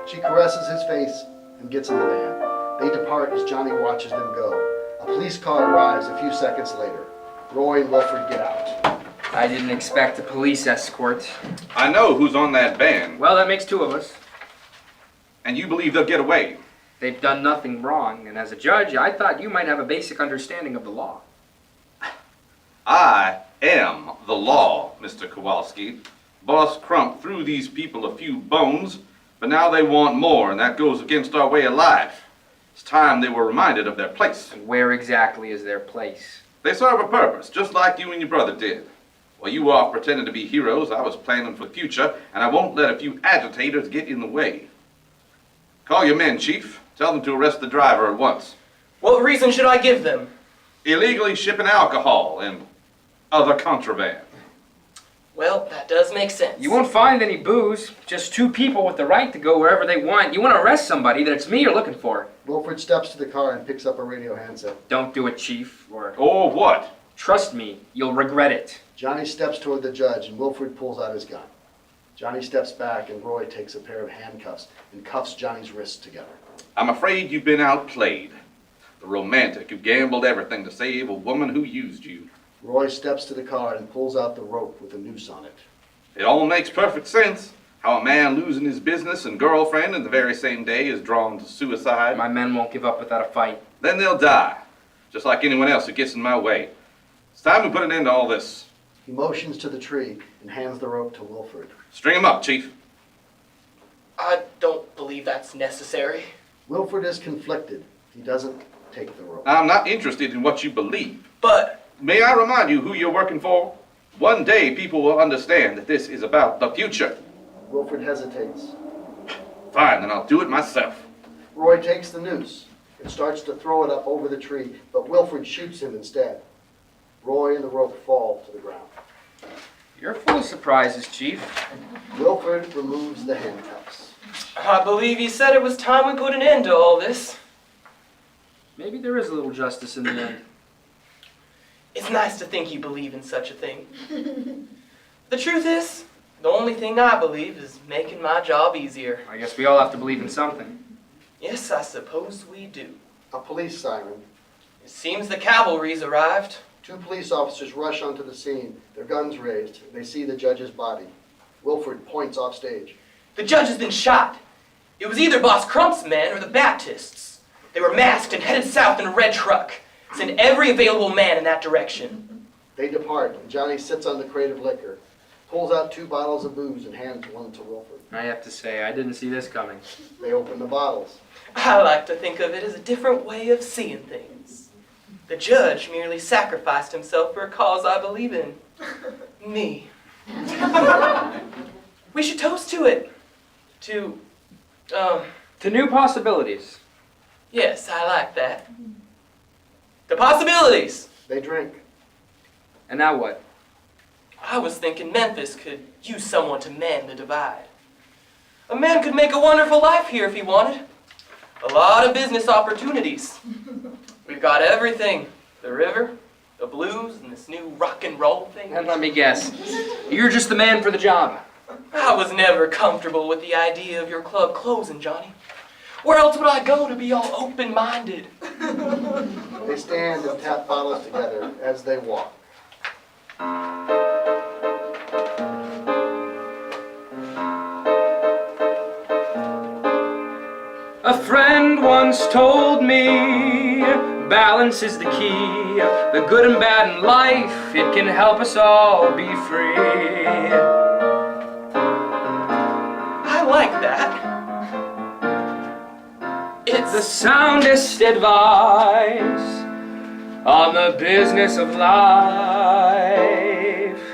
She caresses his face and gets in the van. They depart as Johnny watches them go. A police car arrives a few seconds later. Roy and Wilfred get out. I didn't expect a police escort. I know who's on that van. Well, that makes 2 of us. And you believe they'll get away? They've done nothing wrong, and as a judge, I thought you might have a basic understanding of the law. I am the law, Mr. Kowalski. Boss Crump threw these people a few bones, but now they want more, and that goes against our way of life. It's time they were reminded of their place. And where exactly is their place? They serve a purpose, just like you and your brother did. While you were off pretending to be heroes, I was planning for the future, and I won't let a few agitators get in the way. Call your men, Chief. Tell them to arrest the driver at once. What reason should I give them? Illegally shipping alcohol and other contraband. Well, that does make sense. You won't find any booze, just two people with the right to go wherever they want. You want to arrest somebody, then it's me you're looking for. Wilford steps to the car and picks up a radio handset. Don't do it, Chief, or Or what? trust me, you'll regret it. Johnny steps toward the judge and Wilford pulls out his gun. Johnny steps back and Roy takes a pair of handcuffs and cuffs Johnny's wrists together. I'm afraid you've been outplayed. The romantic who gambled everything to save a woman who used you. Roy steps to the car and pulls out the rope with a noose on it. It all makes perfect sense. How a man losing his business and girlfriend in the very same day is drawn to suicide. My men won't give up without a fight. Then they'll die, just like anyone else who gets in my way. It's time we put an end to all this. He motions to the tree and hands the rope to Wilford. String him up, Chief. I don't believe that's necessary. Wilford is conflicted. He doesn't take the rope. I'm not interested in what you believe. But May I remind you who you're working for? One day people will understand that this is about the future. Wilford hesitates. Fine, then I'll do it myself. Roy takes the noose and starts to throw it up over the tree, but Wilford shoots him instead. Roy and the rope fall to the ground. You're full of surprises, Chief. Wilford removes the handcuffs. I believe he said it was time we put an end to all this. Maybe there is a little justice in the end. It's nice to think you believe in such a thing. The truth is, the only thing I believe is making my job easier. I guess we all have to believe in something. Yes, I suppose we do. A police siren. It seems the cavalry's arrived. 2 police officers rush onto the scene, their guns raised. They see the judge's body. Wilford points off stage. The judge has been shot. It was either Boss Crump's men or the Baptists. They were masked and headed south in a red truck. Send every available man in that direction. They depart, and Johnny sits on the crate of liquor, pulls out 2 bottles of booze and hands one to Wilford. I have to say, I didn't see this coming. They open the bottles. I like to think of it as a different way of seeing things. The judge merely sacrificed himself for a cause I believe in. Me. We should toast to it. To new possibilities. Yes, I like that. The possibilities. They drink. And now what? I was thinking Memphis could use someone to mend the divide. A man could make a wonderful life here if he wanted. A lot of business opportunities. We've got everything. The river, the blues, and this new rock and roll thing. And let me guess, you're just the man for the job. I was never comfortable with the idea of your club closing, Johnny. Where else would I go to be all open-minded? They stand and tap bottles together as they walk. A friend once told me, balance is the key. The good and bad in life, it can help us all be free. I like that. It's the soundest advice on the business of life.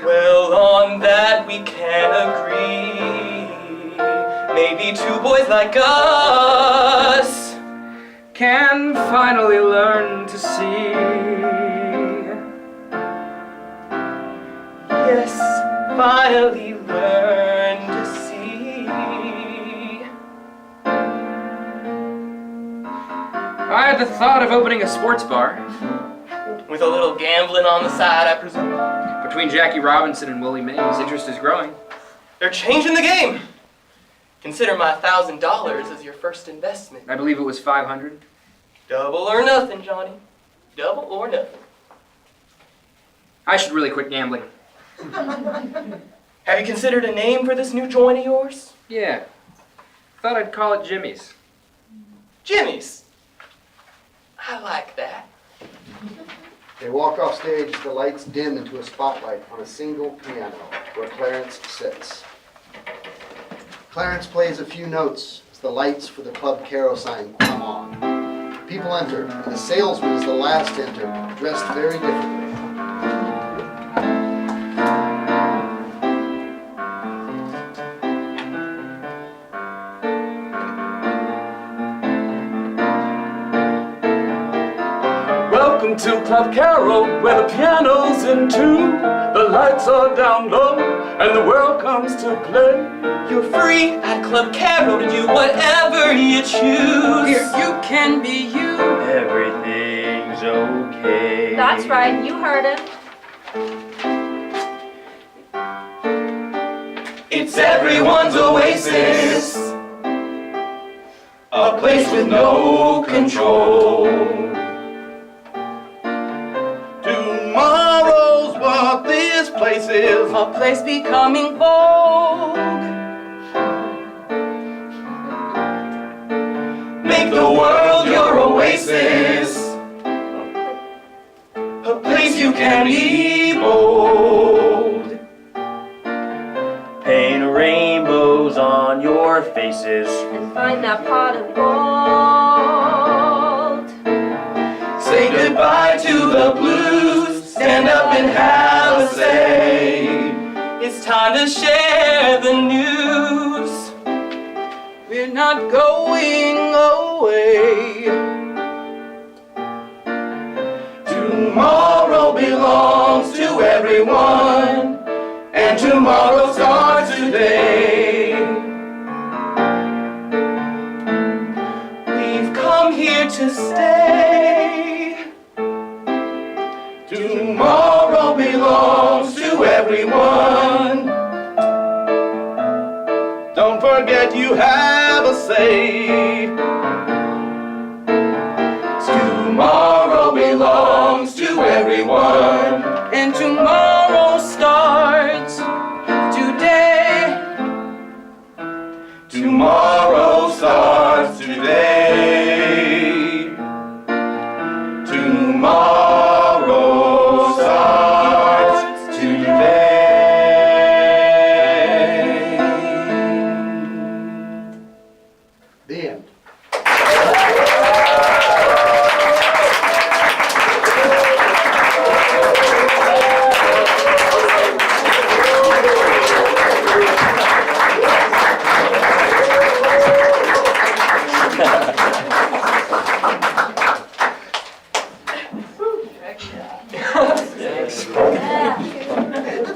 Well, on that we can agree. Maybe 2 boys like us can finally learn to see. Yes, finally learn to see. I had the thought of opening a sports bar. With a little gambling on the side, I presume. Between Jackie Robinson and Willie Mays, interest is growing. They're changing the game. Consider my $1,000 as your first investment. I believe it was 500. Double or nothing, Johnny. Double or nothing. I should really quit gambling. Have you considered a name for this new joint of yours? Yeah. Thought I'd call it Jimmy's. Jimmy's. I like that. They walk off stage as the lights dim into a spotlight on a single piano where Clarence sits. Clarence plays a few notes as the lights for the Club Cairo sign come on. People enter, and the salesman is the last to enter, dressed very differently. Welcome to Club Cairo, where the piano's in tune. The lights are down low, and the world comes to play. You're free at Club Cairo to do whatever you choose. Here you can be you. Everything's okay. That's right, you heard him. It's everyone's oasis, a place with no control. Tomorrow's what this place is. A place becoming vogue. Make the world your oasis, a place you can be bold. Paint rainbows on your faces. And find that pot of gold. Say goodbye to the blues, stand up and have a say. It's time to share the news. We're not going away. Tomorrow belongs to everyone, and tomorrow starts today. We've come here to stay. Tomorrow belongs to everyone. Don't forget you have a say. Tomorrow belongs to everyone, and tomorrow starts today. Tomorrow starts today. Tomorrow starts today. The end.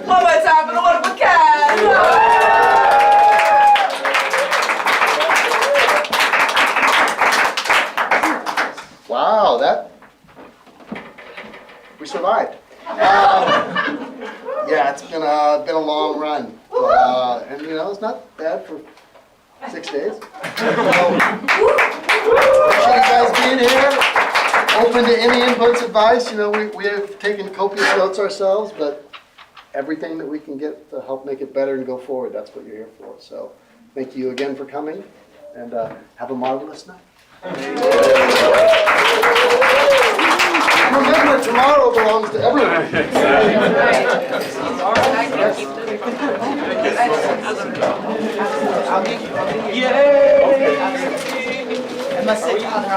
One more time for the wonderful cast. Wow, we survived. Yeah, it's been a long run, and you know it's not bad for 6 days. Appreciate you guys being here. Open to any inputs, advice. You know, we have taken copious notes ourselves, but everything that we can get to help make it better and go forward, that's what you're here for. So thank you again for coming, and have a marvelous night. Remember, tomorrow belongs to everyone. Yay! Unless it's other,